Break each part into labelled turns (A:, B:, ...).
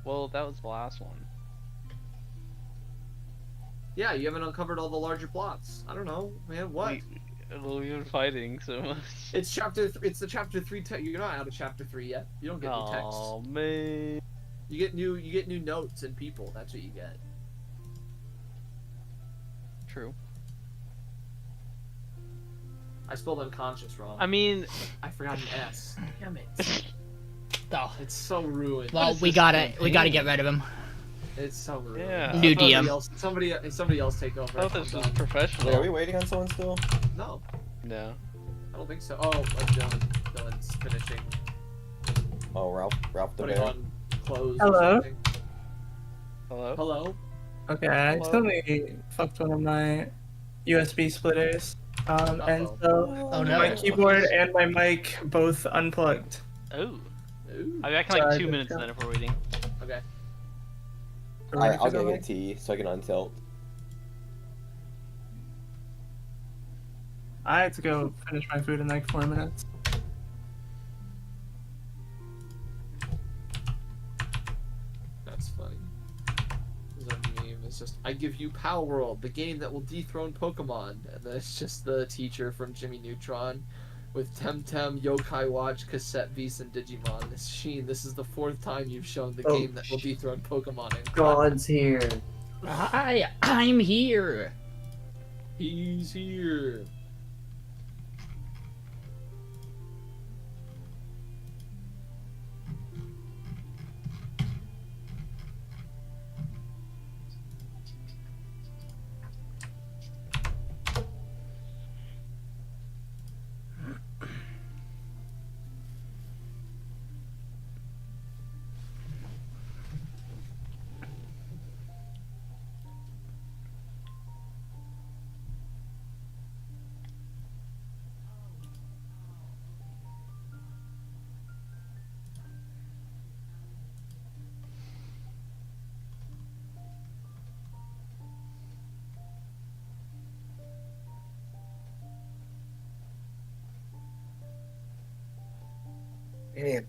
A: Well, that was the last one.
B: Yeah, you haven't uncovered all the larger plots. I don't know, man. What?
A: We've been fighting so much.
B: It's It's the chapter 3. You're not out of chapter 3 yet. You don't get new texts.
A: Oh man.
B: You get new notes and people. That's what you get.
A: True.
B: I spelled unconscious wrong.
A: I mean,
B: I forgot an S. Damn it.
C: Oh.
B: It's so ruined.
C: Well, we gotta get rid of him.
B: It's so ruined.
A: Yeah.
C: New DM.
B: Somebody else take over.
A: I thought this was professional.
D: Wait, are we waiting on someone still?
B: No,
A: No.
B: I don't think so. Oh, Dylan's finishing.
D: Oh, Ralph the
B: Putting
D: bear.
B: on clothes.
E: Hello?
B: Or something.
A: Hello?
B: Hello?
E: Okay, I accidentally fucked one of my USB splitters. And so
C: Oh no.
E: my keyboard and my mic both unplugged.
A: Oh.
B: Ooh.
A: I'll be back in like
E: Sorry,
A: 2
E: just
A: minutes
E: got-
A: then if we're waiting.
B: Okay.
D: Alright, I'll go get a tea so I can untilt.
E: I had to go finish my food in like 4 minutes.
B: That's funny. The meme is just, I give you Power World, the game that will dethrone Pokemon. And then it's just the teacher from Jimmy Neutron with Temtem, Yokai Watch, Cassette Beast, and Digimon. This Sheen, this is the 4th time you've shown the game that will dethrone Pokemon. And
F: God's here.
C: I'm here.
B: He's here.
D: Man,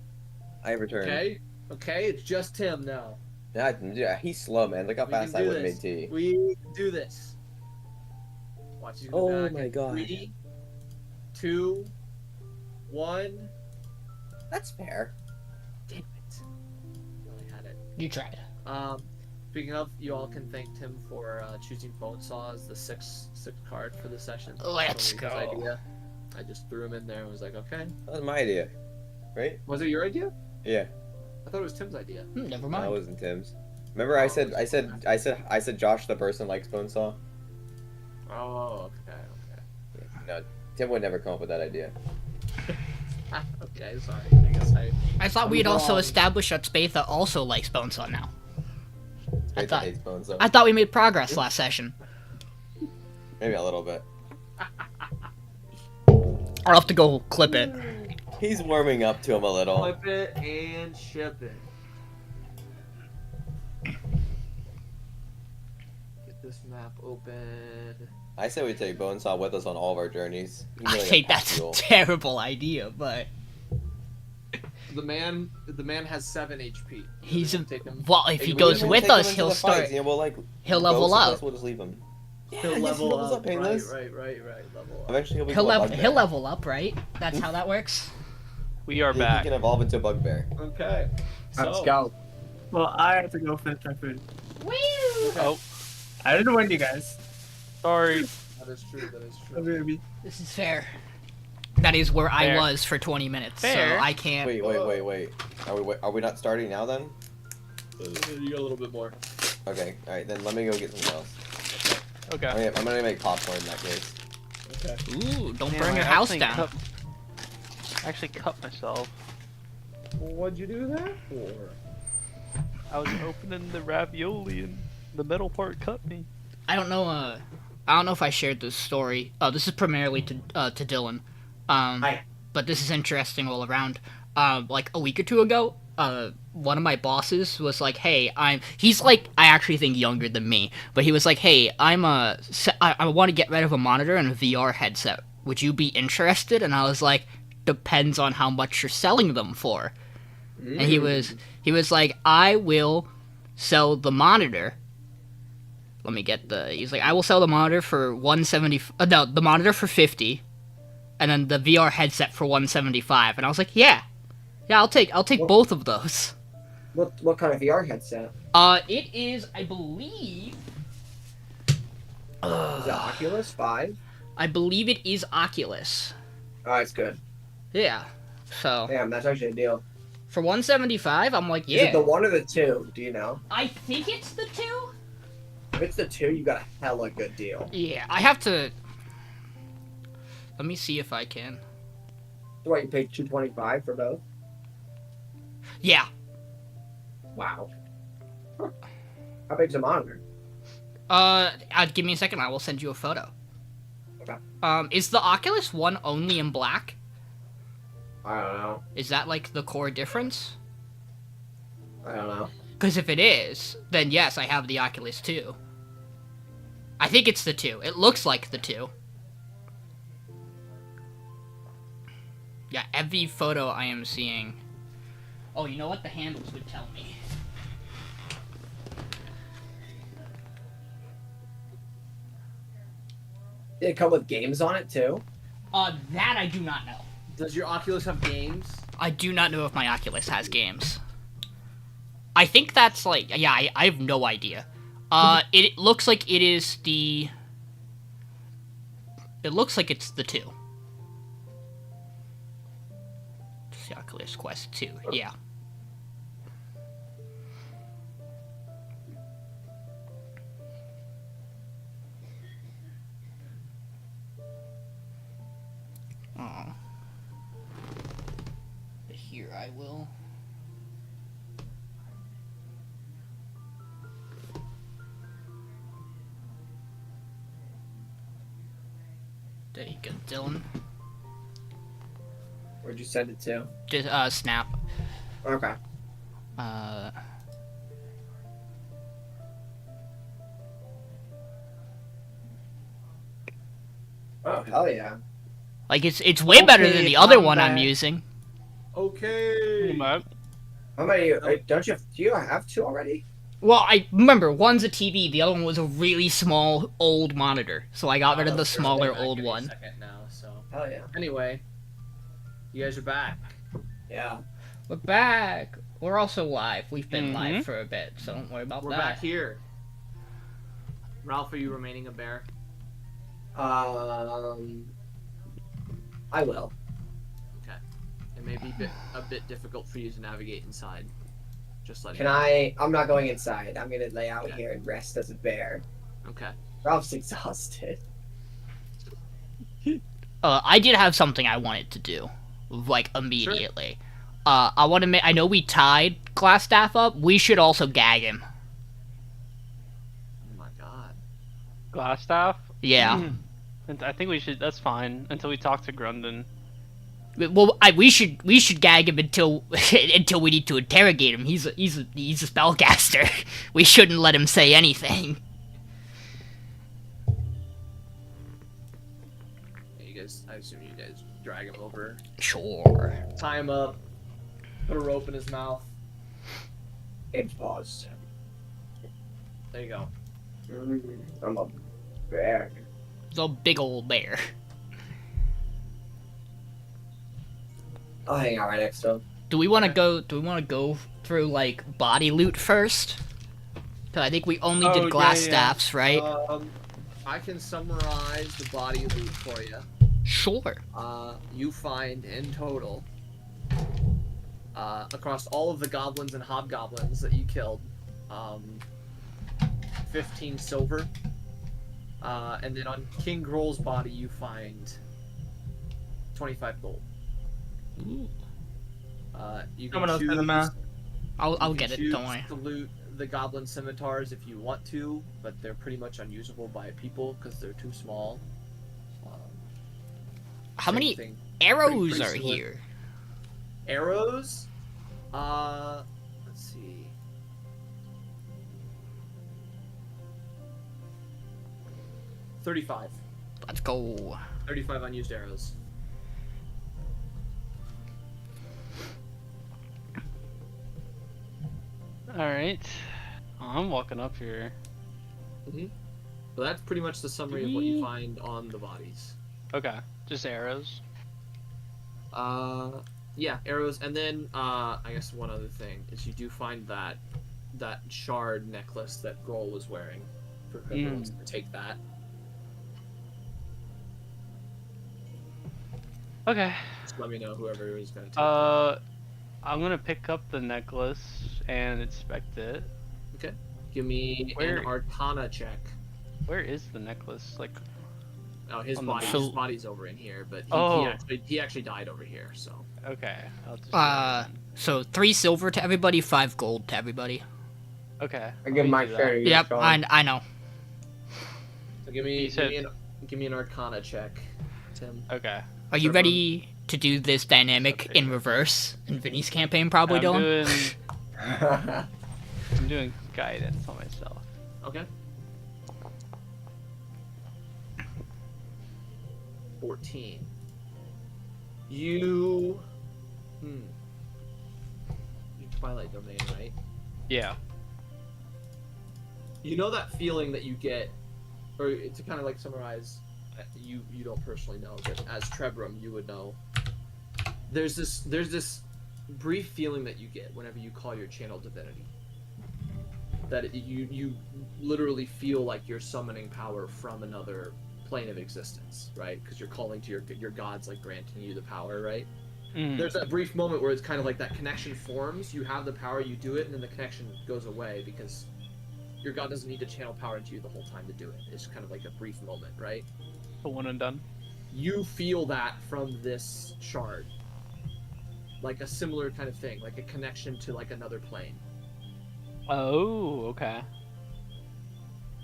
D: I returned.
B: Okay, it's just him now.
D: Yeah, he's slow, man. Look how
B: We
D: fast
B: can
D: I
B: do
D: would have
B: this.
D: made tea.
B: We can do this. Watch you go
D: Oh
B: back.
D: my
B: in
D: God.
B: 3, 2, 1.
D: That's fair.
B: Damn it. Really had it.
C: You tried.
B: Speaking of, you all can thank Tim for choosing Bonesaw as the sixth card for the session.
C: Let's
B: Totally his
C: go.
B: idea. I just threw him in there and was like, okay.
D: That was my idea, right?
B: Was it your idea?
D: Yeah,
B: I thought it was Tim's idea.
C: Never
D: that
C: mind.
D: wasn't Tim's. Remember, I said Josh the person likes Bonesaw.
B: Oh, okay.
D: No, Tim would never come up with that idea.
B: Okay, sorry. I guess
C: I thought
B: I'm
C: we'd also
B: wrong.
C: established that Spatha also likes Bonesaw now.
D: Spatha
C: thought-
D: hates Bonesaw.
C: I thought we made progress last session.
D: Maybe a little bit.
C: I'll have to go clip it.
D: He's warming up to him a little.
B: Flip it and ship it. Get this map open.
D: I say we take Bonesaw with us on all of our journeys. He's
C: I
D: really
C: think
D: a
C: that's a
D: fuel.
C: terrible idea, but
B: The man has 7 HP.
C: he's a,
B: Take him.
C: well. If he
D: We
C: goes
D: can
C: with
D: take him
C: us,
D: into
C: he'll
D: the
C: start.
D: fights, you know, we'll, like,
C: He'll
D: go
C: level
D: someplace,
C: up.
D: We'll just leave him. Yeah,
B: He'll
D: yes,
B: level
D: he levels
B: up.
D: up, Payneless.
B: Right. Level up.
D: Eventually he'll be
C: He'll
D: a
C: level.
D: bugbear.
C: He'll level up, right? That's how that works.
A: We are
D: He
A: back.
D: can evolve into a bugbear.
B: Okay.
E: Let's
B: So,
E: go. Well, I have to go finish my food.
A: Oh,
E: I didn't win, you guys.
A: sorry.
B: That is true.
E: Oh, baby.
C: This is fair. That is where I
A: Fair.
C: was for 20 minutes,
A: Fair.
C: so I can't.
D: Wait. Are we not starting now then?
B: You got a little bit more.
D: Okay, alright, then let me go get something else.
A: Okay.
D: I'm gonna make popcorn in that case.
B: Okay.
C: Ooh, don't
A: Damn,
C: burn
A: I
C: your house
A: actually
C: down.
A: I actually cut myself.
B: What'd you do that for?
A: I was opening the ravioli and the metal part cut me.
C: I don't know. I don't know if I shared this story. This is primarily to Dylan.
F: Hi.
C: But this is interesting all around. Like a week or two ago, one of my bosses was like, "Hey, He's like, I actually think younger than me, but he was like, "Hey, I want to get rid of a monitor and a VR headset. Would you be interested?" And I was like, "Depends on how much you're selling them for." And he He was like, I will sell the monitor. Let me get the. He's like, I will sell the monitor for 170. No, the monitor for 50, and then the VR headset for 175. And I was like, yeah, I'll take both of those.
F: What kind of VR headset?
C: It is, I believe.
F: Is it Oculus 5?
C: I believe it is Oculus.
F: Oh, it's good.
C: Yeah. So
F: Damn, that's actually a deal.
C: for 175, I'm like, yeah.
F: Is it the 1 or the 2? Do you know?
C: I think it's the 2.
F: If it's the 2, you got a hella good deal.
C: Yeah, I have to. Let me see if I can.
F: So what, you paid $225 for both?
C: Yeah.
F: Wow. Huh. How big's the monitor?
C: Give me a second. I will send you a photo.
F: Okay.
C: Is the Oculus One only in black?
F: I don't know.
C: Is that like the core difference?
F: I don't know.
C: Because if it is, then yes, I have the Oculus 2. I think it's the 2. It looks like the 2. Yeah, every photo I am seeing. Oh, you know what? The handles would tell me.
F: Did it come with games on it too?
C: That I do not know.
B: Does your Oculus have games?
C: I do not know if my Oculus has games. I think that's like, yeah, I have no idea. It looks like it is the... It looks like it's the 2. It's the Oculus Quest 2, yeah. Oh. Here I will. There you go, Dylan.
F: Where'd you send it to?
C: Just, Snap.
F: Okay. Oh, hell yeah.
C: Like, it's way better than the other one I'm
F: combat.
C: using.
B: Okay.
F: How many? Don't you have? Do you have 2 already?
C: Well, I remember, one's a TV, the other one was a really small, old monitor. So I got rid of the smaller, old one.
B: Second now, so.
F: Hell yeah.
B: Anyway, you guys are back.
F: Yeah.
C: We're back! We're also live. We've been live for a bit, so don't worry about
B: We're
C: that.
B: back here. Ralph, are you remaining a bear?
F: I will.
B: Okay. It may be a bit difficult for you to navigate inside. Just letting
F: Can
B: you know.
F: I'm not going inside. I'm gonna lay out
B: Okay.
F: here and rest as a bear.
B: Okay.
F: Ralph's exhausted.
C: I did have something I wanted to do, like, immediately. I want to I know we tied Glassstaff up. We should also gag him.
B: Oh my god.
A: Glassstaff?
C: Yeah.
A: And I think we should. That's fine until we talk to Grundon.
C: Well, we should gag him until until we need to interrogate him. He's a spellcaster. We shouldn't let him say anything.
B: You guys, I assume you guys drag him over,
C: Sure.
B: tie him up, put a rope in his mouth.
F: It's paused.
B: There you go.
F: I'm a bear.
C: He's a big old bear.
F: I'll hang out right next to him.
C: Do we want to go? Do we want to go through like body loot first? 'Cause I think we only did glass staffs, right?
B: I can summarize the body loot for you.
C: Sure.
B: You find in total, across all of the goblins and hobgoblins that you killed, 15 silver. And then on King Grohl's body, you find 25 gold.
C: Ooh.
B: You
E: Someone
B: can
E: else do the
B: choose.
E: math.
C: I'll
B: you
C: get
B: can
C: it. Don't
B: choose
C: worry.
B: to loot the goblin scimitars if you want to, but they're pretty much unusable by people because they're too small.
C: How
B: Same
C: many
B: thing.
C: arrows
B: pretty
C: are
B: similar.
C: here?
B: Arrows? Let's see. $35.
C: Let's go.
B: 35 unused arrows.
A: Alright. I'm walking up here.
B: So that's pretty much the summary of what you find on the bodies.
A: Okay. Just arrows.
B: Yeah, arrows, and then I guess one other thing is you do find that shard necklace that Grohl was wearing. For whoever wants to take that.
A: Okay.
B: Just let me know whoever is gonna take that.
A: I'm gonna pick up the necklace and inspect it.
B: Okay. Give me an Arcana check.
A: Where is the necklace? Like,
B: Oh, his
A: on the
B: body.
A: map.
B: His body's over in here, but he actually died over here. So.
A: okay. I'll just
C: So 3 silver to everybody, 5 gold to everybody.
A: okay.
F: I give my share to you,
C: Yep,
F: Sean.
C: I know.
B: So give me
A: said-
B: give me an Arcana check, Tim.
A: Okay.
C: Are you
B: Trebrum.
C: ready to do this dynamic in reverse in Vinny's campaign? Probably, Dylan.
A: I'm doing guidance on myself.
B: Okay. 14. You Twilight Domain, right?
A: Yeah.
B: You know that feeling that you get, or to kind of like summarize, you don't personally know, but as Trebrum you would know. There's this brief feeling that you get whenever you call your channel divinity. That you literally feel like you're summoning power from another plane of existence, right? Because you're calling to your gods, like granting you the power, right? There's that brief moment where it's kind of like that connection forms. You have the power, you do it, and then the connection goes away because your god doesn't need to channel power into you the whole time to do it. It's kind of like a brief moment, right?
A: The one and done.
B: You feel that from this shard. Like a similar kind of thing, like a connection to like another plane.
A: Oh, okay.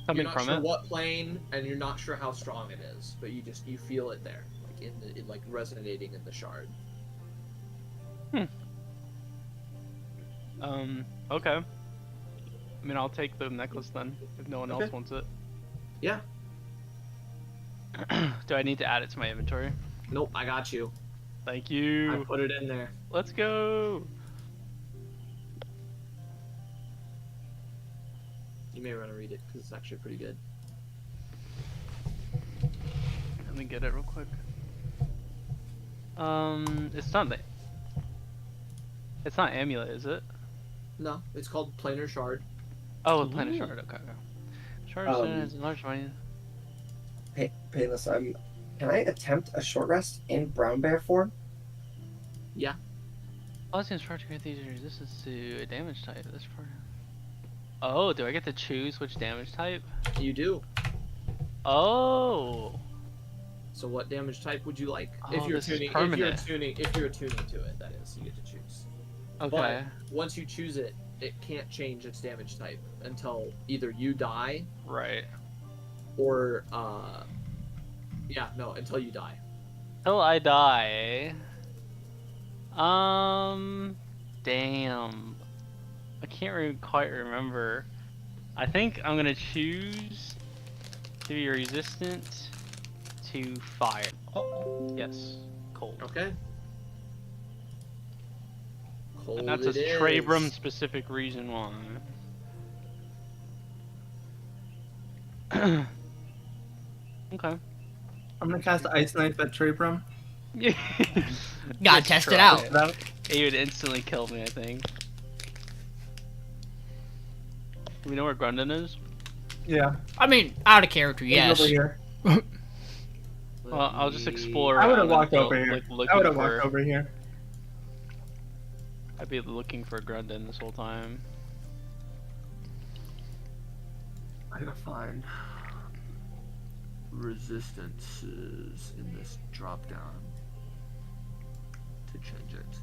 A: Coming
B: You're not
A: from
B: sure
A: it.
B: what plane, and you're not sure how strong it is, but you feel it there, like like resonating in the shard.
A: Okay. I mean, I'll take the necklace then, if no one else
B: Okay.
A: wants it.
B: Yeah.
A: Do I need to add it to my inventory?
B: Nope, I got you.
A: Thank
B: I
A: you.
B: put it in there.
A: Let's go.
B: You may want to read it because it's actually pretty good.
A: Let me get it real quick. It's not amulet, is it?
B: No, it's called Planar Shard.
A: Oh, planet shard. Okay. Shard is large money.
F: Payless, can I attempt a short rest in brown bear form?
B: Yeah.
A: Aldiyn charge grant these resistance to a damage type. This part. Oh, do I get to choose which damage type?
B: You do.
A: Oh.
B: So what damage type would you like?
A: Oh,
B: if you're
A: this is
B: tuning,
A: permanent.
B: if you're tuning to it, that is, you get to choose.
A: Okay.
B: But once you choose it, it can't change its damage type until either you die
A: Right.
B: or until you die.
A: Till I die. Damn. I can't quite remember. I think I'm gonna choose to be resistant to fire. Oh, yes, cold.
B: Okay. Cold
A: And that's a
B: it
A: Trebrum
B: is.
A: specific reason why. Okay.
E: I'm gonna cast Ice Knife at Trebrum.
C: Gotta test it out.
A: It would instantly kill me, I think. Do we know where Grundon is?
E: Yeah.
C: I mean, out of character,
E: He's
C: yes.
E: over here.
A: Well, I'll just explore.
E: I would have
A: around
E: walked
A: until,
E: over here.
A: like,
E: I
A: looking
E: would have
A: for-
E: walked over here.
A: I'd be looking for Grundon this whole time.
B: I gotta find resistances in this drop down to change it.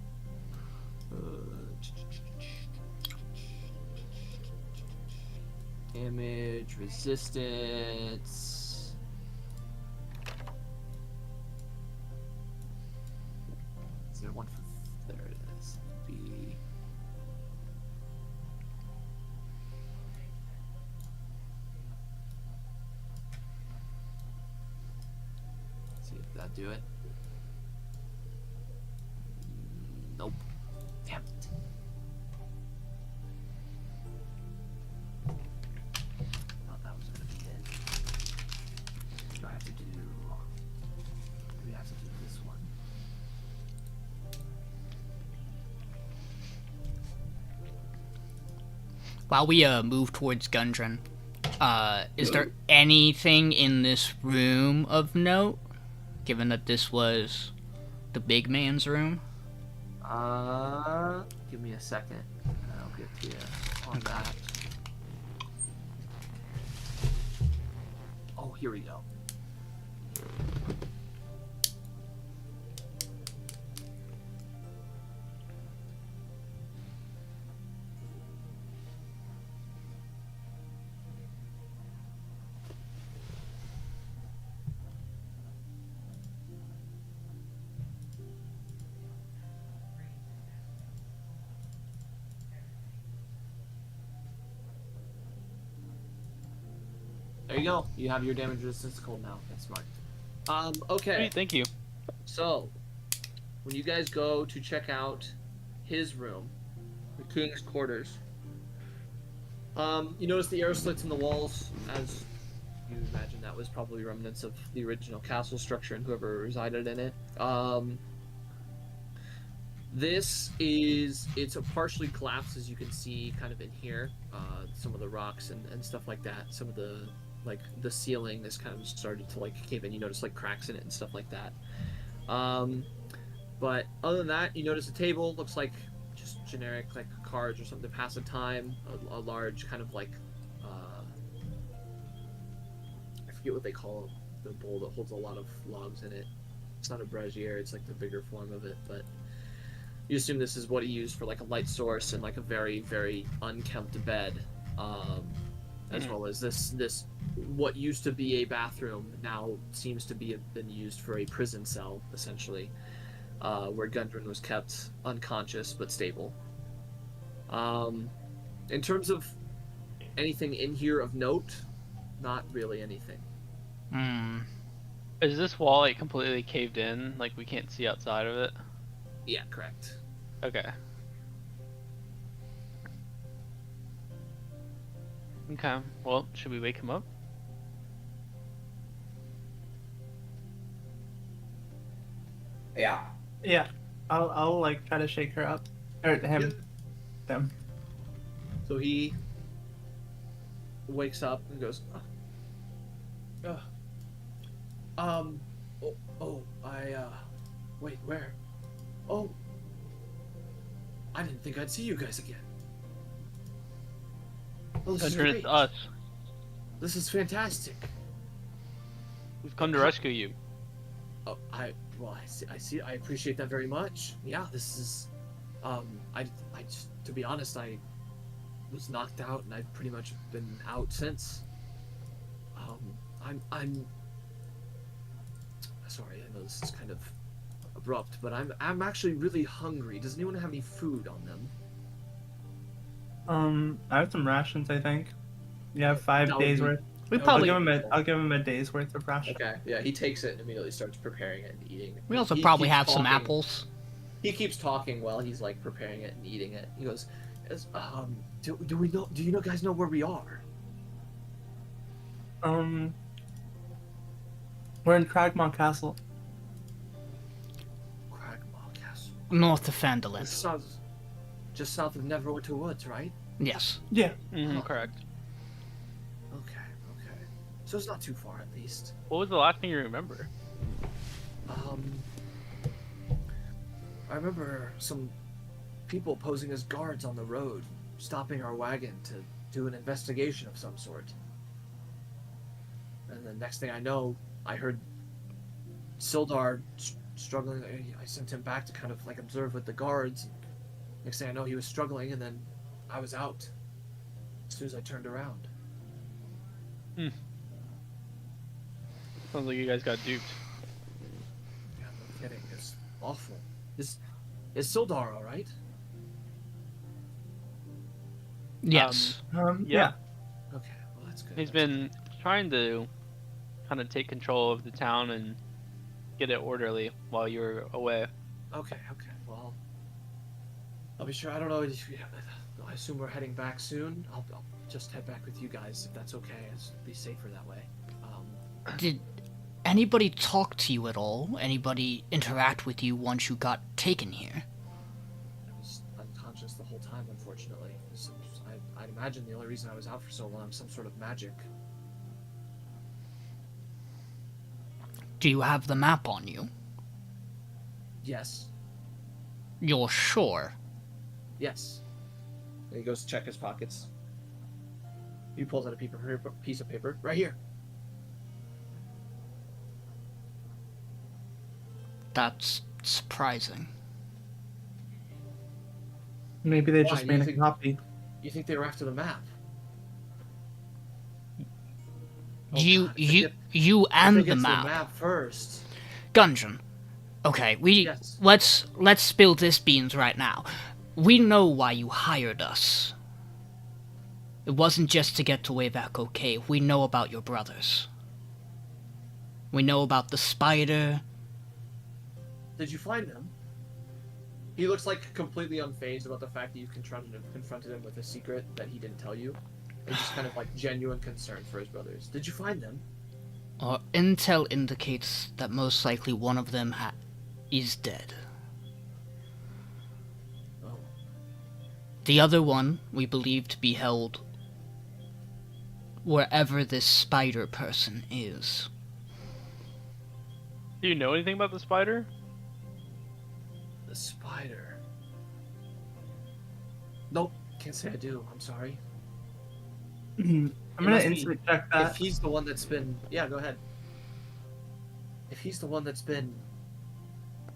B: Damage, resistance. Is there one for? There it is. B. See if that do it. Nope. Damn it.
C: While we move towards Gundren, is there anything in this room of note? Given that this was the big man's room.
B: Give me a second. I'll get to you on that. Oh, here we go. There you go. You have your damage resistance cold now. That's smart. Okay.
A: Sweet, thank you.
B: So, when you guys go to check out his room, the king's quarters, you notice the air slits in the walls, as you imagine that was probably remnants of the original castle structure and whoever resided in it. It's a partially collapsed, as you can see kind of in here. Some of the rocks and stuff like that. Some of the ceiling is kind of started to like cave in. You notice like cracks in it and stuff like that. But other than that, you notice a table looks like just generic like cards or something to pass the time. A large kind of like I forget what they call the bowl that holds a lot of logs in it. It's not a brazier, it's like the bigger form of it, but you assume this is what he used for like a light source and like a very, very unkempt bed. As well as this what used to be a bathroom now seems to be been used for a prison cell, essentially, where Gundren was kept unconscious but stable. In terms of anything in here of note, not really anything.
A: Is this wall like completely caved in? Like we can't see outside of it?
B: Yeah, correct.
A: Okay. Okay, well, should we wake him up?
D: Yeah.
E: Yeah, I'll like try to shake her up, or him, them.
B: So he wakes up and goes, wait, where? Oh, I didn't think I'd see you guys again. Oh, this is
A: Gundren,
B: great.
A: it's us.
B: This is fantastic.
A: We've come to rescue you.
B: Oh, I see. I appreciate that very much. Yeah, this is, I just, to be honest, I was knocked out and I've pretty much been out since. I'm sorry, I know this is kind of abrupt, but I'm actually really hungry. Does anyone have any food on them?
E: I have some rations, I think. You have 5
B: That would
E: days
B: be-
E: worth.
C: We
B: Okay.
C: probably
E: I'll give him a day's worth of rations.
B: Okay, yeah, he takes it and immediately starts preparing it and eating it.
C: we also
B: He
C: probably
B: keeps
C: have some
B: talking.
C: apples.
B: He keeps talking while he's like preparing it and eating it. He goes, do you guys know where we are?
E: We're in Cragmont Castle.
B: Cragmaw Castle.
C: North of Phandelver.
B: Just south of Neverwinter Woods, right?
C: Yes.
E: Yeah.
A: Mm-hmm, correct.
B: Okay. So it's not too far, at least.
A: What was the last thing you remember?
B: I remember some people posing as guards on the road, stopping our wagon to do an investigation of some sort. And the next thing I know, I heard Sildar struggling. I sent him back to kind of like observe with the guards. Next thing I know, he was struggling, and then I was out as soon as I turned around.
A: Sounds like you guys got duped.
B: Yeah, no kidding. It's awful. Is Sildar all right?
C: Yes.
E: Yeah.
B: Okay, well that's good.
A: He's been trying to kind of take control of the town and get it orderly while you were away.
B: Okay. Well, I'll be sure. I don't know. I assume we're heading back soon. I'll just head back with you guys if that's okay. It'll be safer that way.
C: Did anybody talk to you at all? Anybody interact with you once you got taken here?
B: I was unconscious the whole time, unfortunately. I I'd imagine the only reason I was out for so long, some sort of magic.
C: Do you have the map on you?
B: Yes.
C: You're sure?
B: Yes. And he goes to check his pockets. He pulls out a piece of paper. Right here.
C: That's surprising.
E: Maybe they
B: Why?
E: just
B: Do you
E: made a
B: think-
E: copy.
B: You think they were after the map? Oh,
C: you
B: God, if they get-
C: you
B: if
C: and
B: they
C: the
B: get to
C: map.
B: the map first.
C: Gungeon. Okay,
B: Yes.
C: let's spill this beans right now. We know why you hired us. It wasn't just to get to Wayback Cave. We know about your brothers. We know about the spider.
B: Did you find him? He looks like completely unfazed about the fact that you confronted him with a secret that he didn't tell you. And just kind of like genuine concern for his brothers. Did you find them?
C: Our intel indicates that most likely one of them is dead.
B: Oh.
C: The other one we believe to be held wherever this spider person is.
A: Do you know anything about the spider?
B: The spider. Nope. Can't say I do. I'm sorry.
E: I'm gonna
B: must be-
E: instant check that.
B: If he's the one that's been... Yeah, go ahead. If he's the one that's been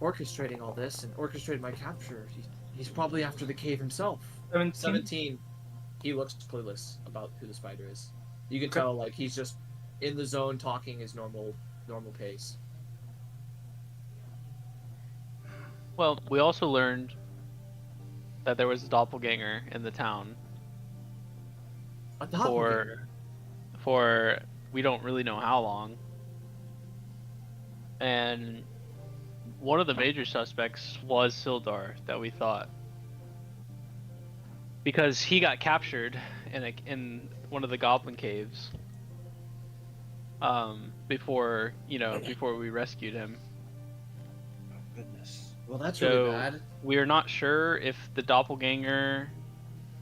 B: orchestrating all this and orchestrated my capture, he's probably after the cave himself. 17. He looks clueless about who the spider is. You can tell, like, he's just in the zone talking his normal pace.
A: Well, we also learned that there was a doppelganger in the town
B: A doppelganger.
A: for we don't really know how long. And one of the major suspects was Sildar that we thought. Because he got captured in one of the goblin caves. Before we rescued him.
F: Goodness.
B: Well, that's
A: So
B: really bad.
A: we are not sure if the doppelganger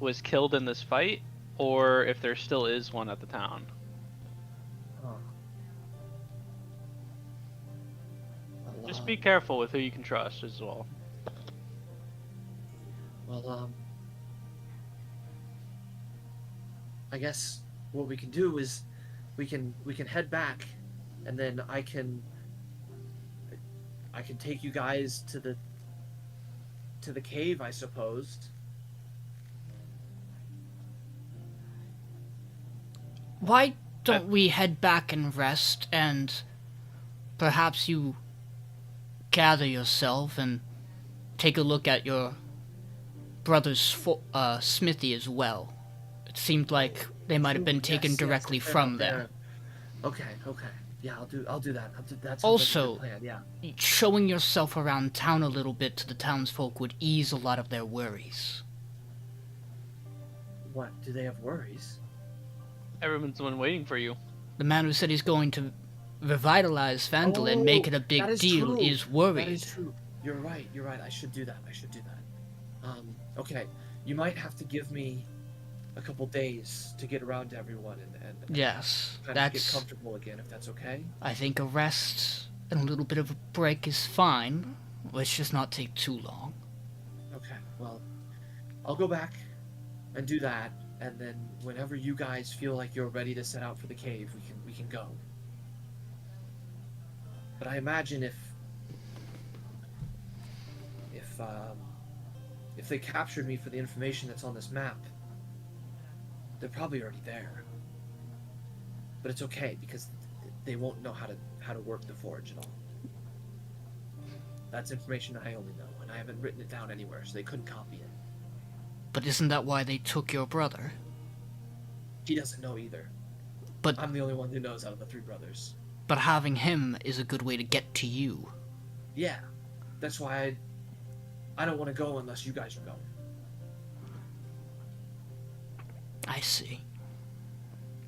A: was killed in this fight or if there still is one at the town.
B: Huh. Well,
A: Just be careful with who you can trust as well.
B: Well, I guess what we can do is we can head back, and then I can take you guys to the cave, I suppose.
C: Why don't we head back and rest, and perhaps you gather yourself and take a look at your brother's smithy as well. It seemed like they might have been taken
B: Yes,
C: directly
B: they're
C: from
B: up
C: there.
B: Okay. Yeah, I'll do that. That sounds
C: Also-
B: like a good plan. Yeah.
C: Showing yourself around town a little bit to the townsfolk would ease a lot of their worries.
B: What? Do they have worries?
A: Everyone's the one waiting for you.
C: The man who said he's going to revitalize Phandelver and make it a big
B: that is
C: deal
B: true.
C: is worried.
B: That is true. You're right. I should do that. Okay. You might have to give me a couple days to get around to everyone and
C: Yes,
B: kind of get
C: that's...
B: comfortable again, if that's okay.
C: I think a rest and a little bit of a break is fine. Let's just not take too long.
B: Okay. Well, I'll go back and do that, and then whenever you guys feel like you're ready to set out for the cave, we can go. But I imagine if they captured me for the information that's on this map, they're probably already there. But it's okay because they won't know how to work the forge at all. That's information I only know, and I haven't written it down anywhere, so they couldn't copy it.
C: But isn't that why they took your brother?
B: He doesn't know either.
C: But
B: I'm the only one who knows out of the three brothers.
C: but having him is a good way to get to you.
B: Yeah, that's why I don't want to go unless you guys are going.
C: I see.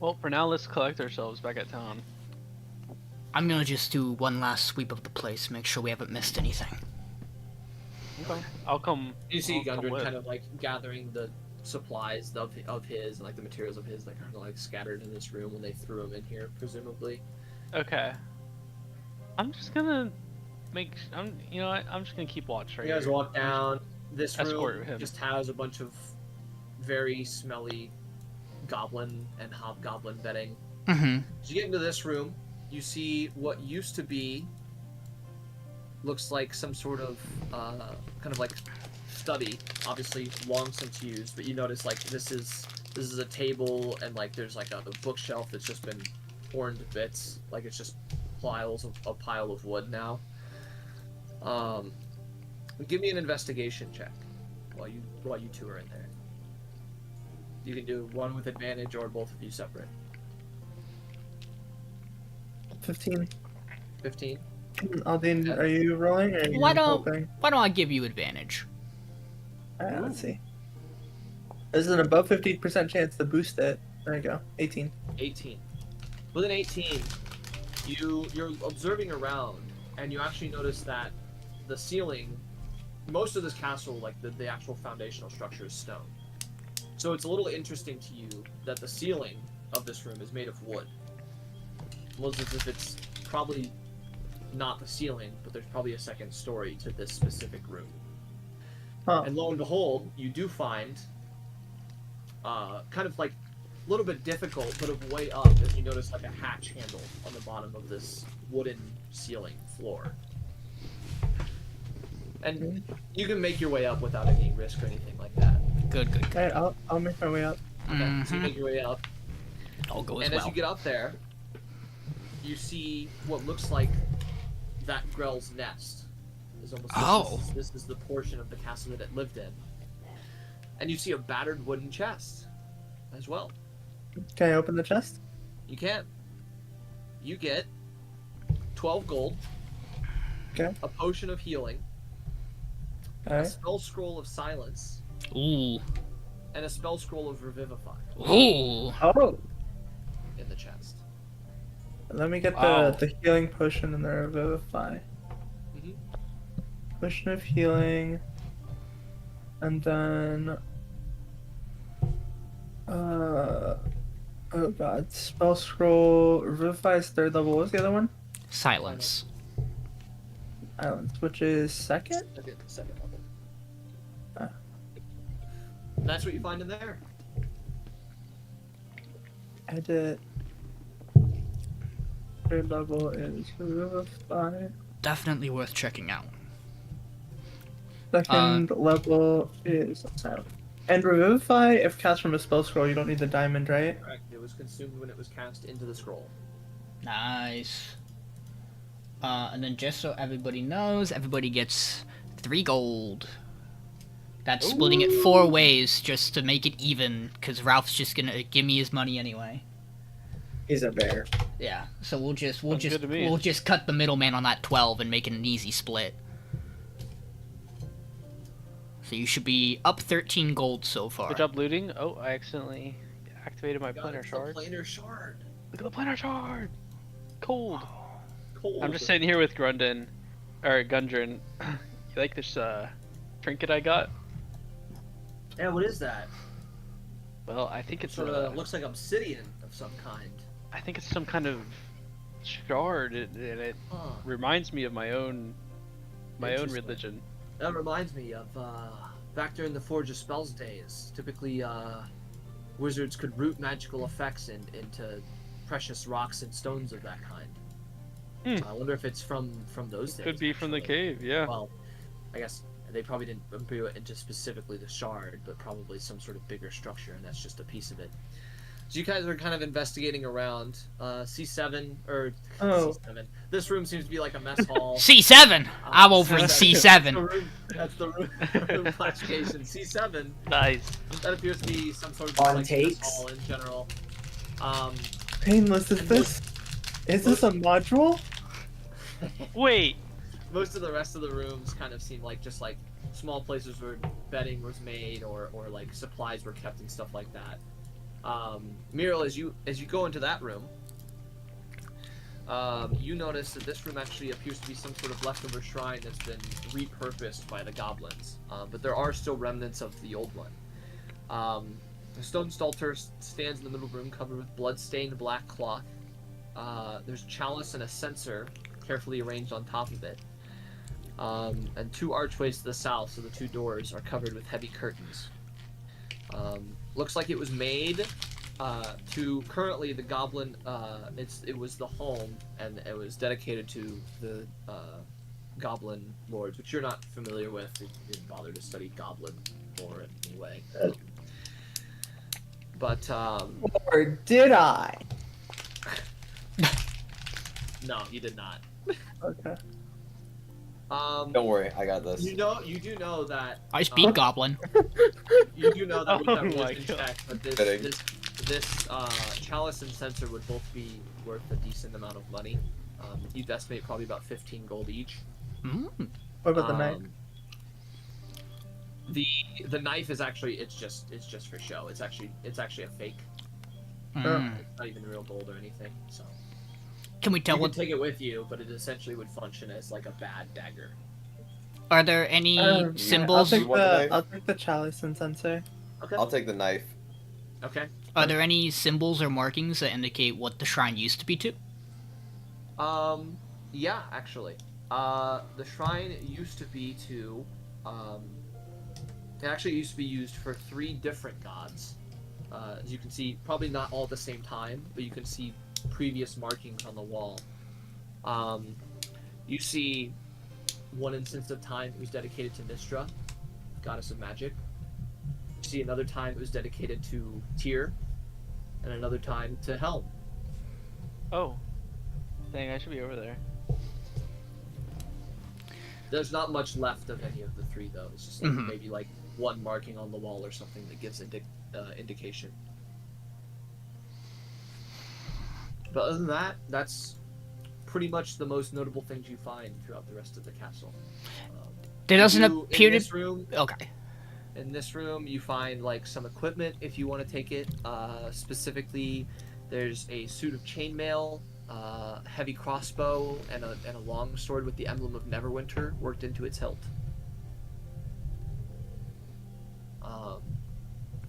A: Well, for now, let's collect ourselves back at town.
C: I'm gonna just do one last sweep of the place, make sure we haven't missed anything.
A: Okay. I'll come.
B: You see
A: I'll come
B: Gundren
A: with.
B: kind of like gathering the supplies of his and like the materials of his that kind of like scattered in this room when they threw him in here, presumably.
A: Okay. I'm just gonna you know what? I'm just gonna keep watch right
B: You guys
A: here.
B: walk down. This
A: Escort
B: room
A: him.
B: just has a bunch of very smelly goblin and hobgoblin bedding.
C: Mm-hmm.
B: As you get into this room, you see what used to be looks like some sort of kind of like study, obviously long since used, but you notice like this is a table and like there's like a bookshelf that's just been torn to bits, like it's just a pile of wood now. Give me an investigation check while you two are in there. You can do one with advantage or both of you separate.
E: 15.
B: 15.
E: Aldiyn, are you rolling or are you
C: Why
E: hoping?
C: don't I give you advantage?
E: Alright, let's see. There's an above 50% chance to boost it. There you go. 18.
B: 18. With an 18, you're observing around, and you actually notice that the ceiling, most of this castle, like the actual foundational structure, is stone. So it's a little interesting to you that the ceiling of this room is made of wood. Almost as if it's probably not the ceiling, but there's probably a second story to this specific room.
E: Huh.
B: And lo and behold, you do find kind of like a little bit difficult, but of way up, as you notice like a hatch handle on the bottom of this wooden ceiling floor. And you can make your way up without any risk or anything like that.
C: Good.
E: Alright, I'll make my way up.
B: Okay, so you make your way up,
C: I'll go as
B: and
C: well.
B: as you get up there, you see what looks like that Grell's nest. Is almost this is the portion of the castle that it lived in. And you see a battered wooden chest as well.
E: Can I open the chest?
B: You can. You get 12 gold,
E: Okay.
B: a potion of healing, a
E: Alright.
B: spell scroll of silence,
C: Ooh.
B: and a spell scroll of revivify
C: Ooh.
E: Oh!
B: in the chest.
E: Let me get
C: Wow.
E: the healing potion and the revivify.
B: Mhm.
E: Potion of healing. And then... oh god. Spell scroll. Revivify is 3rd level. What was the other one?
C: Silence.
E: Islands, which is 2nd?
B: Second level.
E: Ah.
B: That's what you find in there.
E: Edit. 3rd level is revivify.
C: Definitely worth checking out.
E: 2nd level is silent. And revivify, if cast from a spell scroll, you don't need the diamond, right?
B: Correct. It was consumed when it was cast into the scroll.
C: Nice. And then just so everybody knows, everybody gets 3 gold. That's splitting it 4 ways just to make it even, because Ralph's just gonna give me his money anyway.
F: He's a bear.
C: Yeah, so we'll
A: Sounds good to me.
C: just cut the middleman on that 12 and make it an easy split. So you should be up 13 gold so far.
A: Good job looting. Oh, I accidentally activated my planar
B: It's
A: shard.
B: the planar shard.
A: Look at the planar shard. Cold.
B: Cold.
A: I'm just sitting here with Gundren. You like this trinket I got?
B: Yeah, what is that?
A: Well, I think it's
B: Sort of looks like obsidian of some kind.
A: I think it's some kind of shard, and it
B: Huh.
A: reminds me of my own
B: Interesting.
A: religion.
B: That reminds me of back during the Forge of Spells days. Typically, wizards could root magical effects into precious rocks and stones of that kind.
A: Hmm.
B: I wonder if it's from those days.
A: Could be from the
B: actually.
A: cave, yeah.
B: Well, I guess they probably didn't imbue it into specifically the shard, but probably some sort of bigger structure, and that's just a piece of it. So you guys are kind of investigating around. C7 or
E: Oh.
B: C7. This room seems to be like a mess hall.
C: C7! I'm over in C7.
B: That's the room classification. C7.
A: Nice.
B: That appears to be some sort of
F: On
B: like
F: takes.
B: mess hall in general.
E: Painless, is this a module?
A: Wait.
B: Most of the rest of the rooms kind of seem like just like small places where bedding was made or like supplies were kept and stuff like that. Miriel, as you go into that room, you notice that this room actually appears to be some sort of leftover shrine that's been repurposed by the goblins, but there are still remnants of the old one. The stone altar stands in the middle room, covered with blood-stained black cloth. There's a chalice and a censer carefully arranged on top of it. And 2 archways to the south, so the 2 doors are covered with heavy curtains. Looks like it was made to currently the goblin. It was the home, and it was dedicated to the goblin lords, which you're not familiar with if you didn't bother to study goblin lore in any way. But
E: Or did I?
B: no, you did not.
E: Okay.
D: Don't worry, I got this.
B: You do know that
C: I speak Goblin.
B: you do know that with that
A: Oh my
B: wisdom
A: God.
B: check, but
D: Kidding.
B: this chalice and censer would both be worth a decent amount of money. You'd estimate probably about 15 gold each.
C: Mm.
E: What about the knife?
B: The knife is actually it's just for show. It's actually a fake.
C: Mm.
B: It's not even real gold or anything. So
C: Can we tell
B: you
C: what?
B: can take it with you, but it essentially would function as like a bad dagger.
C: Are there any symbols?
D: You want the knife?
E: I'll take the chalice and censer.
B: Okay.
D: I'll take the knife.
B: Okay.
C: Are there any symbols or markings that indicate what the shrine used to be to?
B: Yeah, actually. The shrine used to be to, it actually used to be used for 3 different gods. As you can see, probably not all at the same time, but you can see previous markings on the wall. You see one instance of time it was dedicated to Nistra, goddess of magic. You see another time it was dedicated to Tyr, and another time to Helm.
A: Oh. Dang, I should be over there.
B: There's not much left of any of the 3, though. It's just like
C: Mhm.
B: maybe like one marking on the wall or something that gives indication. But other than that, that's pretty much the most notable things you find throughout the rest of the castle.
C: There doesn't
B: You-
C: appear
B: in
C: to.
B: this room.
C: Okay.
B: In this room, you find like some equipment if you want to take it. Specifically, there's a suit of chainmail, heavy crossbow, and a long sword with the emblem of Neverwinter worked into its hilt.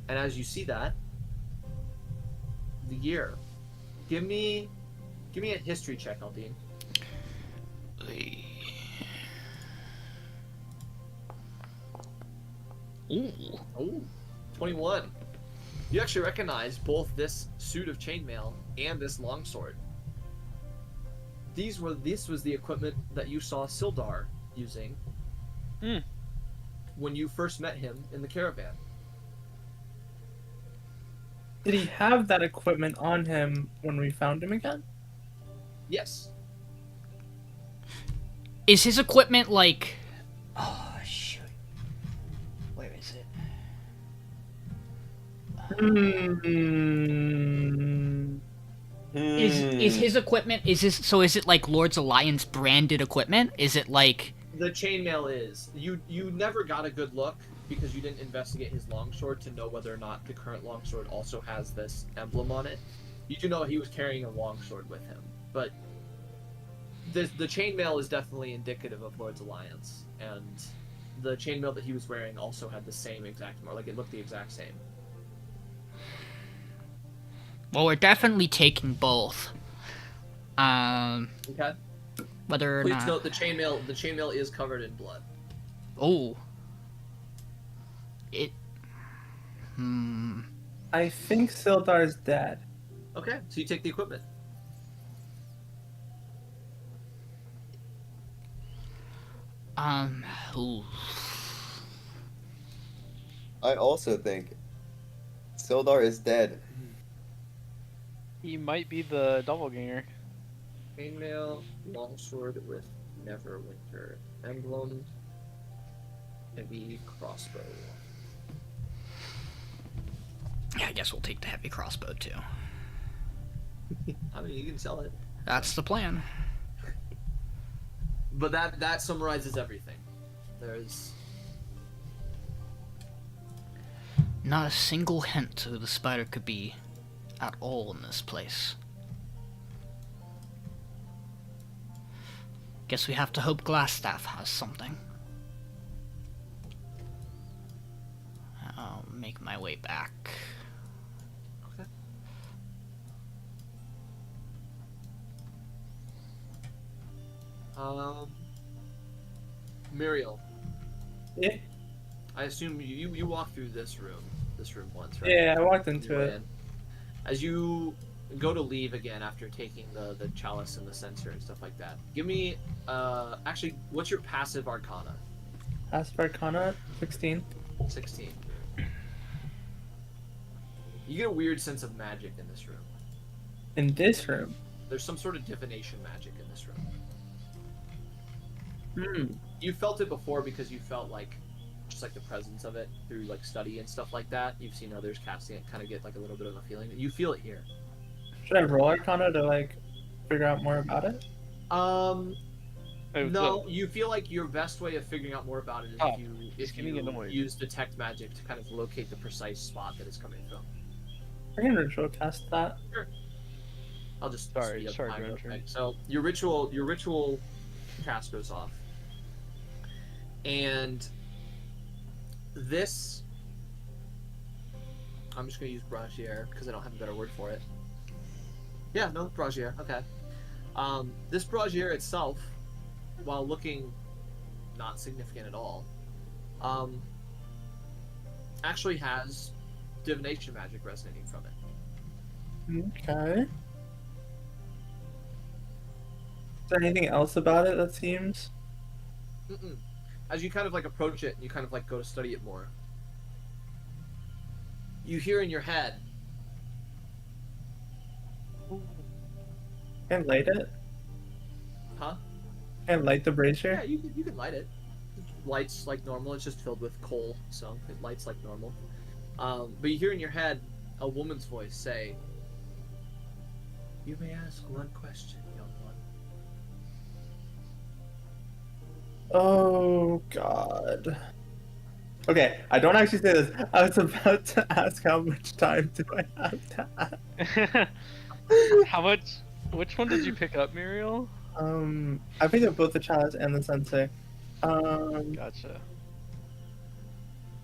B: And as you see that, the year, give me a history check, Aldiyn.
C: Ooh.
B: Oh, 21. You actually recognize both this suit of chainmail and this longsword. This was the equipment that you saw Sildar using when you first met him in the caravan.
E: Did he have that equipment on him when we found him again?
B: Yes.
C: Is his equipment like? Oh shoot. Where is it? Is his equipment? Is it like Lord's Alliance branded equipment? Is it like?
B: The chainmail is. You never got a good look because you didn't investigate his longsword to know whether or not the current longsword also has this emblem on it. You do know he was carrying a longsword with him, but the chainmail is definitely indicative of Lord's Alliance, and the chainmail that he was wearing also had the same exact mark. Like it looked the exact same.
C: Well, we're definitely taking both.
B: Okay.
C: Whether or
B: Please
C: not.
B: note the chainmail is covered in blood.
C: Oh. It. Hmm.
E: I think Sildar's dead.
B: Okay, so you take the equipment.
C: Ooh.
D: I also think Sildar is dead.
A: He might be the doppelganger.
B: Chainmail, longsword with Neverwinter emblem, heavy crossbow.
C: Yeah, I guess we'll take the heavy crossbow too.
B: I mean, you can sell it.
C: That's the plan.
B: But that summarizes everything. There's
C: Not a single hint to who the spider could be at all in this place. Guess we have to hope Glassstaff has something. I'll make my way back.
B: Okay. Miriel.
E: Yeah.
B: I assume you walked through this room once, right?
E: Yeah, I walked
B: You
E: into
B: went
E: it.
B: in. As you go to leave again after taking the chalice and the censer and stuff like that, give me actually, what's your passive arcana?
E: Passive Arcana, 16.
B: 16. You get a weird sense of magic in this room.
E: In this room.
B: There's some sort of divination magic in this room.
E: Hmm.
B: You felt it before because you felt like just like the presence of it through like study and stuff like that. You've seen others casting it, kind of get like a little bit of a feeling. You feel it here.
E: Should I roll Arcana to like figure out more about it?
B: No, you feel like your best way of figuring out more about it is
A: Oh,
B: if
A: getting
B: you
A: annoyed.
B: use detect magic to kind of locate the precise spot that it's coming from.
E: I can ritual cast that.
B: I'll just
A: Sorry,
B: speed up
A: sorry,
B: time real
A: Grunter.
B: quick. So your ritual cast goes off, and this I'm just gonna use Bragier because I don't have a better word for it. Yeah, no, Bragier. Okay. This Bragier itself, while looking not significant at all, actually has divination magic resonating from it.
E: Okay. Is there anything else about it that seems?
B: Mm-mm. As you kind of like approach it and you kind of like go to study it more, you hear in your head,
E: Can I light it?
B: huh?
E: Can I light the brazier?
B: Yeah, you can light it. It lights like normal. It's just filled with coal, so it lights like normal. But you hear in your head a woman's voice say, "You may ask one question, young one."
E: Oh god. Okay, I don't actually say this. I was about to ask how much time do I have to ask?
A: How much? Which one did you pick up, Muriel?
E: I picked up both the chalice and the sensei.
A: Gotcha.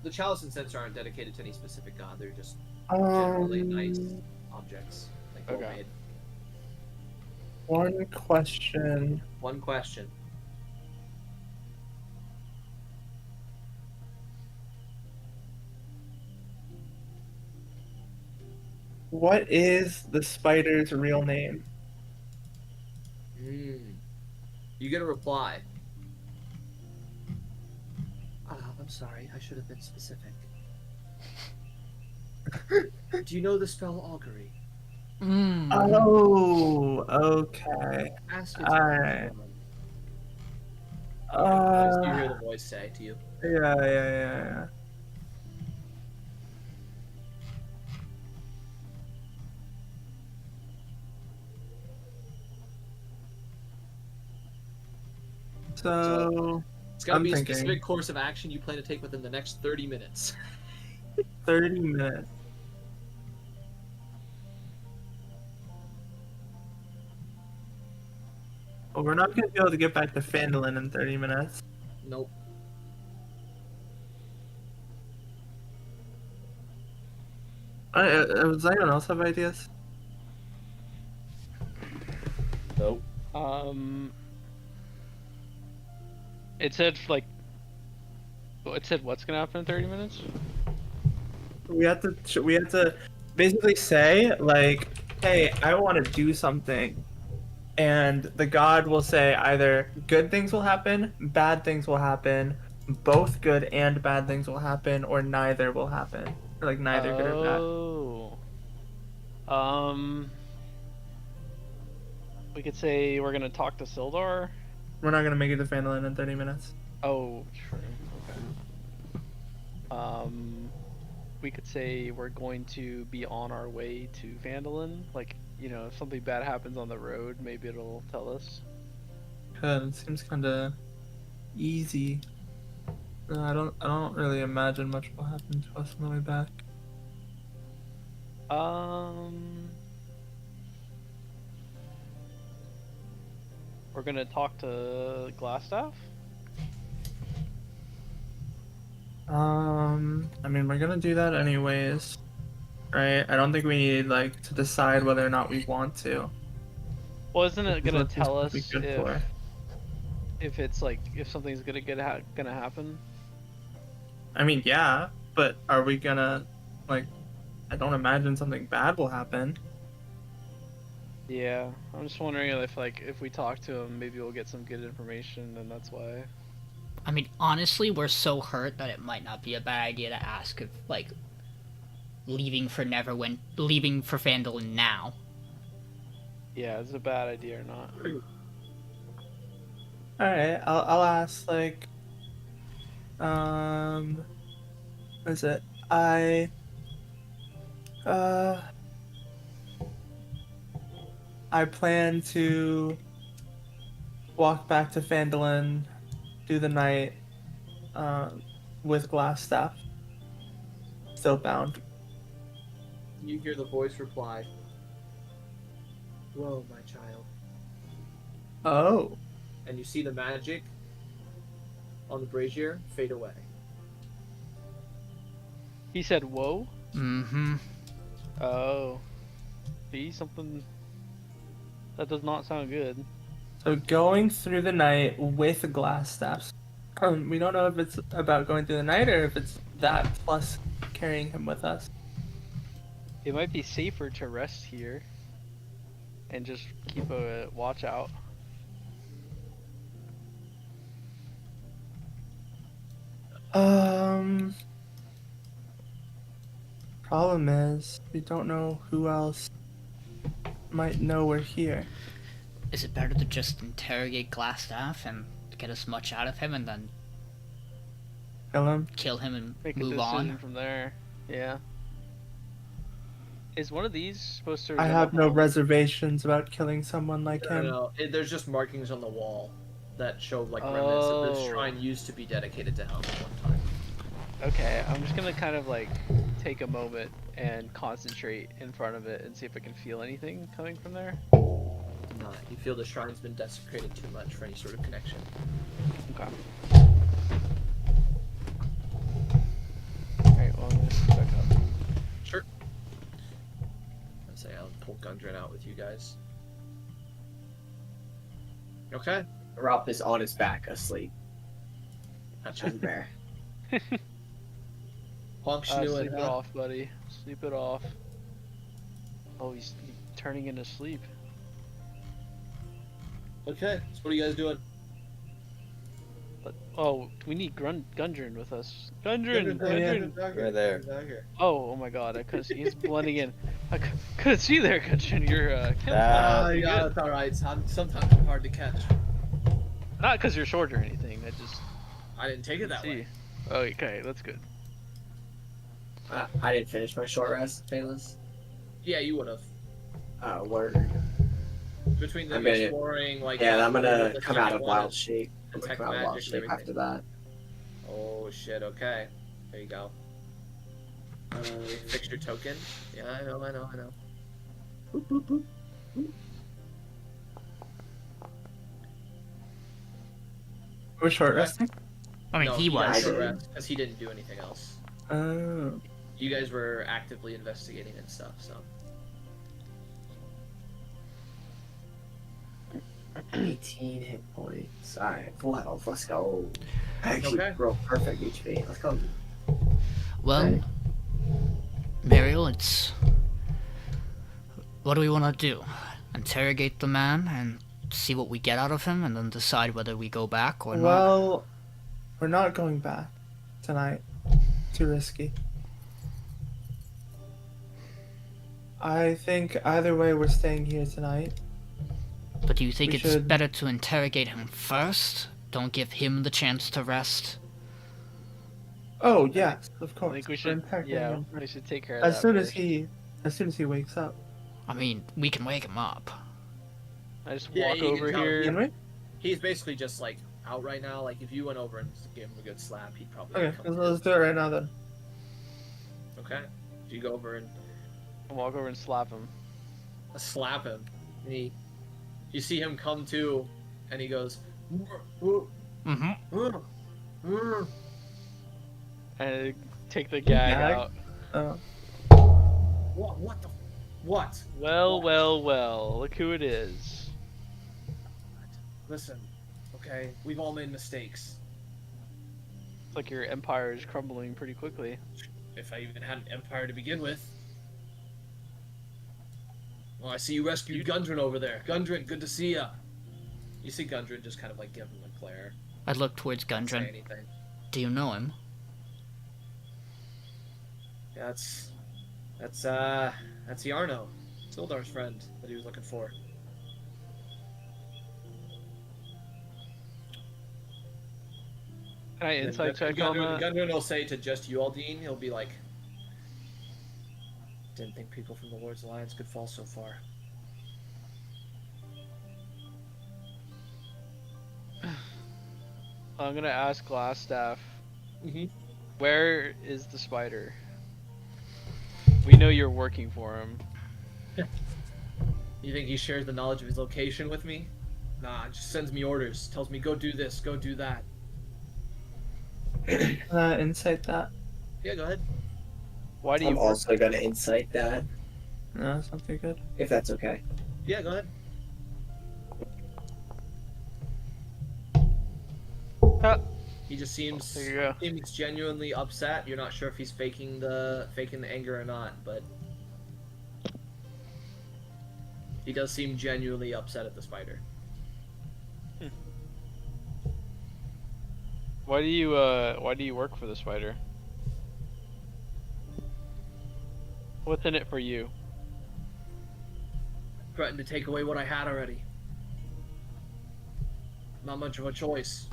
B: The chalice and censer aren't dedicated to any specific god. They're just generally nice objects, like well
A: Okay.
B: made.
E: One question.
B: One question.
E: What is the spider's real name?
B: You get a reply. I'm sorry, I should have been specific. Do you know the spell augury?
E: Oh, okay.
B: Ask it.
E: Alright.
B: What do you hear the voice say to you?
E: Yeah. So,
B: It's got to
E: I'm
B: be a
E: thinking.
B: specific course of action you plan to take within the next 30 minutes.
E: 30 minutes. Well, we're not going to be able to get back to Phandelver in 30 minutes.
B: Nope.
E: Does anyone else have ideas?
D: Nope.
A: It said like. It said what's gonna happen in 30 minutes?
E: We have to basically say, like, hey, I want to do something. And the god will say either good things will happen, bad things will happen, both good and bad things will happen, or neither will happen. Or like neither good or bad.
A: Oh. We could say we're gonna talk to Sildar.
E: We're not gonna make it to Phandelver in 30 minutes.
A: Oh, true. Okay. We could say we're going to be on our way to Phandelver. Like, you know, if something bad happens on the road, maybe it'll tell us.
E: It seems kind of easy. I don't really imagine much will happen to us on the way back.
A: We're gonna talk to Glassstaff.
E: I mean, we're gonna do that anyways, right? I don't think we need like to decide whether or not we want to.
A: Well, isn't it
E: This is
A: gonna
E: what this
A: tell
E: would be
A: us
E: good for.
A: if it's like if something's gonna happen?
E: I mean, yeah, but are we gonna like? I don't imagine something bad will happen.
A: Yeah, I'm just wondering if we talk to him, maybe we'll get some good information, and that's why.
C: I mean, honestly, we're so hurt that it might not be a bad idea to ask if, like, leaving for Phandelver now.
A: Yeah, it's a bad idea or not.
E: All right, I'll ask like, what is it? Uh, I plan to walk back to Phandelver, do the night, with Glassstaff, still bound.
B: You hear the voice reply. Whoa, my child.
E: Oh,
B: And you see the magic on the brazier fade away.
A: He said, "Whoa."
C: Mm-hmm.
A: Oh, see something that does not sound good.
E: so going through the night with Glassstaff. We don't know if it's about going through the night or if it's that plus carrying him with us.
A: It might be safer to rest here and just keep a watch out.
E: Problem is, we don't know who else might know we're here.
C: Is it better to just interrogate Glassstaff and get as much out of him and then
E: Kill him?
C: kill him and
A: Make a
C: move
A: decision
C: on?
A: from there. Yeah. Is one of these supposed to?
E: I have no reservations about killing someone like him.
B: No. There's just markings on the wall that show like remnants of this
A: Oh.
B: shrine used to be dedicated to him at one time.
A: Okay, I'm just gonna kind of like take a moment and concentrate in front of it and see if I can feel anything coming from there.
B: You feel the shrine's been desecrated too much for any sort of connection.
A: Okay. Alright, well, I'm gonna back up.
B: Sure. I'd say I'll pull Gundren out with you guys. Okay.
F: Rop is on his back asleep.
B: Gotcha.
F: Silvare.
B: Honk
A: Sleep
B: Schnuin,
A: it off, buddy. Sleep it off. Oh, he's turning into sleep.
B: Okay, so what are you guys doing?
A: But oh, we need Gundren with us. Gundren.
D: Right there.
A: Oh my God, I couldn't see. He's blending in. I couldn't see there, Gundren. You're
D: Ah,
A: pretty
B: yeah,
A: good.
B: it's alright. Sometimes I'm hard to catch.
A: Not because you're short or anything. I just
B: I didn't take it that
A: see.
B: way.
A: Oh, okay, that's good.
F: I didn't finish my short rest, Payneless.
B: Yeah, you would have.
F: Word.
B: Between them
F: I'm gonna-
B: exploring, like
F: Yeah, and I'm gonna
B: the
F: come out of
B: second
F: wild
B: one
F: shape. I'm gonna
B: Detect
F: come out of wild
B: magic and
F: shape after that.
B: Oh shit, okay. There you go. Fix your token. Yeah, I know.
F: Boop, boop, boop.
E: We're short resting?
C: I mean,
B: No,
C: he was.
B: because he didn't do anything else.
E: Oh.
B: You guys were actively investigating and stuff, so.
F: 18 hit points. Alright, full health. Let's go. Actually,
B: Okay.
F: bro, perfect HP. Let's go.
C: Well,
F: Right.
C: Miriel, it's... What do we want to do? Interrogate the man and see what we get out of him and then decide whether we go back or not?
E: Well, we're not going back tonight. Too risky. I think either way we're staying here tonight.
C: But do you think
E: we
C: it's
E: should-
C: better to interrogate him first? Don't give him the chance to rest?
E: Oh yes, of
A: I
E: course.
A: think we
E: We're
A: should.
E: interrogating
A: Yeah,
E: him
A: we should take care of
E: as
A: that
E: soon as
A: first.
E: he wakes up.
C: I mean, we can wake him up.
A: I just
B: Yeah,
A: walk
B: you can
A: over
B: tell
A: here.
E: Can we?
B: He's basically just like out right now. Like if you went over and gave him a good slap, he'd probably.
E: Okay,
B: come
E: let's do it right now then.
B: Okay. So you go over and
A: Walk over and slap him.
B: slap him, and you see him come to, and he goes.
C: Mm-hmm.
A: And take the gag
E: Gag?
A: out.
E: Oh.
B: What the? What?
A: Well, well, well. Look who it is.
B: Listen, okay, we've all made mistakes.
A: It's like your empire is crumbling pretty quickly.
B: If I even had an empire to begin with. Well, I see you rescued Gundren over there. Gundren, good to see ya. You see Gundren just kind of like give him a glare.
C: I look towards
B: Don't say
C: Gundren.
B: anything.
C: Do you know him?
B: Yeah, that's Yarno, Sildar's friend that he was looking for.
A: Can I insight check on that?
B: Gundren will say to just you, Aldiyn, he'll be like, didn't think people from the Lord's Alliance could fall so far.
A: I'm gonna ask Glassstaff,
B: Mm-hmm.
A: where is the spider? We know you're working for him.
B: You think he shares the knowledge of his location with me? Nah, just sends me orders. Tells me, go do this, go do that.
E: Insight that.
B: Yeah, go ahead.
A: Why do you
F: I'm
A: work?
F: also gonna insight that,
E: No, that's not too good.
F: if that's okay.
B: Yeah, go ahead.
A: Ah,
B: He just seems
A: there you go.
B: seems genuinely upset. You're not sure if he's faking the anger or not, but he does seem genuinely upset at the spider.
A: Why do you work for the spider? What's in it for you?
B: Threatened to take away what I had already. Not much of a choice.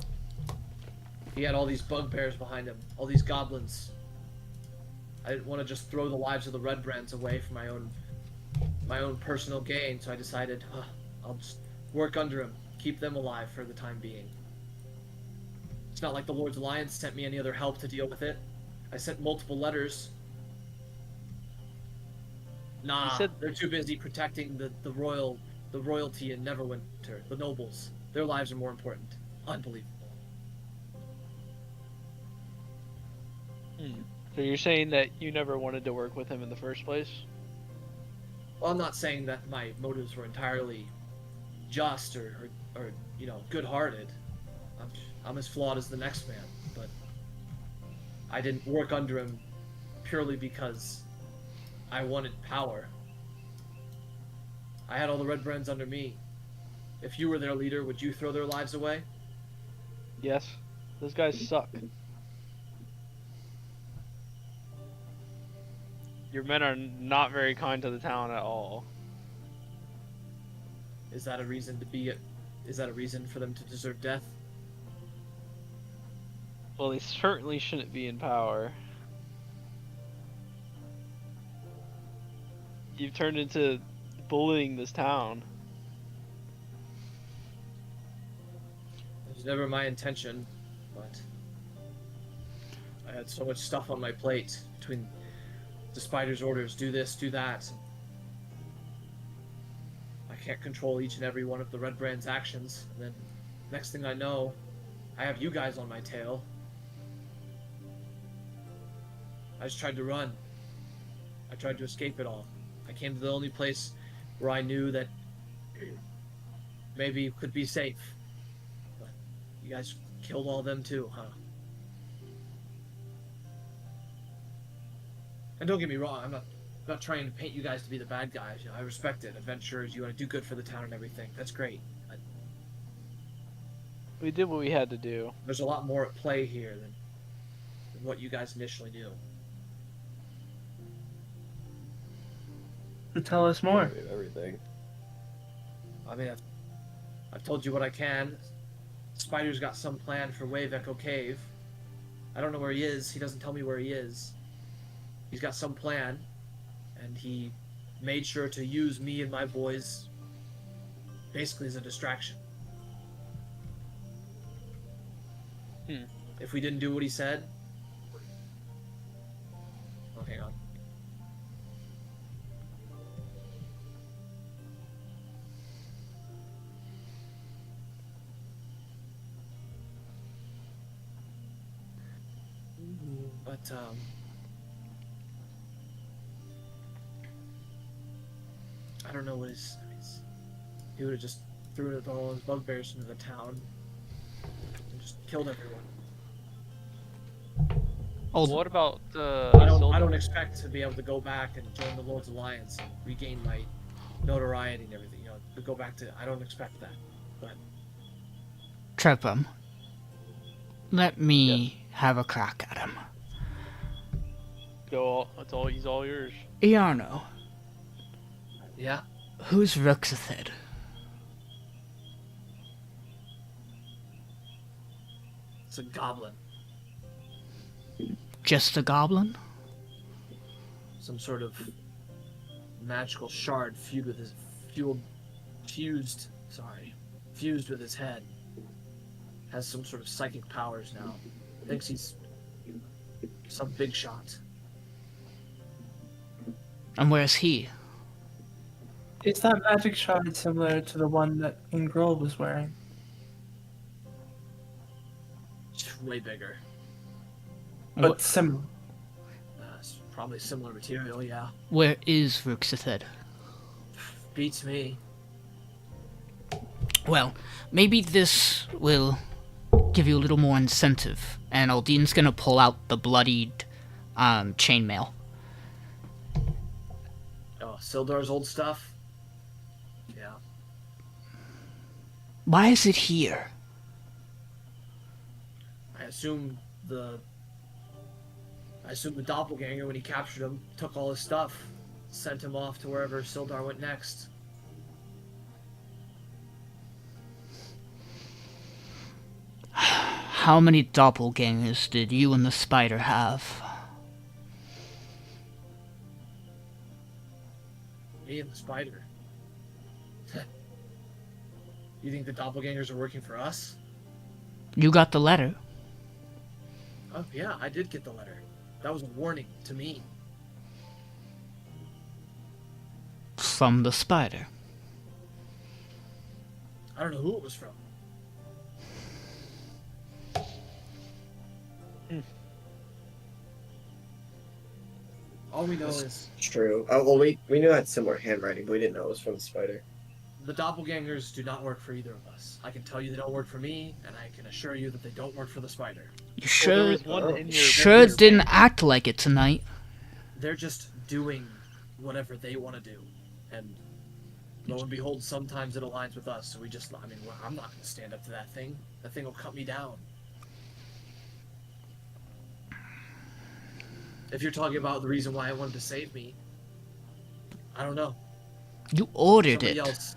B: He had all these bugbears behind him, all these goblins. I didn't want to just throw the lives of the Red Brands away for my own personal gain, so I decided, I'll just work under him, keep them alive for the time being. It's not like the Lord's Alliance sent me any other help to deal with it. I sent multiple letters. Nah, they're too busy protecting the royalty in Neverwinter, the nobles. Their lives are more important. Unbelievable.
A: So you're saying that you never wanted to work with him in the first place?
B: Well, I'm not saying that my motives were entirely just or good-hearted. I'm as flawed as the next man, but I didn't work under him purely because I wanted power. I had all the Red Brands under me. If you were their leader, would you throw their lives away?
A: Yes. Those guys suck. Your men are not very kind to the town at all.
B: Is that a reason for them to deserve death?
A: Well, they certainly shouldn't be in power. You've turned into bullying this town.
B: It was never my intention, but I had so much stuff on my plate between the spider's orders, do this, do that. I can't control each and every one of the Red Brand's actions, and then next thing I know, I have you guys on my tail. I just tried to run. I tried to escape it all. I came to the only place where I knew that maybe could be safe. But you guys killed all them too, huh? And don't get me wrong, I'm not trying to paint you guys to be the bad guys. You know, I respect it. Adventurers, you want to do good for the town and everything. That's great. But
A: We did what we had to do.
B: there's a lot more at play here than what you guys initially knew.
E: Tell us more.
D: Everything.
B: I mean, I've told you what I can. Spider's got some plan for Wave Echo Cave. I don't know where he is. He doesn't tell me where he is. He's got some plan, and he made sure to use me and my boys basically as a distraction. If we didn't do what he said... Oh, hang on. But But I don't know what his. He would have just threw all his bugbears into the town and just killed everyone.
C: Oh,
A: What about
B: I don't
A: Sildar?
B: expect to be able to go back and join the Lord's Alliance and regain my notoriety and everything. You know, to go back to. I don't expect that. But
C: Trebrum. Let me have a crack at him.
A: He's all yours.
C: Iarno,
B: yeah,
C: who's Ruxathid?
B: it's a goblin.
C: Just a goblin?
B: Some sort of magical shard fused with his head. Has some sort of psychic powers now. Thinks he's some big shot.
C: And where's he?
E: Is that magic shard similar to the one that King Grove was wearing?
B: It's way bigger.
E: But similar.
B: It's probably similar material, yeah.
C: Where is Ruxathid?
B: Beats me.
C: Well, maybe this will give you a little more incentive. And Aldyn's gonna pull out the bloodied chainmail.
B: Oh, Sildar's old stuff? Yeah.
C: Why is it here?
B: I assume the doppelganger, when he captured him, took all his stuff, sent him off to wherever Sildar went next.
C: How many doppelgangers did you and the spider have?
B: Me and the spider. You think the doppelgangers are working for us?
C: You got the letter.
B: Oh, yeah, I did get the letter. That was a warning to me.
C: From the spider.
B: I don't know who it was from. All we know is
F: It's true. Well, we knew it had similar handwriting, but we didn't know it was from the spider.
B: the doppelgangers do not work for either of us. I can tell you they don't work for me, and I can assure you that they don't work for the spider.
C: You
A: Well, there
C: sure?
A: was one in your
C: Sure didn't act like it tonight.
B: They're just doing whatever they want to do, and lo and behold, sometimes it aligns with us. So we just, I mean, I'm not going to stand up to that thing. That thing will cut me down. If you're talking about the reason why I wanted to save me, I don't know.
C: You ordered
B: Somebody
C: it.
B: else.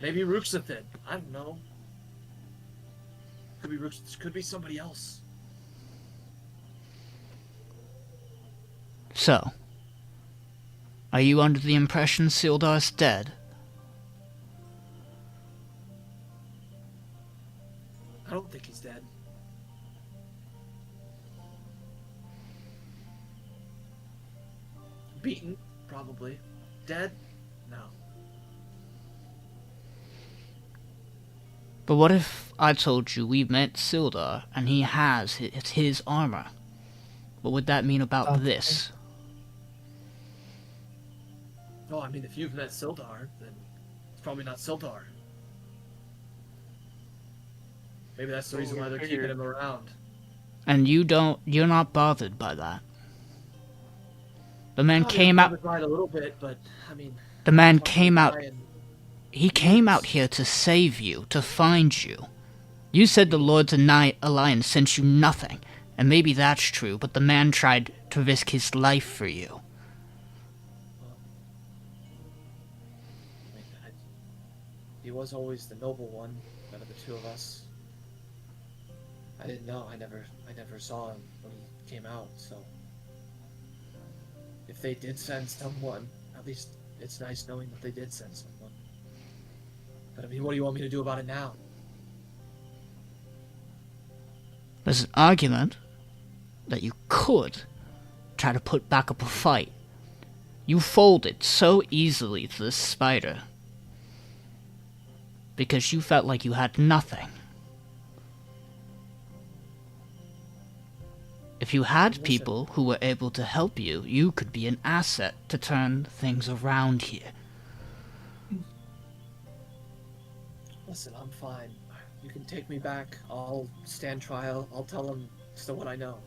B: Maybe Ruxathid. I don't know. Could be could be somebody else.
C: So, are you under the impression Sildar's dead?
B: I don't think he's dead. Beaten, probably. Dead? No.
C: But what if I told you we met Sildar and he has his armor? What would that mean about this?
B: Oh, I mean, if you've met Sildar, then it's probably not Sildar. Maybe that's the
A: Well,
B: reason
A: we
B: why they're
A: figured-
B: keeping him around.
C: And you're not bothered by that. The man
B: Oh,
C: came
B: yeah,
C: out.
B: a little bit, but I mean,
C: The man
B: fucking
C: came out.
B: guy and-
C: He came out here to save you, to find you. You said the Lord's Alliance sent you nothing, and maybe that's true, but the man tried to risk his life for you.
B: I mean, he was always the noble one out of the two of us. I didn't know. I never saw him when he came out. So, if they did send someone, at least it's nice knowing that they did send someone. But I mean, what do you want me to do about it now?
C: There's an argument that you could try to put back up a fight. You folded so easily to this spider because you felt like you had nothing. If you had
B: Listen.
C: people who were able to help you, you could be an asset to turn things around here.
B: Listen, I'm fine. You can take me back. I'll stand trial. I'll tell them still what I know.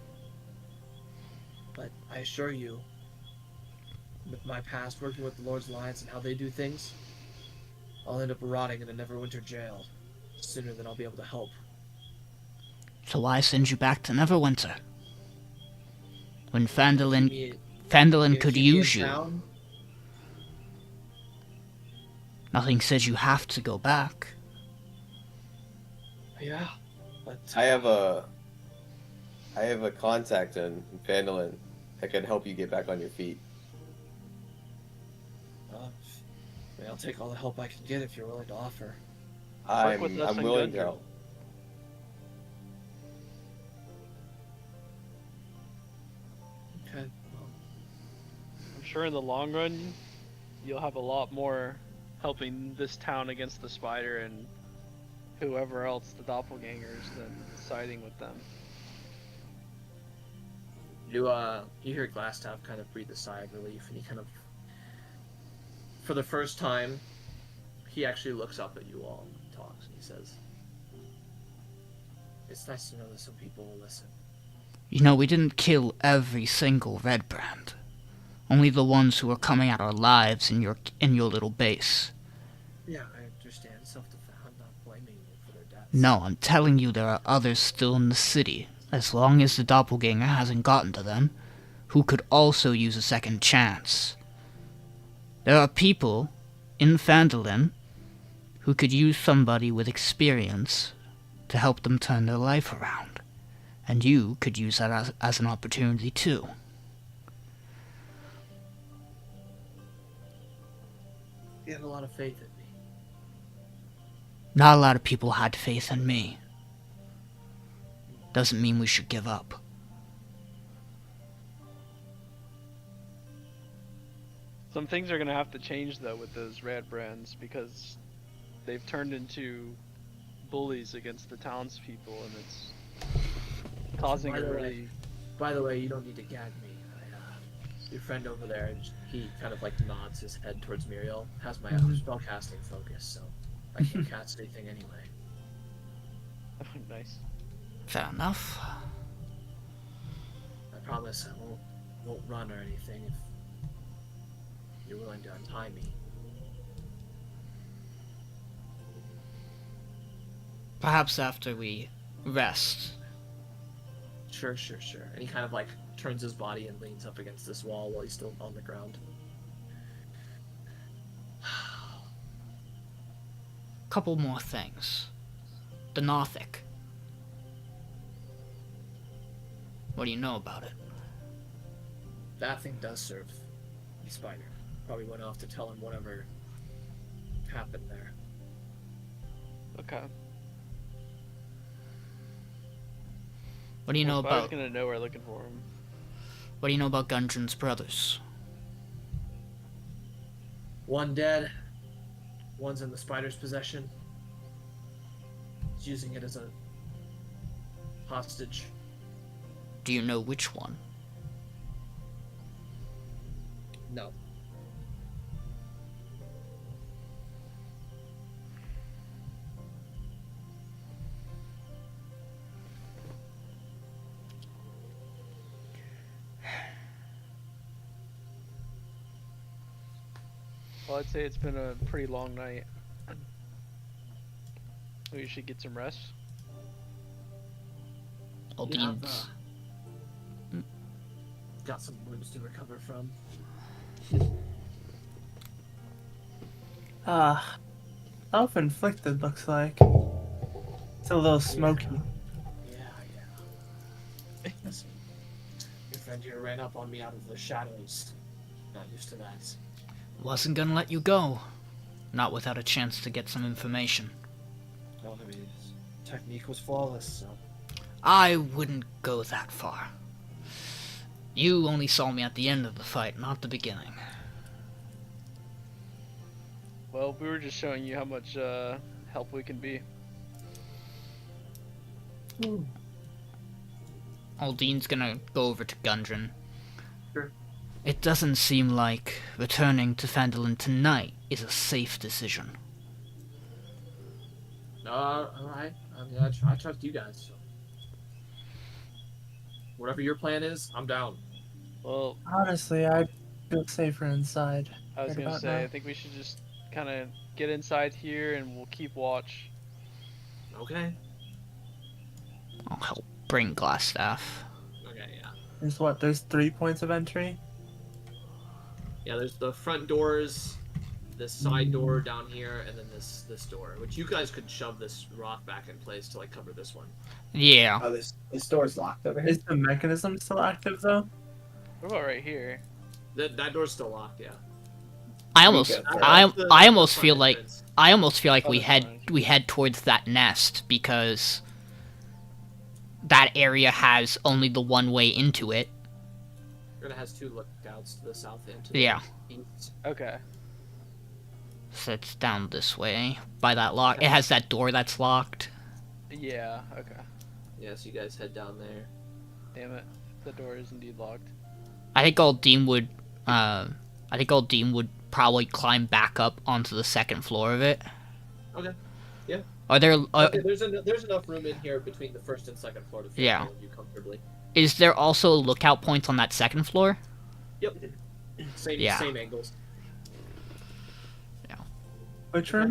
B: But I assure you, with my past working with the Lord's Alliance and how they do things, I'll end up rotting in a Neverwinter jail sooner than I'll be able to help.
C: So why send you back to Neverwinter? When
B: Keep
C: Phandelver
B: me-
C: could
B: keep me in
C: use you.
B: town.
C: Nothing says you have to go back.
B: Yeah, but
D: I have a contact in Phandelver that can help you get back on your feet.
B: I mean, I'll take all the help I can get if you're willing to offer.
A: with us
D: I'm
A: in
D: willing to
A: Gundren.
D: help.
B: Okay. Well,
A: I'm sure in the long run, you'll have a lot more helping this town against the spider and whoever else, the doppelgangers, than siding with them.
B: you hear Glasstaff kind of breathe a sigh of relief, and he kind of, for the first time, he actually looks up at you all and talks, and he says, "It's nice to know that some people will listen."
C: You know, we didn't kill every single Red Brand. Only the ones who were coming at our lives in your little base.
B: Yeah, I understand self-defense. I'm not blaming you for their deaths.
C: No, I'm telling you there are others still in the city, as long as the doppelganger hasn't gotten to them, who could also use a second chance. There are people in Phandelver who could use somebody with experience to help them turn their life around. And you could use that as an opportunity too.
B: You have a lot of faith in me.
C: Not a lot of people had faith in me. Doesn't mean we should give up.
A: Some things are gonna have to change though with those red brands because they've turned into bullies against the townspeople, and it's causing
B: By
A: a
B: the way-
A: really.
B: By the way, you don't need to gag me. Your friend over there, he kind of like nods his head towards Miriel, has my spellcasting focus, so I can't cast anything anyway.
A: Nice.
C: Fair enough.
B: I promise I won't run or anything if you're willing to untie me.
C: Perhaps after we rest.
B: Sure. And he kind of like turns his body and leans up against this wall while he's still on the ground.
C: Couple more things. The Nothic. What do you know about it?
B: That thing does serve the spider. Probably went off to tell him whatever happened there.
A: Okay.
C: What do you know
A: Spider's
C: about
A: gonna know we're looking for him.
C: What do you know about Gundren's brothers?
B: One dead. One's in the spider's possession. He's using it as a hostage.
C: Do you know which one?
B: No.
A: Well, I'd say it's been a pretty long night. We should get some rest.
C: Aldyn's.
B: Got some wounds to recover from.
E: Self-inflicted looks like. It's a little smoky.
B: Yeah. Listen, your friend here ran up on me out of the shadows. Not used to that.
C: Wasn't gonna let you go. Not without a chance to get some information.
B: Well, I mean, his technique was flawless, so.
C: I wouldn't go that far. You only saw me at the end of the fight, not the beginning.
A: Well, we were just showing you how much help we can be.
C: Aldyn's gonna go over to Gundren.
B: Sure.
C: It doesn't seem like returning to Phandelver tonight is a safe decision.
B: Alright. I mean, I trust you guys. So. Whatever your plan is, I'm down.
A: Well,
E: Honestly, I feel safer inside.
A: I was
E: Right
A: gonna
E: about
A: say,
E: now.
A: I think we should just kind of get inside here and we'll keep watch.
B: Okay.
C: I'll help bring Glassstaff.
B: Okay, yeah.
E: There's 3 points of entry?
B: Yeah, there's the front doors, this side door down here, and then this door, which you guys could shove this rock back in place to like cover this one.
C: Yeah.
F: Oh, this door's locked over here.
E: Is the mechanism still active though?
A: What about right here?
B: That door's still locked, yeah.
C: I almost
F: That's
B: the
C: I almost
B: front
C: feel like
B: entrance.
A: Oh,
C: we
A: that's fine.
C: head towards that nest because that area has only the one way into it.
B: It has 2 lookouts to the south and to the
C: Yeah.
B: east.
A: Okay.
C: So it's down this way by that lock. It has that door that's locked.
A: Yeah, okay.
B: Yeah, so you guys head down there.
A: Damn it. The door is indeed locked.
C: I think Aldiyn would probably climb back up onto the second floor of it.
B: Okay. Yeah.
C: Are there
B: Okay, there's enough room in here between the first and second floor to fit
C: Yeah.
B: all of you comfortably.
C: is there also lookout points on that second floor?
B: Yep. Same
C: Yeah.
B: same angles.
E: Which room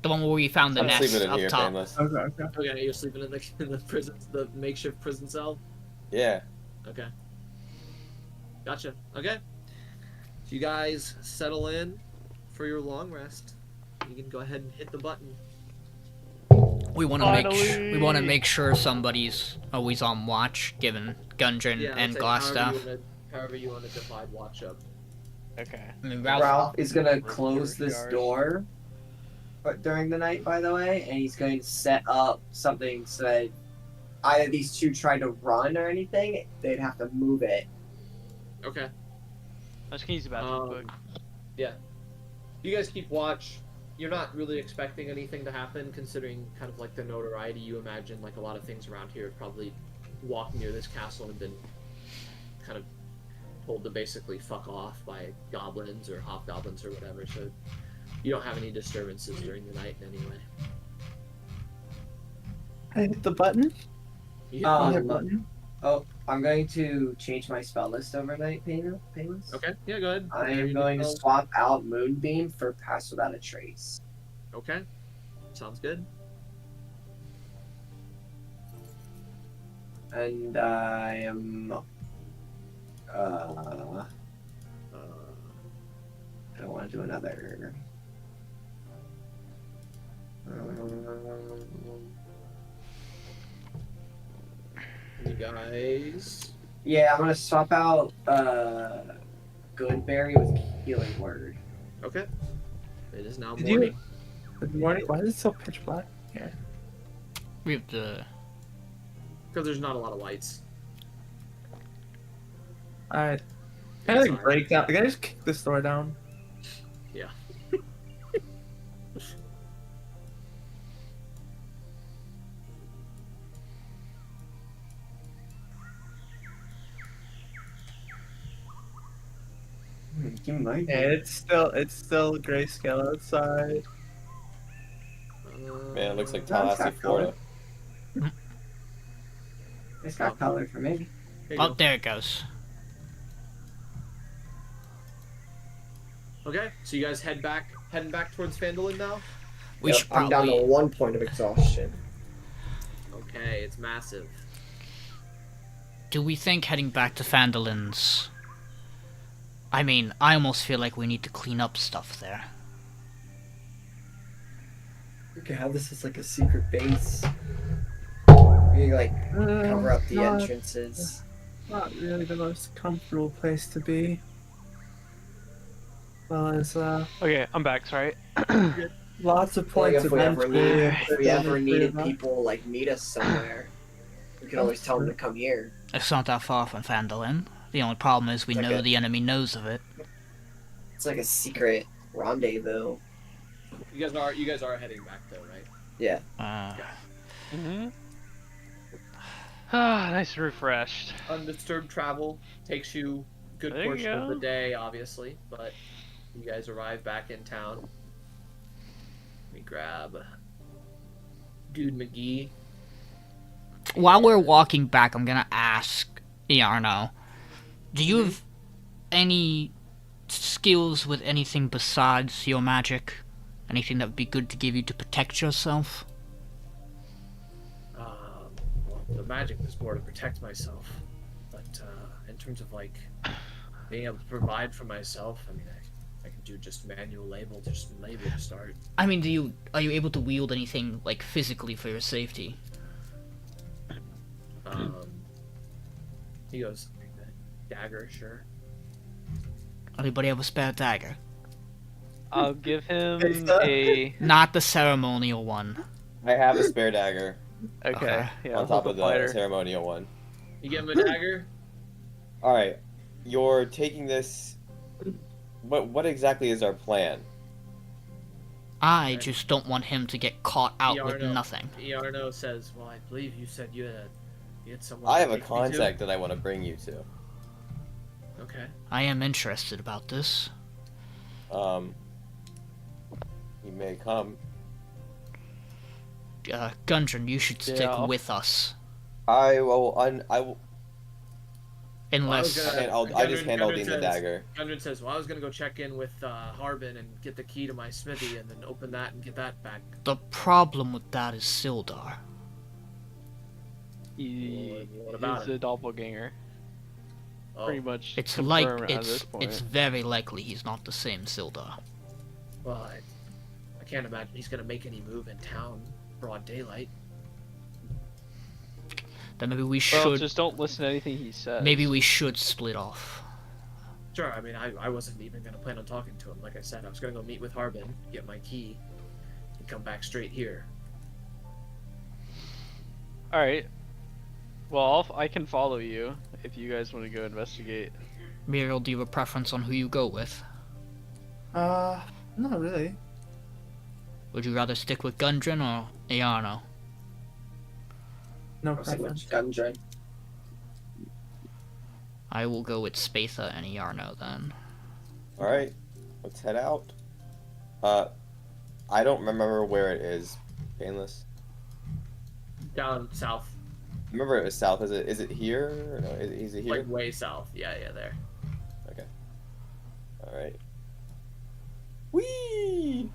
C: The one where we found the
D: I'm
C: nest
D: sleeping in
C: up
D: here,
C: top.
D: Payneless.
E: Okay.
B: Okay, you're sleeping in the prison, the makeshift prison cell.
D: Yeah.
B: Okay. Gotcha. Okay. So you guys settle in for your long rest. You can go ahead and hit the button.
C: We want to make sure somebody's always on watch, given Gundren
B: Yeah,
C: and
B: I'd say
C: Glassstaff.
B: however you want to divide watch up.
A: Okay.
C: I mean,
F: Ralph is gonna
A: Ralph
F: close this
A: Hierarchs.
F: door during the night, by the way, and he's going to set up something so that either these two try to run or anything, they'd have to move it.
B: Okay.
A: I just can use the bathroom quick.
B: Yeah. You guys keep watch. You're not really expecting anything to happen, considering kind of like the notoriety. You imagine like a lot of things around here have probably walked near this castle and been kind of told to basically fuck off by goblins or hobgoblins or whatever. So you don't have any disturbances during the night in any way.
E: I hit the button.
B: You hit
F: Um,
B: the
E: Hit button.
F: Oh, I'm going to change my spell list overnight, Payneless.
B: Okay, yeah, go ahead.
F: I
B: Your
F: am going to
B: spells.
F: swap out Moonbeam for Pass Without a Trace.
B: Okay, sounds good.
F: And I am. I don't want to do another.
B: You guys.
F: Yeah, I'm gonna swap out Goodberry with Healing Word.
B: Okay. It is now
E: Did
B: morning.
E: Good morning. Why is it so pitch black here?
C: We have the
B: Because there's not a lot of lights.
E: Alright. Can I like
B: Inside.
E: break down? Can I just kick this door down?
B: Yeah.
F: You might.
E: Yeah, it's still grayscale outside.
D: Man, it looks like
F: No, it's
D: Tallahassee,
F: got color.
D: Florida.
F: It's got color for me.
B: Here you
C: oh,
B: go.
C: there it goes.
B: Okay, so you guys heading back towards Phandelver now?
C: We should
F: I'm down to
C: probably
F: 1 point of exhaustion.
B: Okay, it's massive.
C: Do we think heading back to Phandelver's? I mean, I almost feel like we need to clean up stuff there.
F: We could have this as like a secret base. We like cover up the
E: not,
F: entrances.
E: Not really the most comfortable place to be. Well, there's
A: Okay, I'm back, sorry.
E: lots of
F: Like
E: points
F: if
E: of
F: we ever
E: entry.
F: if we ever needed
E: people.
F: people like meet us somewhere, we could always tell them to come here.
C: It's not that far from Phandelver. The only problem is we
F: Like
C: know
F: a-
C: the enemy knows of it.
F: It's like a secret rendezvous.
B: You guys are heading back though, right?
F: Yeah.
C: Uh,
A: Mm-hmm. Ah, nice and refreshed.
B: Undisturbed travel takes you a good
A: There you
B: portion of the
A: go.
B: day, obviously, but you guys arrive back in town. Let me grab Dude McGee.
C: While we're walking back, I'm gonna ask Yarno, do you have any skills with anything besides your magic? Anything that would be good to give you to protect yourself?
B: Well, the magic was more to protect myself, but in terms of like being able to provide for myself, I mean, I can do just manual labor to start.
C: I mean, are you able to wield anything like physically for your safety?
B: He goes, dagger, sure.
C: Anybody have a spare dagger?
A: I'll give him
E: Spatha?
A: a.
C: Not the ceremonial one.
D: I have a spare dagger
A: Okay.
C: Okay.
A: Yeah.
D: on top
A: hold
D: of
A: the
D: the
A: fighter.
D: ceremonial one.
B: You give him a dagger?
D: All right, you're taking this. What exactly is our plan?
C: I just don't want him to get caught out with
B: Yarno.
C: nothing.
B: Yarno says, well, I believe you said you had someone.
D: I
B: to
D: have a
B: take me to."
D: contact that I want to bring you to.
B: Okay.
C: I am interested about this.
D: He may come.
C: Gundren, you should stick
A: Yeah.
C: with us.
D: I will. I will.
C: Unless...
D: I just hand
B: Gundren
D: Aldiyn the
B: says-
D: dagger.
B: Gundren says, well, I was gonna go check in with Harbin and get the key to my smithy and then open that and get that back.
C: The problem with that is Sildar.
A: He
B: What about
A: is
B: it?
A: a doppelganger.
B: Oh,
A: Pretty much.
C: It's like
A: confirmed at this point.
C: it's very likely he's not the same Sildar.
B: well, I can't imagine he's gonna make any move in town broad daylight.
C: Then maybe we
A: Well,
C: should
A: just don't listen to anything he says.
C: maybe we should split off.
B: Sure, I mean, I wasn't even gonna plan on talking to him. Like I said, I was gonna go meet with Harbin, get my key, and come back straight here.
A: All right. Well, I can follow you if you guys want to go investigate.
C: Miriel, do you have a preference on who you go with?
E: Not really.
C: Would you rather stick with Gundren or Ayano?
E: No
F: Not so
E: preference.
F: much Gundren.
C: I will go with Spatha and Ayano then.
D: All right, let's head out. I don't remember where it is. Payneless.
B: Down south,
D: Remember it was south. Is it here? Or no, is it here?
B: like way south. Yeah, there.
D: All right. Whee!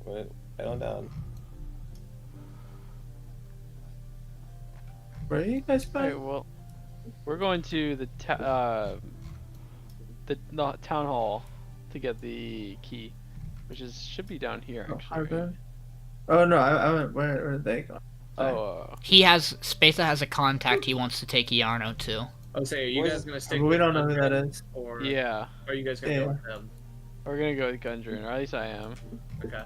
D: Head on down.
E: Where are you guys
A: All right.
E: going?
A: Well, we're going to the town hall to get the key, which should be down here
E: Oh,
A: actually.
E: Harbin?
A: Right?
E: Oh no, I went. Where are they going?
A: Oh.
C: Spatha has a contact he wants to take Ayano to.
B: I was saying, are you
D: Where's-
B: guys gonna stick
E: We
B: with
E: don't know who that
B: Gundren,
E: is.
B: or
A: Yeah.
B: are you guys gonna go
E: Yeah.
B: with them?
A: We're gonna go with Gundren, or at least I am.
B: Okay.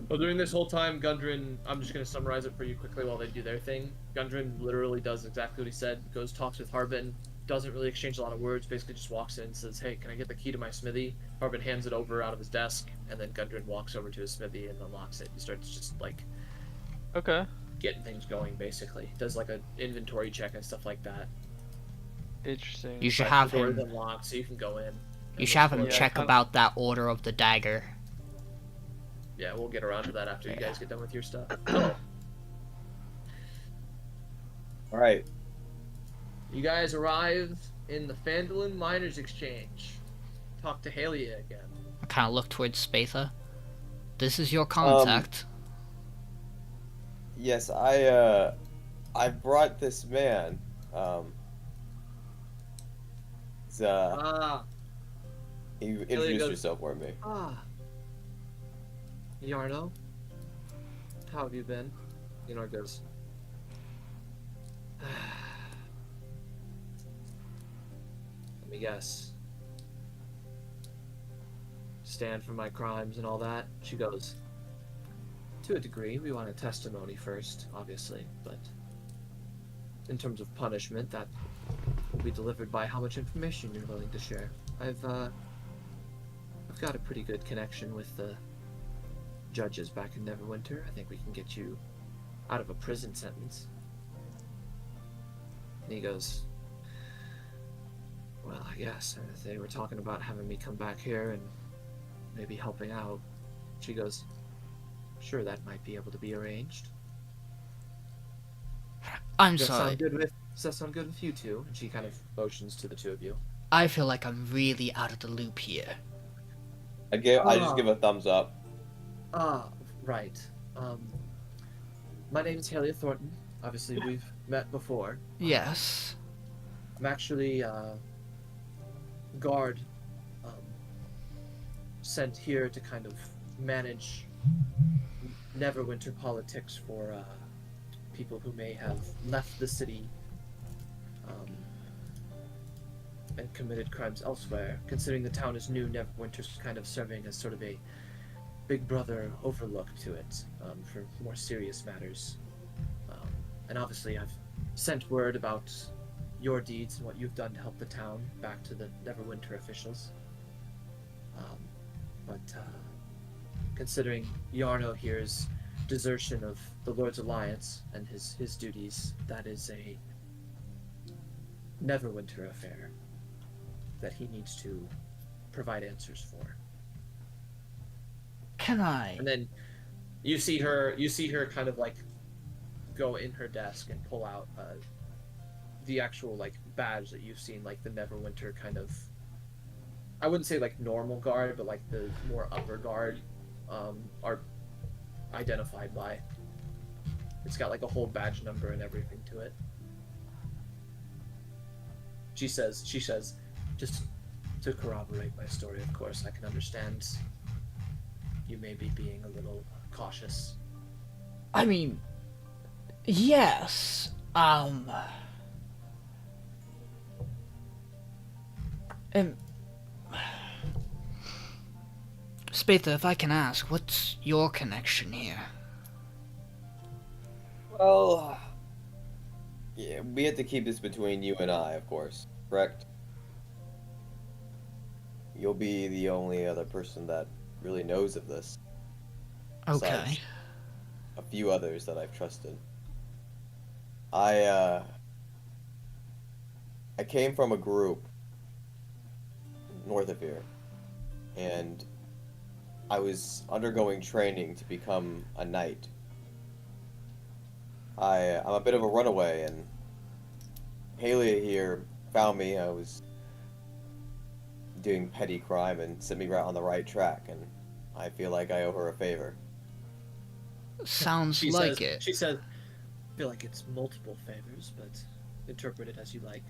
B: Well, during this whole time, Gundren, I'm just going to summarize it for you quickly while they do their thing. Gundren literally does exactly what he said, goes, talks with Harbin, doesn't really exchange a lot of words, basically just walks in and says, hey, can I get the key to my smithy? Harbin hands it over out of his desk, and then Gundren walks over to his smithy and unlocks it. He starts just, like,
A: Okay.
B: getting things going, basically. Does, like, an inventory check and stuff like that.
A: Interesting.
C: You should
B: But
C: have
B: the door is
C: him.
B: unlocked, so you can go in.
C: You should have him
A: Yeah,
C: check
A: kinda-
C: about that order of the dagger.
B: Yeah, we'll get around to that after you
C: Yeah.
B: guys get done with your stuff.
D: All right.
B: You guys arrive in the Phandelver Miners Exchange. Talk to Halia again.
C: I kind of look towards Spatha. This is your contact.
D: Yes, I brought this man. He's, you introduced
B: goes-
D: yourself for me.
B: Yarno? How have you been? Yarno goes. Let me guess. Stand for my crimes and all that? She goes. To a degree, we want a testimony first, obviously, but in terms of punishment, that will be delivered by how much information you're willing to share. I've got a pretty good connection with the judges back in Neverwinter. I think we can get you out of a prison sentence. And he goes, well, I guess they were talking about having me come back here and maybe helping out. She goes, sure, that might be able to be arranged.
C: I'm
B: Does that
C: sorry.
B: does that sound good with you two? And she kind of motions to the two of you.
C: I feel like I'm really out of the loop here.
D: I just give a thumbs up.
B: Ah, right. My name is Haley Thornton. Obviously, we've met before.
C: Yes.
B: I'm actually guard sent here to kind of manage Neverwinter politics for people who may have left the city and committed crimes elsewhere. Considering the town is new, Neverwinter's kind of serving as sort of a big brother overlook to it for more serious matters. And obviously I've sent word about your deeds and what you've done to help the town back to the Neverwinter officials. But considering Yarno here's desertion of the Lord's Alliance and his duties, that is a Neverwinter affair that he needs to provide answers for.
C: Can I?
B: And then you see her kind of like go in her desk and pull out the actual like badge that you've seen, like the Neverwinter kind of, I wouldn't say like normal guard, but like the more upper guard are identified by. It's got like a whole badge number and everything to it. She says, just to corroborate my story, of course, I can understand you may be being a little cautious.
C: I mean, yes. Spatha, if I can ask, what's your connection here?
D: Well, yeah, we have to keep this between you and I, of course, correct? You'll be the only other person that really knows of this.
C: Okay.
D: Besides a few others that I've trusted. I came from a group north of here, and I was undergoing training to become a knight. I'm a bit of a runaway, and Haley here found me. I was doing petty crime and set me right on the right track, and I feel like I owe her a favor.
C: Sounds
B: She
C: like
B: says,
C: it.
B: She said, I feel like it's multiple favors, but interpret it as you like.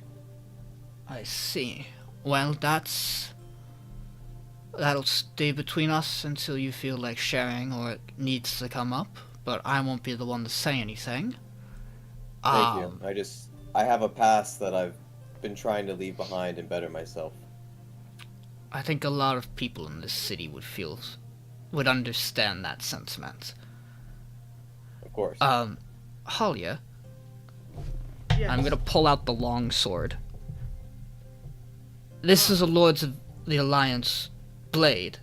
C: I see. Well, that'll stay between us until you feel like sharing or it needs to come up, but I won't be the one to say anything.
D: Thank you. I have a past that I've been trying to leave behind and better myself.
C: I think a lot of people in this city would understand that sentiment.
D: Of course.
C: Halia,
B: Yes.
C: I'm gonna pull out the long sword. This is a Lords of the Alliance blade.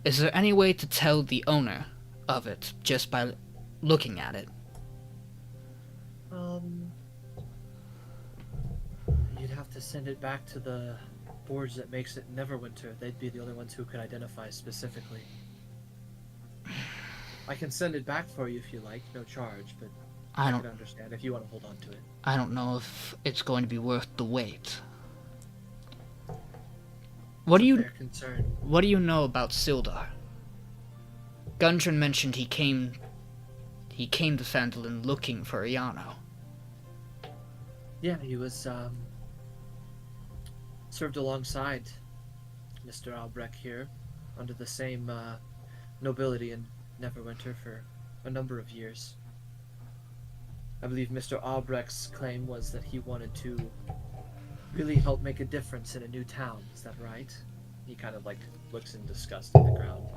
C: Is there any way to tell the owner of it just by looking at it?
B: You'd have to send it back to the boards that makes it Neverwinter. They'd be the only ones who could identify specifically. I can send it back for you if you like, no charge, but I can understand if you want to hold on to it.
C: I don't know if it's going to be worth the wait. What do you know about Sildar? Gundren mentioned he came to Phandelver looking for Yarno.
B: Yeah, he was served alongside Mr. Albrecht here, under the same nobility in Neverwinter for a number of years. I believe Mr. Albrecht's claim was that he wanted to really help make a difference in a new town. Is that right? He kind of like looks in disgust at the ground.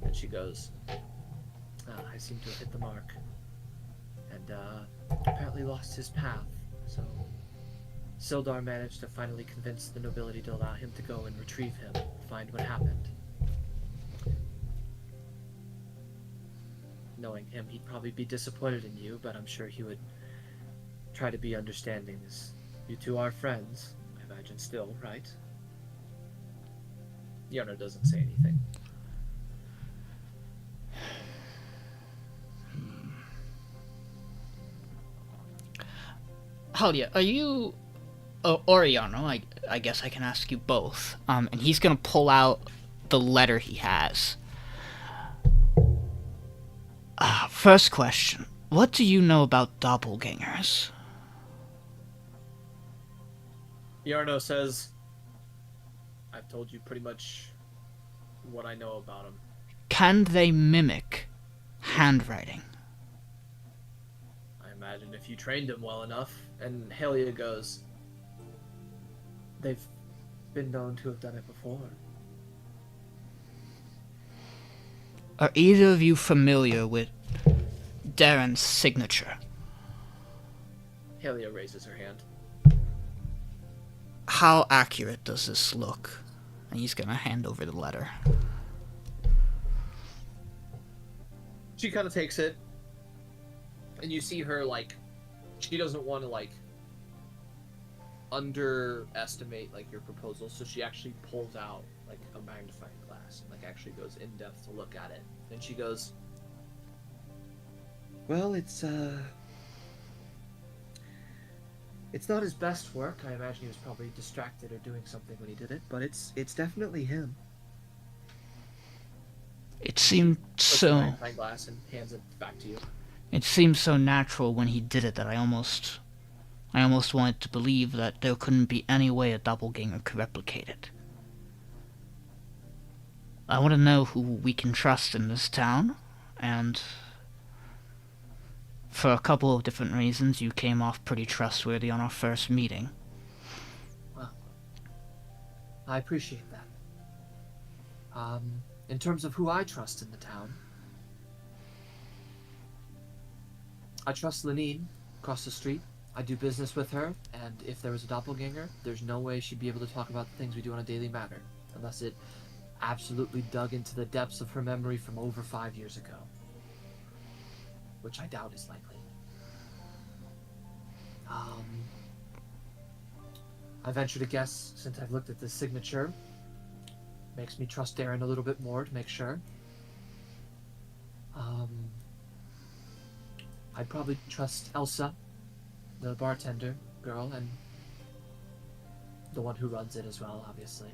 B: And she goes, I seem to have hit the mark. And apparently lost his path. So Sildar managed to finally convince the nobility to allow him to go and retrieve him, find what happened. Knowing him, he'd probably be disappointed in you, but I'm sure he would try to be understanding. As you two are friends, I imagine still, right? Yarno doesn't say anything.
C: Halia, are you... Oh, Oriano, I guess I can ask you both. And he's gonna pull out the letter he has. First question. What do you know about doppelgangers?
B: Yarno says, I've told you pretty much what I know about them.
C: Can they mimic handwriting?
B: I imagine if you trained them well enough. And Halia goes, they've been known to have done it before.
C: Are either of you familiar with Darren's signature?
B: Halia raises her hand.
C: How accurate does this look? And he's gonna hand over the letter.
B: She kind of takes it, and you see her, like, she doesn't want to, like, underestimate, like, your proposal, so she actually pulls out, like, a magnifying glass, and, like, actually goes in depth to look at it. And she goes, well, it's not his best work. I imagine he was probably distracted or doing something when he did it, but it's definitely him.
C: It seemed
B: Puts the
C: so...
B: magnifying glass and hands it back to you.
C: It seemed so natural when he did it that I almost wanted to believe that there couldn't be any way a doppelganger could replicate it. I want to know who we can trust in this town, and for a couple of different reasons, you came off pretty trustworthy on our first meeting.
B: Well, I appreciate that. In terms of who I trust in the town, I trust Lenine across the street. I do business with her, and if there was a doppelganger, there's no way she'd be able to talk about the things we do on a daily matter, unless it absolutely dug into the depths of her memory from over 5 years ago. Which I doubt is likely. I venture to guess, since I've looked at this signature, makes me trust Darren a little bit more to make sure. I'd probably trust Elsa, the bartender girl, and the one who runs it as well, obviously.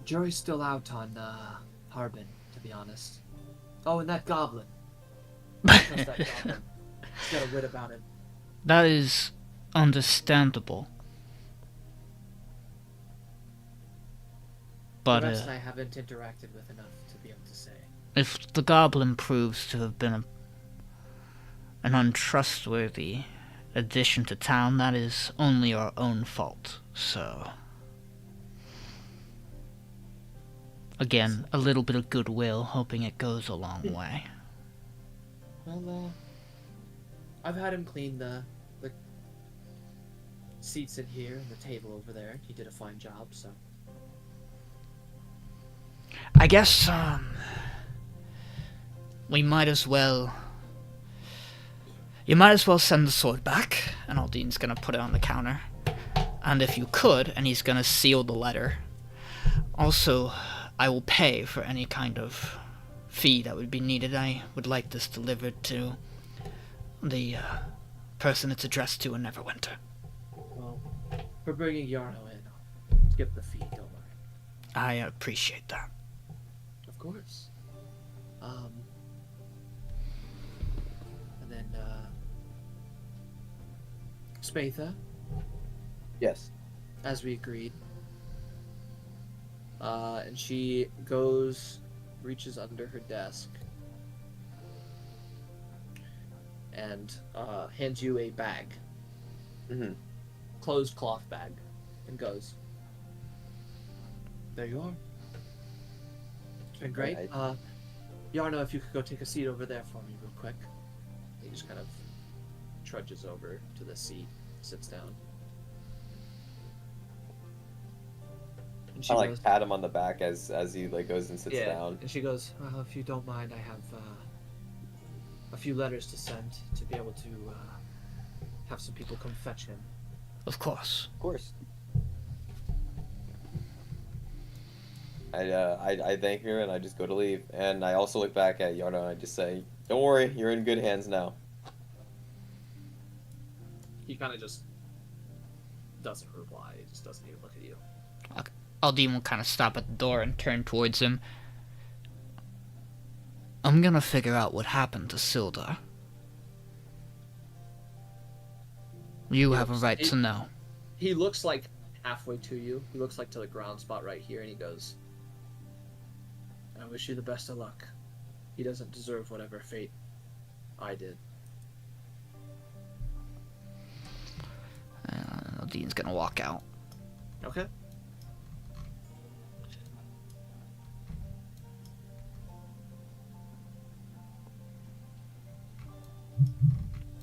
B: Jury's still out on Harbin, to be honest. Oh, and that goblin. I trust that goblin. He's got a wit about him.
C: That is understandable. But
B: The rest I haven't interacted with enough to be able to say.
C: if the goblin proves to have been an untrustworthy addition to town, that is only our own fault, so... Again, a little bit of goodwill, hoping it goes a long way.
B: Well, I've had him clean the seats in here and the table over there. He did a fine job, so...
C: I guess, we might as well... You might as well send the sword back, and Aldyn's gonna put it on the counter. And if you could, and he's gonna seal the letter. Also, I will pay for any kind of fee that would be needed. I would like this delivered to the person it's addressed to in Neverwinter.
B: Well, for bringing Yarno in, I'll skip the fee, don't worry.
C: I appreciate that.
B: Of course. And then, Spatha,
D: Yes.
B: as we agreed. And she goes, reaches under her desk, and hands you a bag.
D: Mm-hmm.
B: Closed cloth bag, and goes, there you are. It's been great.
D: Right.
B: Yarno, if you could go take a seat over there for me real quick. He just kind of trudges over to the seat, sits down. And she
D: I like
B: goes,
D: pat him on the back as he like goes and sits
B: yeah,
D: down.
B: and she goes, well, if you don't mind, I have a few letters to send to be able to have some people come fetch him.
C: Of course.
D: Of course. I thank her and I just go to leave. And I also look back at Yarno and I just say, "Don't worry, you're in good hands now."
B: He kind of just doesn't reply. He just doesn't even look at you.
C: Aldiyn will kind of stop at the door and turn towards him. I'm gonna figure out what happened to Sildar. You have a right to know.
B: He looks like halfway to you. He looks like to the ground spot right here, and he goes, "I wish you the best of luck. He doesn't deserve whatever fate I did."
C: Aldyn's gonna walk out.
B: Okay.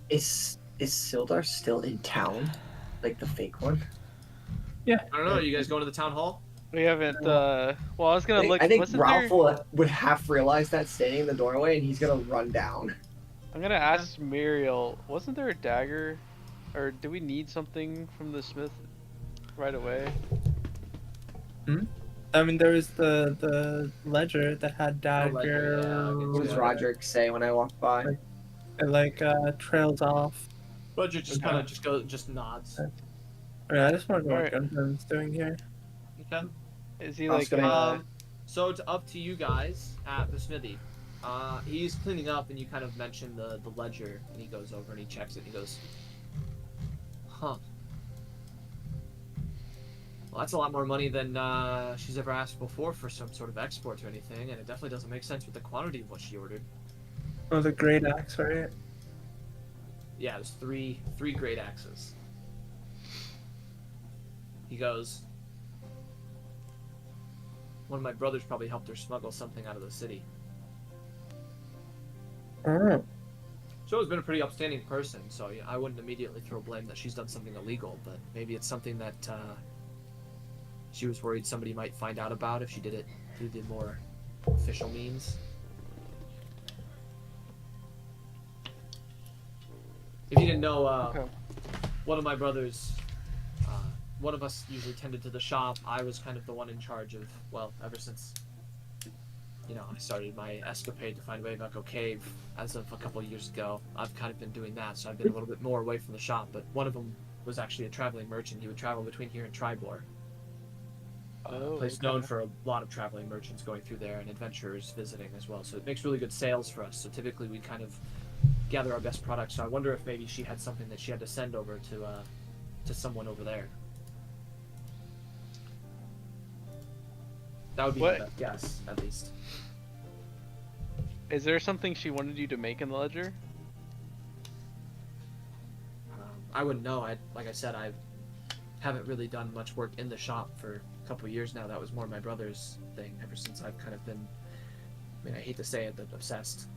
F: Is Sildar still in town? Like the fake one?
E: Yeah.
B: I don't know. Are you guys going to the town hall?
A: We haven't. Well, I was gonna look.
F: I think
A: wasn't
F: Ralph
A: there...
F: would half realize that standing in the doorway, and he's gonna run down.
A: I'm gonna ask Miriel. Wasn't there a dagger, or do we need something from the smith right away?
E: I mean, there was the ledger that had dagger.
B: ledger, yeah,
F: What does Roderick say when I walk by?
E: It like trails off.
B: Roger just kind of just nods.
E: Yeah, I just want to know what
A: Alright.
E: Gunther's doing here.
B: Okay.
A: Is he
F: I was
A: like?
F: gonna-
B: So it's up to you guys at the smithy. He's cleaning up, and you kind of mention the ledger, and he goes over and he checks it. And he goes, "Huh. Well, that's a lot more money than she's ever asked before for some sort of export or anything, and it definitely doesn't make sense with the quantity of what she ordered."
E: Oh, the great axe, right?
B: Yeah, there's three great axes. He goes, "One of my brothers probably helped her smuggle something out of the city.
E: Oh.
B: Joe's been a pretty upstanding person, so yeah, I wouldn't immediately throw blame that she's done something illegal, but maybe it's something that she was worried somebody might find out about if she did it through the more official means." If you didn't know,
A: Okay.
B: one of my brothers, one of us usually tended to the shop. I was kind of the one in charge of, well, ever since, I started my escapade to find Waveko Cave as of a couple of years ago. I've kind of been doing that, so I've been a little bit more away from the shop, but one of them was actually a traveling merchant. He would travel between here and Tribor.
A: Oh,
B: Place
A: okay.
B: known for a lot of traveling merchants going through there and adventurers visiting as well, so it makes really good sales for us. So typically we kind of gather our best products. So I wonder if maybe she had something that she had to send over to someone over there. That would be my
A: What?
B: best guess, at least.
A: Is there something she wanted you to make in the ledger?
B: I wouldn't know. Like I said, I haven't really done much work in the shop for a couple of years now. That was more my brother's thing ever since I've kind of been, I hate to say it, but obsessed.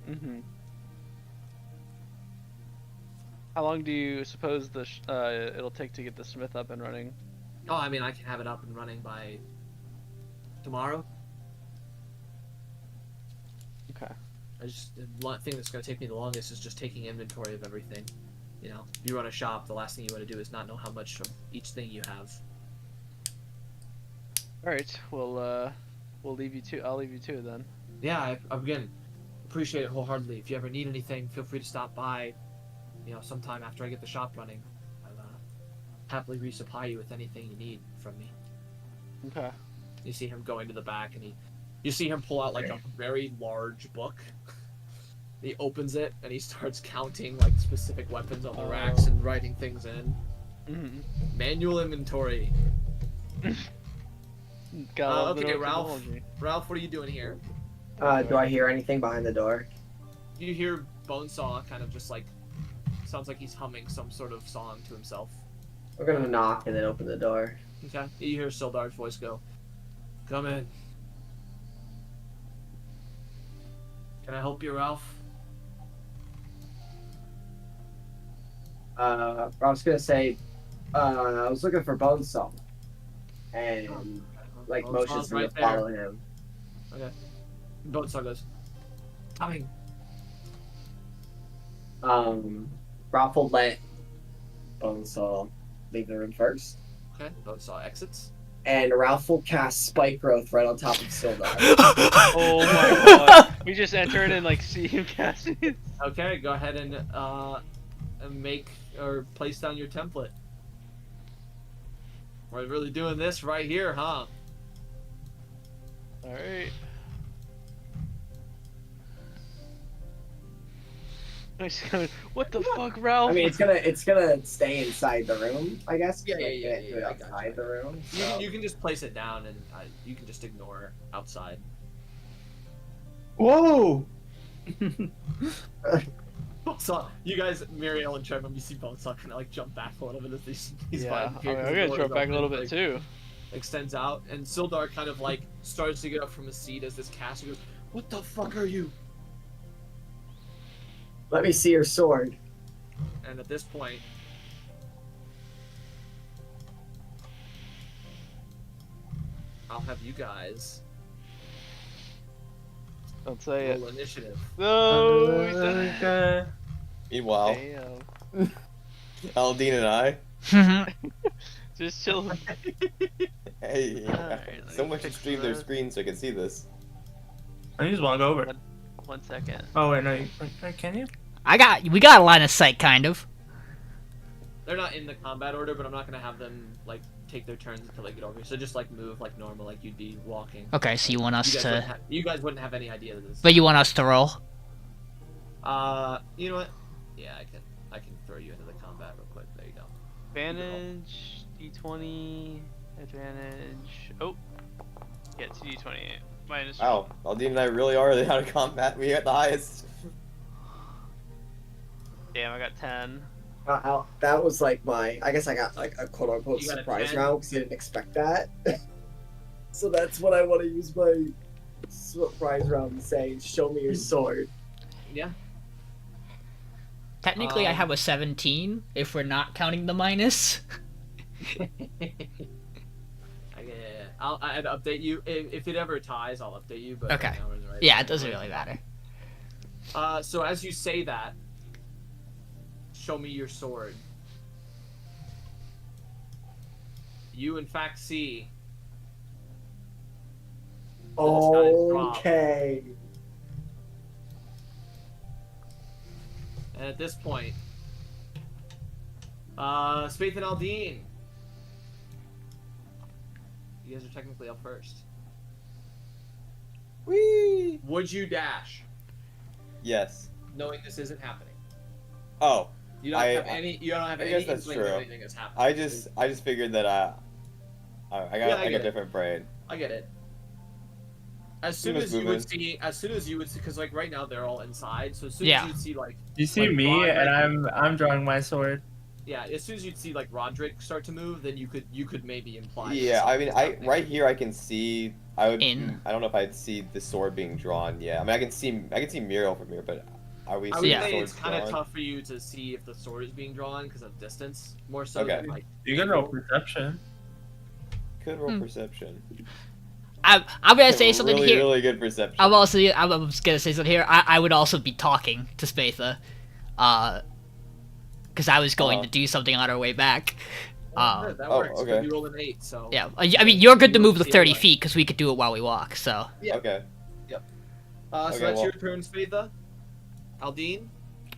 A: Mm-hmm. How long do you suppose it'll take to get the smith up and running?
B: Oh, I can have it up and running by tomorrow.
A: Okay.
B: The thing that's going to take me the longest is just taking inventory of everything. If you run a shop, the last thing you want to do is not know how much of each thing you have.
A: All right. Well, we'll leave you to. I'll leave you to it then.
B: Yeah, I again appreciate it wholeheartedly. If you ever need anything, feel free to stop by. Sometime after I get the shop running, I'll happily resupply you with anything you need from me.
A: Okay.
B: You see him going to the back, and you see him pull out like a very large book. He opens it and he starts counting like specific weapons on the racks and writing things in.
A: Mm-hmm.
B: Manual inventory.
A: Got a little bit
B: Okay,
A: of
B: Ralph.
A: technology.
B: Ralph, what are you doing here?
F: Do I hear anything behind the door?
B: You hear Bonesaw kind of just like sounds like he's humming some sort of song to himself.
F: We're gonna knock and then open the door.
B: Okay. You hear Sildar's voice go, "Come in. Can I help you, Ralph?"
F: I was gonna say, I was looking for Bonesaw, and like
B: Bonesaw's
F: motions for me
B: right
F: to
B: there.
F: follow him.
B: Okay. Bonesaw goes, "Coming."
F: Ralph will let Bonesaw leave the room first.
B: Okay, Bonesaw exits.
F: And Ralph will cast Spike Growth right on top of Sildar.
A: Oh my god. We just entered and like see him casting it.
B: Okay, go ahead and make or place down your template. We're really doing this right here, huh?
A: Alright. What the fuck, Ralph?
F: I mean, it's gonna stay inside the room, I guess.
B: Yeah,
F: Like,
B: yeah,
F: can't
B: yeah,
F: do it
B: I gotcha.
F: outside the room.
B: You can just place it down and you can just ignore outside.
E: Whoa!
B: So you guys, Miriel and Trebrum, you see Bonesaw kind of like jump back a little bit as these
A: Yeah,
B: vines appear, 'cause
A: I'm
B: the
A: gonna
B: door
A: throw
B: is
A: back a little
B: open,
A: bit
B: like,
A: too.
B: extends out, and Sildar kind of like starts to get up from his seat as this caster goes, "What the fuck are you?"
F: Let me see your sword.
B: And at this point, I'll have you guys
A: Don't say it.
B: roll initiative.
A: No, he said it.
D: Meanwhile,
A: Damn.
D: Aldiyn and I,
A: Just chill.
D: hey,
A: Alright, let me
D: someone should
A: fix
D: stream their
A: this.
D: screen so I can see this.
E: I just walk over.
A: 1 second.
E: Oh wait, no, can you?
C: We got a line of sight, kind of.
B: They're not in the combat order, but I'm not gonna have them like take their turns until they get over here. So just like move like normal, like you'd be walking.
C: Okay, so you want us
B: You guys wouldn't have any idea of this.
C: but you want us to roll?
B: You know what? Yeah, I can throw you into the combat real quick. There you go.
A: Advantage, D20, advantage. Oh, yeah, 2D20. Minus.
D: Wow, Aldiyn and I really are out of combat. We got the highest.
A: Damn, I got 10.
F: That was like I guess I got like a quote unquote
B: You got a
F: surprise
B: 10?
F: round because I didn't expect that. So that's what I want to use my surprise round to say. Show me your sword.
B: Yeah.
C: Technically, I have a 17 if we're not counting the minus.
B: I'd update you if it ever ties. I'll update you. But
C: Okay.
B: right now we're in the right
C: Yeah, it
B: spot.
C: doesn't really matter.
B: So as you say that, show me your sword. You in fact see.
F: Okay.
B: And at this point, Spatha and Aldiyn, you guys are technically up first.
D: Whee!
B: Would you dash,
D: Yes.
B: knowing this isn't happening?
D: Oh,
B: You don't have any. You don't have
D: I
B: any
D: guess that's
B: inkling of
D: true.
B: anything that's happening.
D: I just figured that I got
B: Yeah, I
D: like
B: get
D: a
B: it.
D: different brain.
B: I get it. As soon
D: Keep
B: as
D: us
B: you would
D: moving.
B: see, because like right now they're all inside, so as soon
C: Yeah.
B: as you'd see like,
E: You see
B: Like
E: me,
B: Roderick.
E: and I'm drawing my sword.
B: yeah, as soon as you'd see like Roderick start to move, then you could maybe imply. that
D: Yeah, I mean,
B: something's happening.
D: right here I can see. I would.
C: In.
D: I don't know if I'd see the sword being drawn. Yeah, I mean, I can see Muriel from here, but are we
B: I would
D: seeing
C: Yeah.
B: say
D: swords
B: it's kind of
D: drawn?
B: tough for you to see if the sword is being drawn because of distance, more so
D: Okay.
B: than like.
E: You can roll perception.
D: Could roll perception.
C: I'm gonna say something
D: really,
C: here.
D: Really good perception.
C: I was gonna say something here. I would also be talking to Spatha, because I was going to do something on our way back.
B: That
D: oh,
B: works.
D: okay.
B: You rolled an 8, so.
C: Yeah, I mean you're good to
B: You
C: move the
B: see
C: 30
B: it, like-
C: feet because we could do it while we walk. So
B: Yeah.
D: Okay.
B: So
D: Okay,
B: that's
D: well-
B: your turn, Spatha. Aldiyn.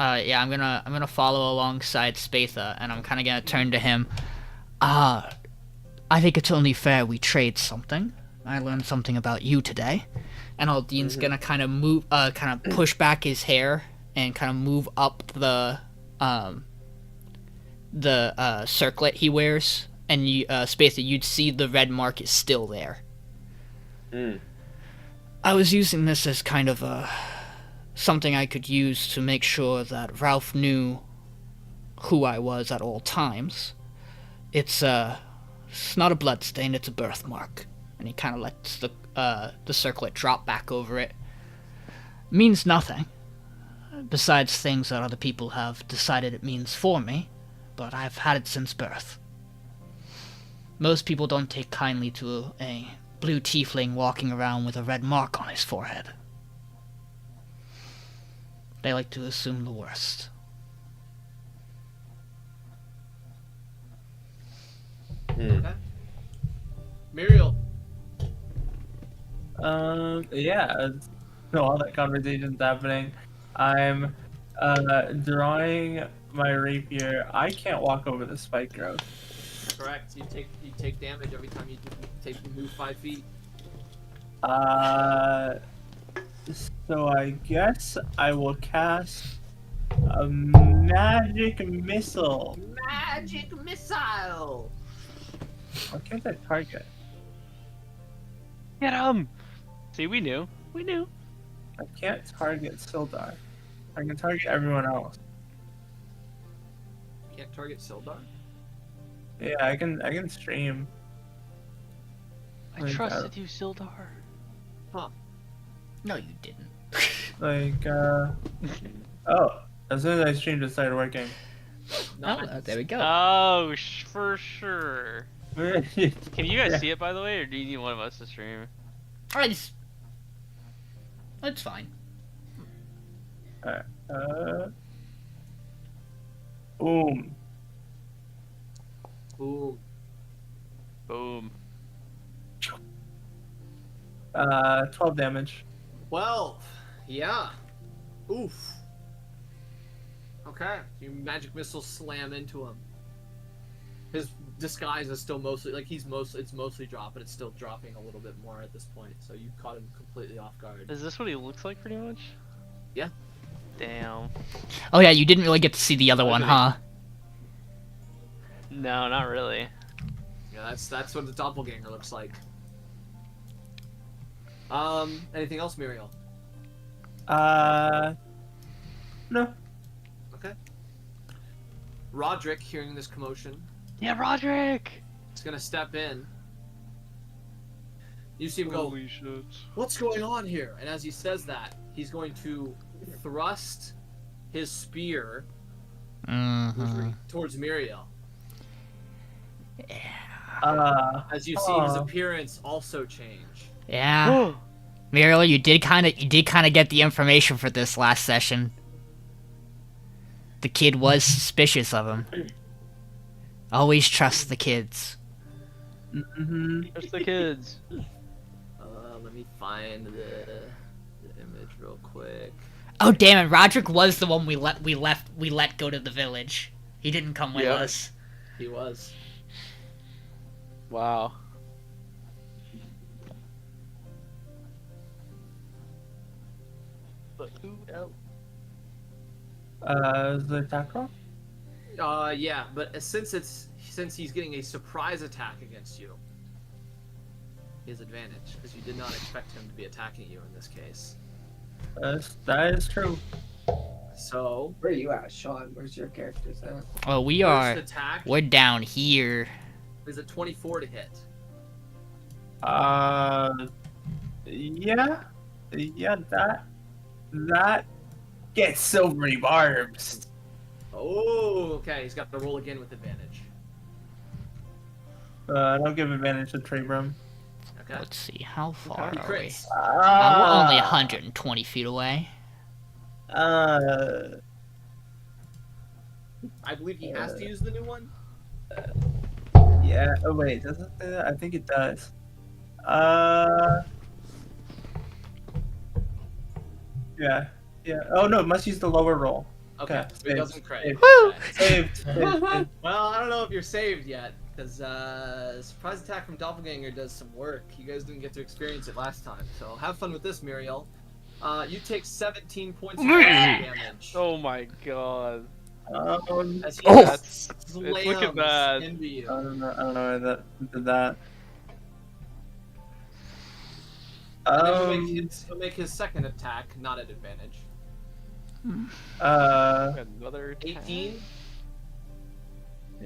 C: yeah, I'm gonna follow alongside Spatha, and I'm kind of gonna turn to him. I think it's only fair we trade something. I learned something about you today, and Aldin's gonna kind of move, kind of push back his hair and kind of move up the circlet he wears, and you, Spatha, you'd see the red mark is still there.
D: Mm.
C: I was using this as kind of something I could use to make sure that Ralph knew who I was at all times. It's not a bloodstain, it's a birthmark. And he kind of lets the circlet drop back over it. Means nothing, besides things that other people have decided it means for me, but I've had it since birth. Most people don't take kindly to a blue tiefling walking around with a red mark on his forehead. They like to assume the worst.
B: Okay. Miriel.
E: Yeah. So all that conversation's happening. I'm drawing my rapier. I can't walk over the spike growth.
B: Correct. You take damage every time you move 5 feet.
E: So I guess I will cast a magic missile.
B: Magic missile.
E: What can't I target?
A: Get him! See, we knew. We knew.
E: I can't target Sildar. I can target everyone else.
B: Can't target Sildar.
E: Yeah, I can stream.
A: I
E: Like,
A: trusted you, Sildar.
C: No, you didn't.
E: Like, oh, as soon as I streamed, it started working.
C: Oh, there we go.
A: Oh, for sure.
E: Yeah.
A: Can you guys see it, by the way, or do you need one of us to stream?
C: Alright, it's fine.
E: Alright, boom.
B: Ooh.
A: Boom.
E: 12 damage.
B: 12. Yeah. Oof. Okay. You magic missile slam into him. His disguise is still mostly it's mostly drop, but it's still dropping a little bit more at this point. So you caught him completely off guard.
A: Is this what he looks like, pretty much?
B: Yeah.
A: Damn.
C: Oh yeah, you didn't really get to see the other one, huh?
A: No, not really.
B: Yeah, that's what the doppelganger looks like. Anything else, Miriel?
E: No.
B: Okay. Roderick, hearing this commotion,
A: Yeah, Roderick!
B: is gonna step in. You see him go,
A: Holy shit.
B: "What's going on here?" And as he says that, he's going to thrust his spear towards Miriel. As you see his appearance also change.
C: Yeah. Miriel, you did kind of get the information for this last session. The kid was suspicious of him. Always trust the kids.
A: Just the kids.
B: Let me find the image real quick.
C: Oh damn it! Roderick was the one we let go to the village. He didn't come with us.
B: He was.
A: Wow. But who else?
E: Is the attack roll?
B: Yeah, but since he's getting a surprise attack against you, his advantage, because you did not expect him to be attacking you in this case.
E: That is true.
B: So
F: Where are you at, Sean? Where's your characters at?
C: Oh,
B: first attack
C: we're down here.
B: is a 24 to hit.
E: Yeah, that gets silvery barbs.
B: Oh, okay. He's got to roll again with advantage.
E: Don't give advantage to Trebrum.
B: Okay.
C: Let's see, how far
B: He
C: are we?
B: crits.
C: We're only 120 feet away.
B: I believe he has to use the new one.
E: Yeah. Oh wait, does it say that? I think it does. Yeah. Yeah. Oh no, it must use the lower roll.
B: Okay,
E: Okay,
B: so he doesn't crit.
E: saved.
C: Woo!
E: Saved. Saved.
B: Well, I don't know if you're saved yet, because surprise attack from Doppelganger does some work. You guys didn't get to experience it last time, so have fun with this, Miriel. You take 17 points of damage.
A: Oh my god.
B: As he
A: It's looking
B: slams
A: bad.
B: into you.
E: I don't know why that did that.
B: And then he'll make his second attack, not at advantage.
A: Another
B: 18.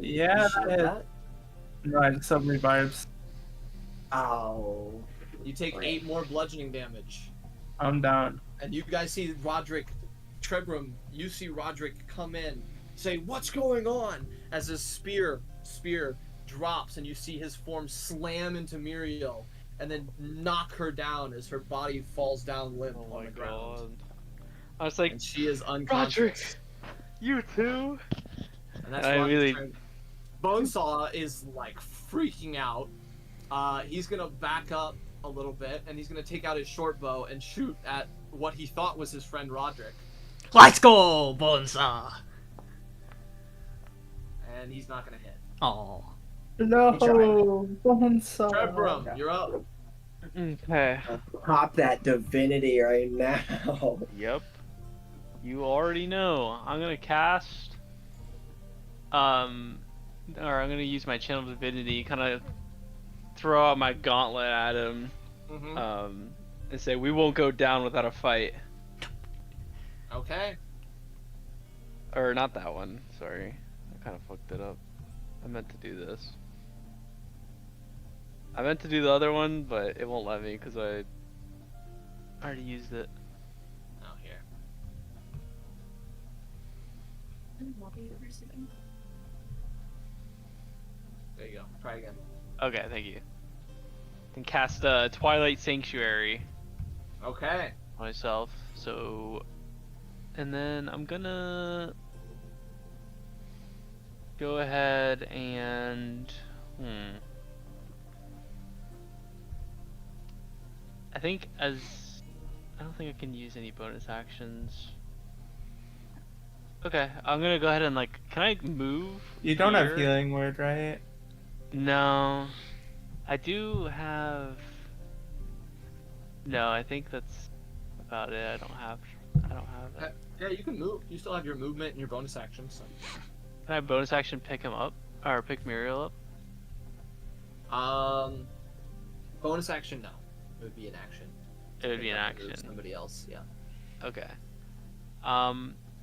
E: Yeah,
F: Sure
E: that
F: that?
E: hit. No, I just silvery barbs.
F: Oh.
B: You take 8 more bludgeoning damage.
E: I'm down.
B: And you guys see Roderick, Trebrum, you see Roderick come in, say, "What's going on?" As his spear drops, and you see his form slam into Miriel, and then knock her down as her body falls down limp
A: Oh
B: on
A: my
B: the ground.
A: god. I was like,
B: And she is unconscious.
A: Roderick, you too?
B: And that's
A: I
B: Roderick's
A: really-
B: turn. Bonesaw is like freaking out. He's gonna back up a little bit, and he's gonna take out his short bow and shoot at what he thought was his friend Roderick.
C: Let's go, Bonesaw.
B: And he's not gonna hit.
C: Oh.
E: No,
F: He tried.
E: Bonesaw.
B: Trebrum, you're up.
A: Okay.
F: Pop that divinity right now.
A: Yep. You already know. I'm gonna cast. Or I'm gonna use my channel divinity, kind of throw out my gauntlet at him,
B: Mm-hmm.
A: and say we won't go down without a fight.
B: Okay.
A: Or not that one. Sorry, I kind of fucked it up. I meant to do this. I meant to do the other one, but it won't let me because I already used it.
B: Oh, here. There you go. Try again.
A: Okay, thank you. Then cast Twilight Sanctuary
B: Okay.
A: myself. So, and then I'm gonna go ahead and I think I don't think I can use any bonus actions. Okay, I'm gonna go ahead and can I move?
E: You don't have
A: here?
E: healing word, right?
A: No, I do have. No, I think that's about it. I don't have it.
B: Yeah, you can move. You still have your movement and your bonus actions. So.
A: Can I bonus action pick him up or pick Miriel up?
B: Bonus action, no. It would be an action.
A: It would be an
B: Pick up and move
A: action.
B: Somebody else, yeah.
A: Okay.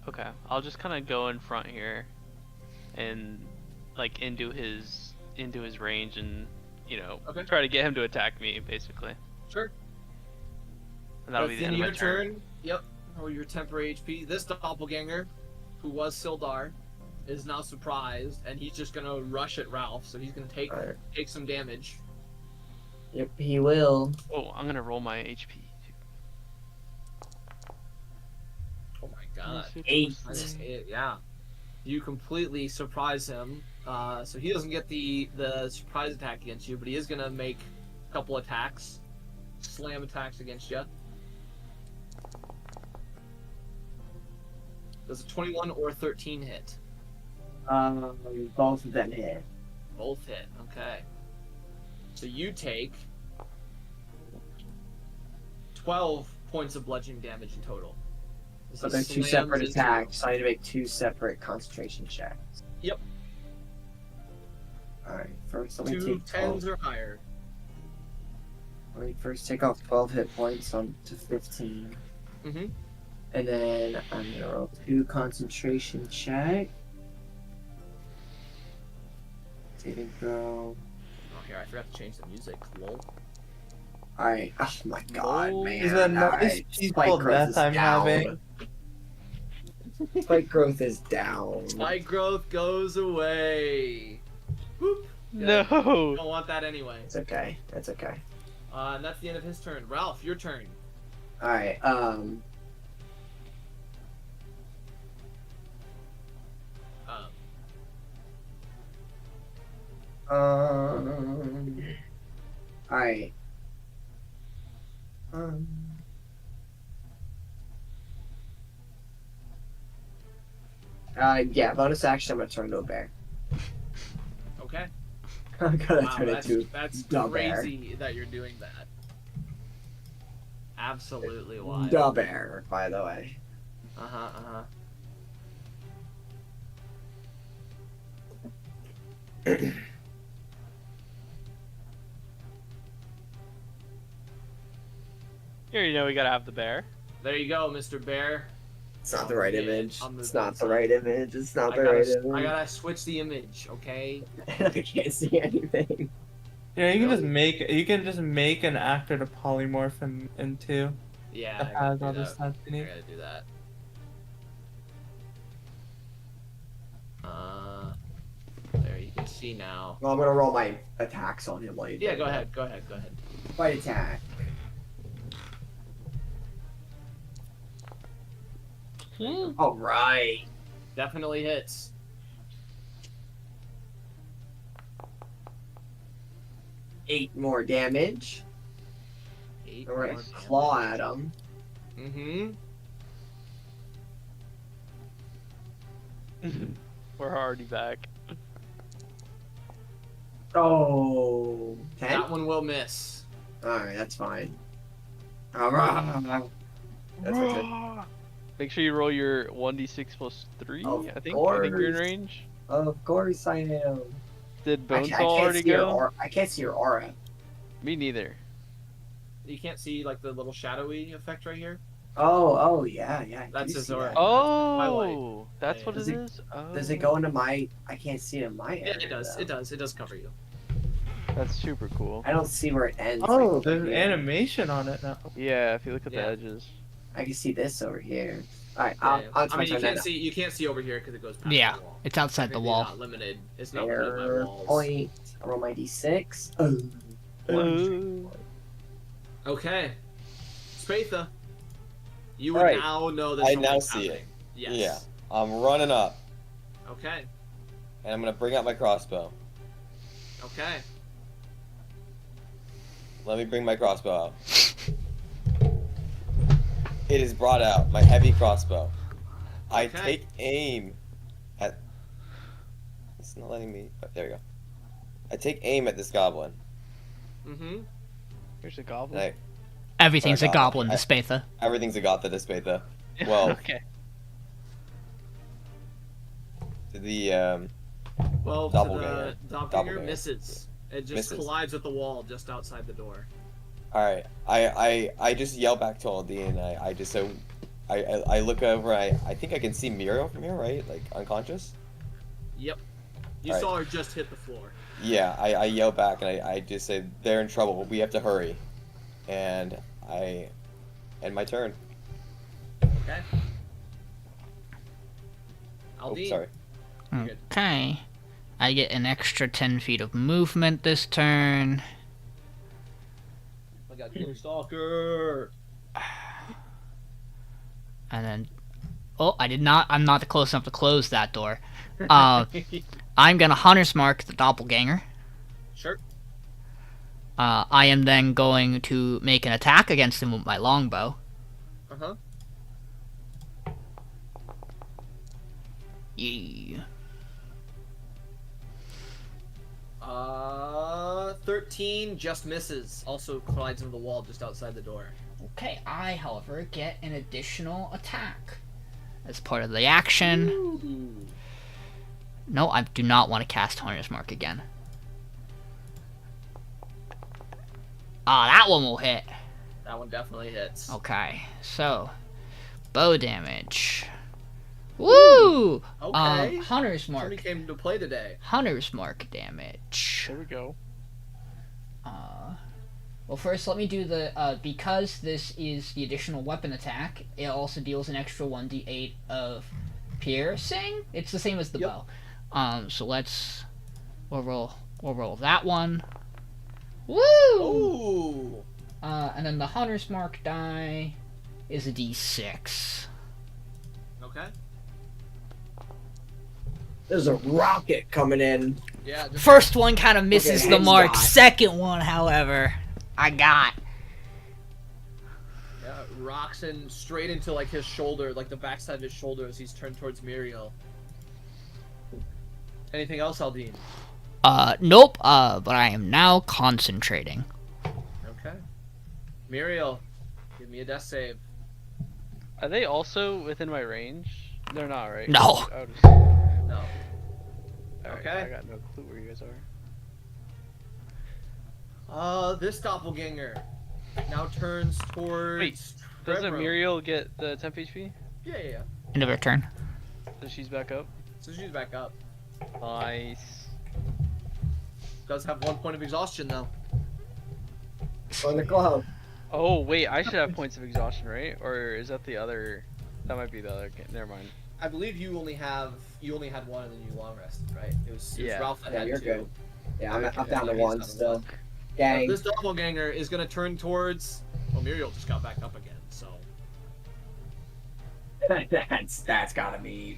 A: Okay. I'll just kind of go in front here, and into his range, and
B: Okay.
A: try to get him to attack me, basically.
B: Sure.
A: And that'll be
B: That's
A: the end of
B: your
A: my turn.
B: turn. Yep. Or your temporary HP. This doppelganger, who was Sildar, is now surprised, and he's just gonna rush at Ralph. So he's gonna take
F: Alright.
B: some damage.
F: Yep, he will.
A: Oh, I'm gonna roll my HP.
B: Oh my god.
F: 8.
B: Yeah. You completely surprise him. So he doesn't get the surprise attack against you, but he is gonna make a couple attacks, slam attacks against you. Does a 21 or 13 hit?
F: Both of them hit.
B: Both hit. Okay. So you take 12 points of bludgeoning damage in total. As
F: But
B: he
F: they're two
B: slams
F: separate
B: into
F: attacks, so I need to make 2 separate concentration checks.
B: Yep.
F: Alright, first let me
B: you.
F: take 12.
B: 2 10s or higher.
F: Let me first take off 12 hit points on to 15.
B: Mm-hmm.
F: And then I'm gonna roll 2 concentration check. Saving throw.
B: Oh, here, I forgot to change the music. Lol.
F: Alright, oh my god,
A: No.
F: man.
E: Is that nice
F: Alright,
E: peaceful
F: spike growth
E: death
F: is
E: I'm
F: down.
E: having?
F: Spike growth is down.
B: Spike growth goes away. Whoop.
A: No.
B: Don't want that anyway.
F: It's okay, that's okay.
B: And that's the end of his turn. Ralph, your turn.
F: Alright, alright. Yeah, bonus action, I'm gonna turn into a bear.
B: Okay.
F: I'm gonna
B: Wow,
F: turn into
B: that's
F: the bear.
B: crazy that you're doing that. Absolutely wild.
F: The bear, by the way.
B: Uh-huh.
A: Here, we gotta have the bear.
B: There you go, Mr. Bear.
F: It's not the right
B: Yeah,
F: image.
B: I'll move
F: It's not
B: this
F: the
B: up.
F: right image. It's not
B: I
F: the
B: gotta,
F: right
B: I
F: image.
B: gotta switch the image, okay?
F: I can't see anything.
E: Yeah, you can
B: Really?
E: just make an actor to polymorph him into
B: Yeah,
E: that
B: I gotta
E: has
B: do
E: all the
B: that.
E: stats you
B: I
E: need.
B: gotta do that. There, you can see now.
F: Well, I'm gonna roll my attacks on him while you do
B: Yeah,
F: it.
B: go ahead.
F: Fight attack. Alright.
B: Definitely hits.
F: 8 more damage.
B: 8
F: We're
B: more
F: gonna claw
B: damage.
F: at him.
B: Mm-hmm.
A: We're already back.
F: Oh, 10?
B: That one will miss.
F: Alright, that's fine. Alright. That's it.
A: Make sure you roll your 1d6 plus 3.
F: Of
A: I think you're in
F: course.
A: range.
F: Of course I am.
A: Did
F: Actually,
A: Bonesaw already go?
F: I can't see your aura.
A: Me neither.
B: You can't see like the little shadowy effect right here.
F: Oh, yeah. I
B: That's
F: do
B: his
F: see
B: aura.
F: that.
A: Oh, that's
B: Yeah,
A: what
F: does
A: it
F: it-
A: is. Oh.
F: Does it go into my? I can't see it in my
B: Yeah,
F: area.
B: it does.
F: though.
B: It does. It does cover you.
A: That's super cool.
F: I don't see where it ends.
E: Oh,
F: like,
E: there's
F: here.
E: animation on it now.
A: Yeah, if you look at
B: Yeah.
A: the edges.
F: I can see this over here. All right,
B: Yeah,
F: I'll
B: I mean, you
F: turn
B: can't
F: that
B: see. You can't see over here because it goes past
C: Yeah,
B: the wall.
C: it's outside the
B: Technically
C: wall.
B: Not limited. It's not limited by
F: Error
B: walls.
F: point. I roll my d6. Oh.
A: Ooh.
B: Okay. Spatha. You would
D: Alright.
B: now know that
D: I
B: something's
D: now see it.
B: happening. Yes.
D: Yeah. I'm running up,
B: Okay.
D: and I'm gonna bring out my crossbow.
B: Okay.
D: Let me bring my crossbow out. It is brought out, my heavy crossbow. I
B: Okay.
D: take aim at. It's not letting me. Oh, there we go. I take aim at this goblin.
B: Mm-hmm.
A: Here's a
D: And
A: goblin.
C: Everything's a
D: Sorry,
C: goblin to
D: I-
C: Spatha.
D: everything's a gotha this Spatha. Well,
A: okay.
D: the
B: Well,
D: Doppelganger.
B: the doppelganger
D: Doppelganger.
B: misses. It just
D: Misses.
B: collides with the wall just outside the door.
D: All right. I just yell back to Aldiyn. I just so. I look over. I think I can see Miriel from here, right? Like unconscious.
B: Yep. You
D: Alright.
B: saw her just hit the floor.
D: Yeah, I yell back and I just say they're in trouble. We have to hurry, and I end my turn.
B: Okay.
D: Oh,
B: Aldiyn.
D: sorry.
B: You're good.
C: Okay. I get an extra 10 feet of movement this turn.
B: I got Glow Stalker.
C: And then. Oh, I'm not close enough to close that door. I'm gonna Hunter's Mark the Doppelganger.
B: Sure.
C: I am then going to make an attack against him with my longbow.
B: Uh-huh.
C: Yeah.
B: 13 just misses. Also collides into the wall just outside the door.
C: Okay, I, however, get an additional attack as part of the action.
B: Ooh.
C: No, I do not want to cast Hunter's Mark again. That one will hit.
B: That one definitely hits.
C: Okay, so bow damage. Woo!
B: Okay.
C: Hunter's
B: Somebody
C: Mark.
B: came to play today.
C: Hunter's Mark damage.
A: There we go.
C: Well, first let me do the, because this is the additional weapon attack, it also deals an extra 1d8 of piercing. It's the same as the
B: Yep.
C: bow. So we'll roll that one. Woo!
B: Ooh.
C: And then the Hunter's Mark die is a d6.
B: Okay.
F: There's a rocket coming in.
B: Yeah. Just
C: First one kind of misses
F: Okay,
C: the
F: he's
C: mark.
F: got-
C: Second one, however, I got.
B: rocks in straight into like his shoulder, like the backside of his shoulder as he's turned towards Miriel. Anything else, Aldiyn?
C: Nope. But I am now concentrating.
B: Okay. Miriel, give me a death save.
A: Are they also within my range? They're not, right?
C: No.
A: I would-
B: No.
A: Alright,
B: Okay.
A: I got no clue where you guys are.
B: This doppelganger now turns towards.
A: Wait, Doesn't
B: Trebrum.
A: Miriel get the temp HP?
B: Yeah.
C: End of her turn.
A: So she's back up?
B: So she's back up.
A: Nice.
B: Does have 1 point of exhaustion though.
F: On the glove.
A: Oh, wait, I should have points of exhaustion, right? Or is that the other... That might be the other... Never mind.
B: I believe you only had one and then you long rested, right? It was
A: Yeah.
B: Ralph that
F: Yeah,
B: had
F: you're
B: two.
F: good. Yeah, I'm
B: Okay,
F: down to
B: he's
F: one
B: down to
F: still.
B: one.
F: Dang.
B: This doppelganger is gonna turn towards. Well, Miriel just got back up again, so.
F: that's gotta be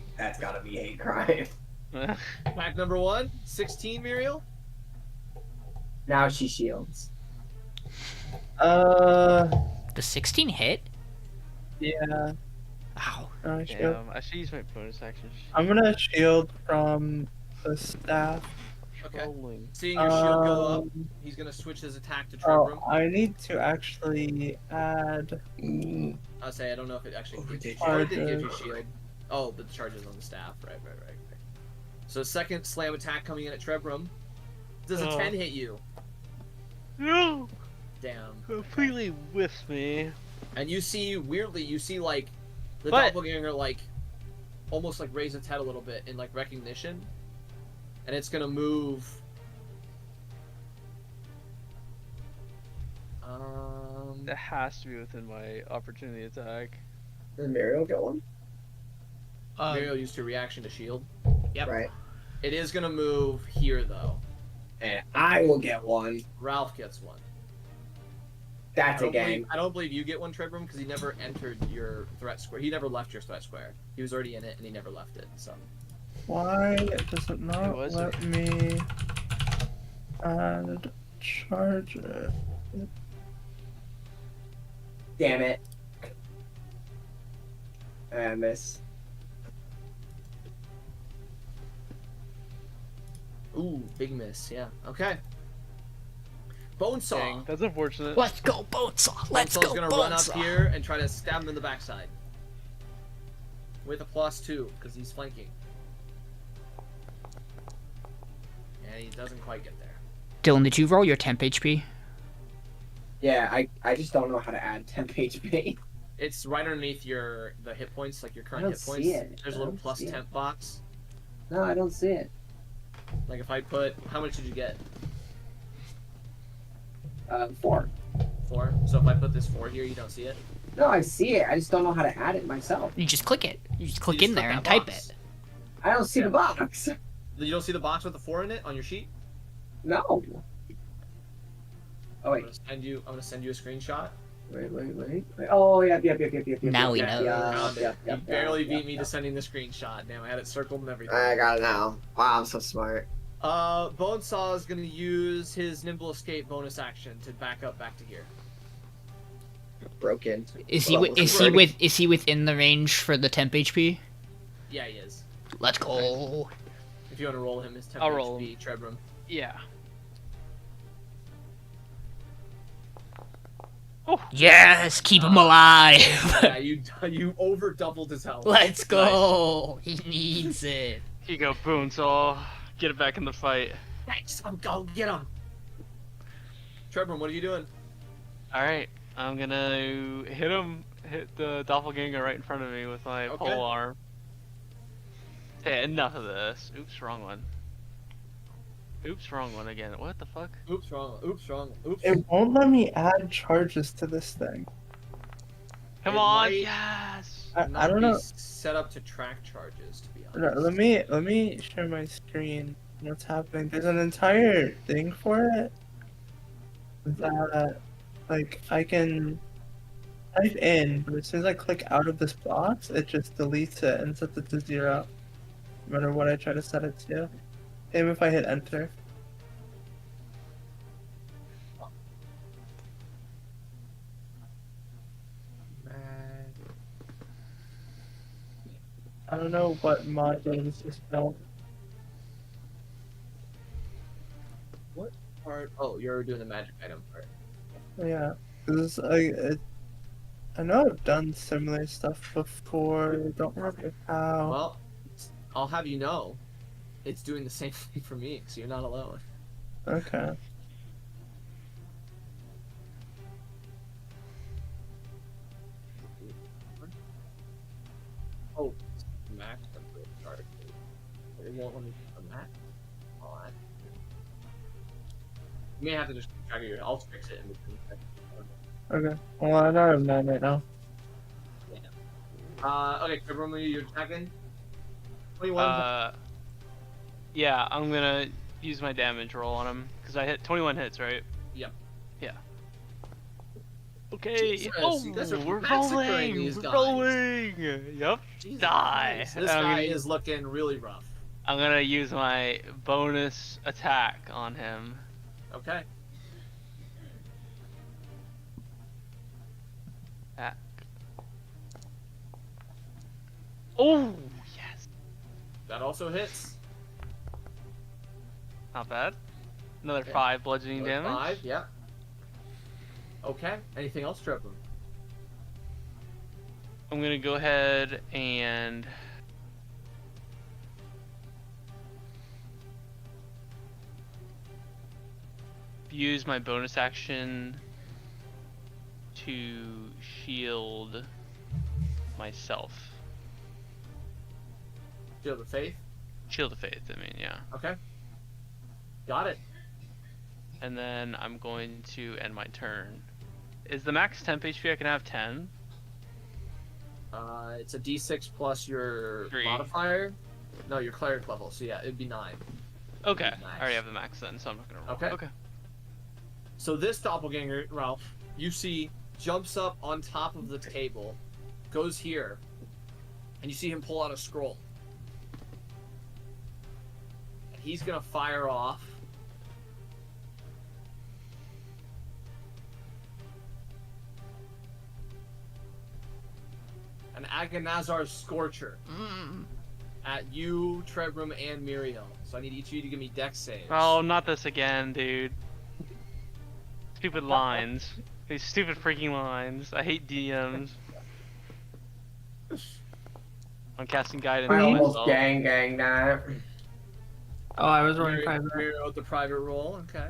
F: hate crime.
B: Pack number 1, 16, Miriel.
F: Now she shields.
E: Uh,
C: The 16 hit?
E: yeah.
C: Ow.
E: Shield.
A: Damn, I should use my bonus action.
E: I'm gonna shield from the staff.
B: Okay.
A: Trolling.
B: Seeing your shield go up,
E: Um,
B: he's gonna switch his attack to
E: Oh,
B: Trebrum.
E: I need to actually add.
B: I'll say I don't know if it actually gives you shield.
E: Charge
B: Oh, it did give you
E: it.
B: shield. Oh, but the charge is on the staff. Right. So second slam attack coming in at Trebrum. Does a 10 hit you?
A: No!
B: Damn.
A: Completely whiffs me.
B: And you see, weirdly, like, the
A: What?
B: doppelganger, like, almost, like, raise its head a little bit in, like, recognition. And it's gonna move...
A: That has to be within my opportunity attack.
F: Does Miriel get one?
B: Miriel used her reaction to shield.
C: Yep.
F: Right.
B: It is gonna move here, though.
F: And I will get one.
B: Ralph gets one.
F: That's a game.
B: I don't believe you get one, Trebrum, because he never entered your threat square. He never left your threat square. He was already in it, and he never left it, so...
E: Why does it not
A: was
E: let me add charge it?
F: Damn it. I miss.
B: Ooh, big miss, yeah. Okay. Bonesaw.
A: Dang, that's unfortunate.
C: Let's go, Bonesaw! Let's
B: Bonesaw's
C: go,
B: gonna run up
C: Bonesaw!
B: here and try to stab him in the backside. With a +2, because he's flanking. And he doesn't quite get there.
C: Dylan, did you roll your temp HP?
F: Yeah, I just don't know how to add temp HP.
B: It's right underneath the hit points, like your current
F: I
B: hit
F: don't
B: points.
F: see it.
B: There's a
F: I
B: little
F: don't
B: plus
F: see it.
B: temp box.
F: No, I don't see it.
B: Like if I put, how much did you get?
F: 4.
B: 4. So if I put this 4 here, you don't see it.
F: No, I see it. I just don't know how to add it myself.
C: You just click it. You just click
B: You
C: in
B: just
C: there
B: click
C: and
B: that
C: type
B: box.
C: it.
F: I don't see the box.
B: You don't see the box with the 4 in it on your sheet?
F: No. Oh
B: I'm
F: wait.
B: gonna send you a screenshot.
F: Wait. Oh yeah.
C: Now we
F: yeah,
C: know.
F: yeah,
B: Found it.
F: yeah,
B: You
F: yeah,
B: barely
F: yeah,
B: beat me to sending the screenshot. Damn, I had it circled and everything.
F: I got it now. Wow, I'm so smart.
B: Bonesaw is gonna use his nimble escape bonus action to back to here.
F: Broken.
C: Is he
F: Well,
C: is he within the range for the temp HP?
B: Yeah, he is.
C: Let's go.
B: If you want to roll him, his temp
A: I'll roll
B: HP, Trebrum.
A: Yeah.
C: Yes, keep him alive.
B: Yeah, you over doubled his health.
C: Let's go. He needs it.
A: Here you go, Bonesaw. Get it back in the fight.
B: Nice. Go get him. Trebrum, what are you doing?
A: Alright, I'm gonna hit the doppelganger right in front of me with my
B: Okay.
A: pole arm. Hey, enough of this. Oops, wrong one. Oops, wrong one again. What the fuck?
B: Oops, wrong. Oops, wrong. Oops.
E: It won't let me add charges to this thing.
A: Come
B: It
A: on,
B: might
A: yes!
E: I
B: not
E: don't
B: be
E: know.
B: set up to track charges, to be
E: No,
B: honest.
E: let me share my screen. What's happening? There's an entire thing for it that, like, I can type in, but as soon as I click out of this box, it just deletes it and sets it to 0. No matter what I try to set it to. Same if I hit enter. I don't know what module this is built.
B: What part? Oh, you're doing the magic item part.
E: Yeah, because I know I've done similar stuff before. I don't remember how.
B: Well, I'll have you know, it's doing the same thing for me, so you're not alone.
E: Okay.
B: Oh, max template chart. It won't let me put that on. You may have to just drag your. I'll fix it in between.
E: Okay. Well, I don't have none right now.
B: Okay, Trebrum, you're attacking. 21.
A: Yeah, I'm gonna use my damage roll on him, because I hit 21 hits, right?
B: Yep.
A: Yeah. Okay,
B: Jesus,
A: oh,
B: you guys are
A: we're
B: massacring
A: rolling!
B: these
A: We're
B: guys.
A: rolling! Yep.
B: Jesus
A: Die.
B: Christ, This
A: I'm
B: guy
A: gonna-
B: is looking really rough.
A: I'm gonna use my bonus attack on him.
B: Okay.
A: Back. Oh, yes.
B: That also hits.
A: Not bad. Another
B: Okay.
A: 5 bludgeoning
B: Another
A: damage.
B: 5, yeah. Okay. Anything else, Trebrum?
A: I'm gonna go ahead and use my bonus action to shield myself.
B: Shield of Faith.
A: Shield of Faith, I mean, yeah.
B: Okay. Got it.
A: And then I'm going to end my turn. Is the max temp HP I can have 10?
B: It's a D6 plus your
A: 3.
B: modifier. No, your cleric level. So yeah, it'd be 9.
A: Okay,
B: Nice.
A: I already have the max then, so I'm not gonna roll.
B: Okay.
A: Okay.
B: So this doppelganger, Ralph, you see, jumps up on top of the table, goes here, and you see him pull out a scroll. And he's gonna fire off. An Agonazar's Scorcher at you, Trebrum, and Miriel. So I need each of you to give me dex saves.
A: Oh, not this again, dude. Stupid lines. These stupid freaking lines. I hate DMs. I'm casting guidance
F: I
A: on
F: almost
A: myself.
F: gang that.
E: Oh, I was rolling
B: Miriel
E: 5.
B: Miriel with the private roll, okay.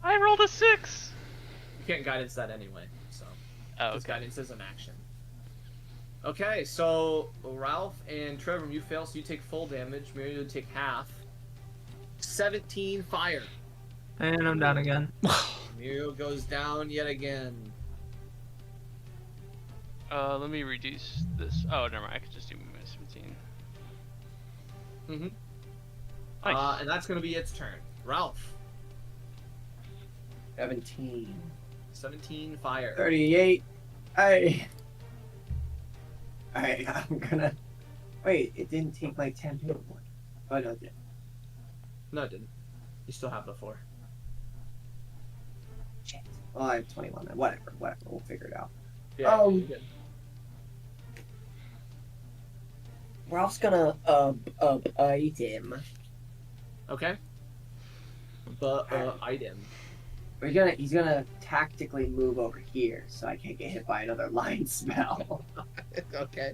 A: I rolled a 6!
B: You can't guidance that anyway, so.
A: Oh,
B: Because
A: okay.
B: guidance is an action. Okay, so Ralph and Trevor, you fail, so you take full damage. Miriel, you take half. 17 fire.
E: And I'm down again.
B: Miriel goes down yet again.
A: Let me reduce this. Oh, never mind. I could just do minus 15.
B: Mhm.
A: Nice.
B: And that's going to be its turn. Ralph,
F: 17.
B: 17 fire.
F: 38. I'm gonna. Wait, it didn't take like 10 hit points. Oh, no, it did.
B: No, it didn't. You still have the 4.
F: Shit. Well, I have 21 then. Whatever. We'll figure it out.
B: Yeah,
F: Um,
B: you're good.
F: Ralph's gonna, eat him.
B: Okay. Item.
F: He's gonna tactically move over here so I can't get hit by another line spell.
B: Okay.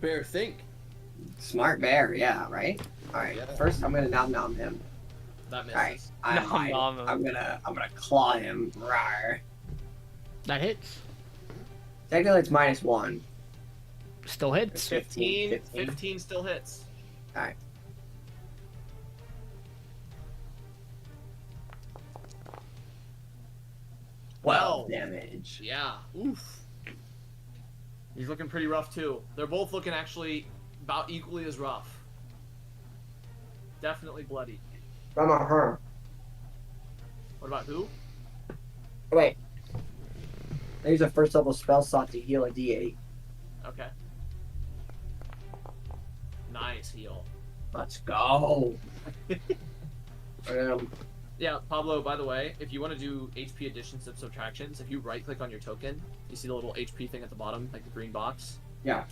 B: Bear, think.
F: Smart bear, yeah, right? Alright,
B: Yeah.
F: first I'm gonna nom him.
B: That misses.
F: Alright,
A: Nom him.
F: I'm gonna claw him. Rawr.
C: That hits.
F: Technically it's -1.
C: Still hits.
B: 15
F: 15.
B: still hits.
F: Alright.
B: Well.
F: 12 damage.
B: Yeah. Oof. He's looking pretty rough too. They're both looking actually about equally as rough. Definitely bloody.
F: From a her.
B: What about who?
F: Wait. I use a first level spell slot to heal a D8.
B: Okay. Nice heal.
F: Let's go.
B: Yeah, Pablo, by the way, if you want to do HP additions and subtractions, if you right click on your token, you see the little HP thing at the bottom, like the green box?
F: Yeah.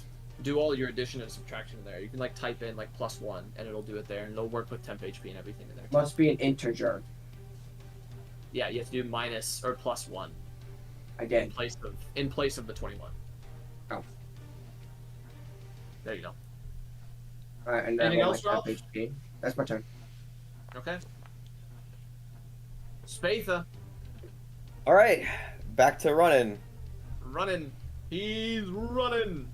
B: Do all your addition and subtraction there. You can like type in like +1 and it'll do it there and it'll work with temp HP and everything in there.
F: Must be an integer.
B: Yeah, you have to do minus or +1
F: I
B: in
F: did.
B: place of the 21.
F: Oh.
B: There you go.
F: Alright, and then
B: Anything
F: roll
B: else,
F: my
B: Ralph?
F: temp HP. That's my turn.
B: Okay. Spatha
D: All right, back to running.
B: running. He's running.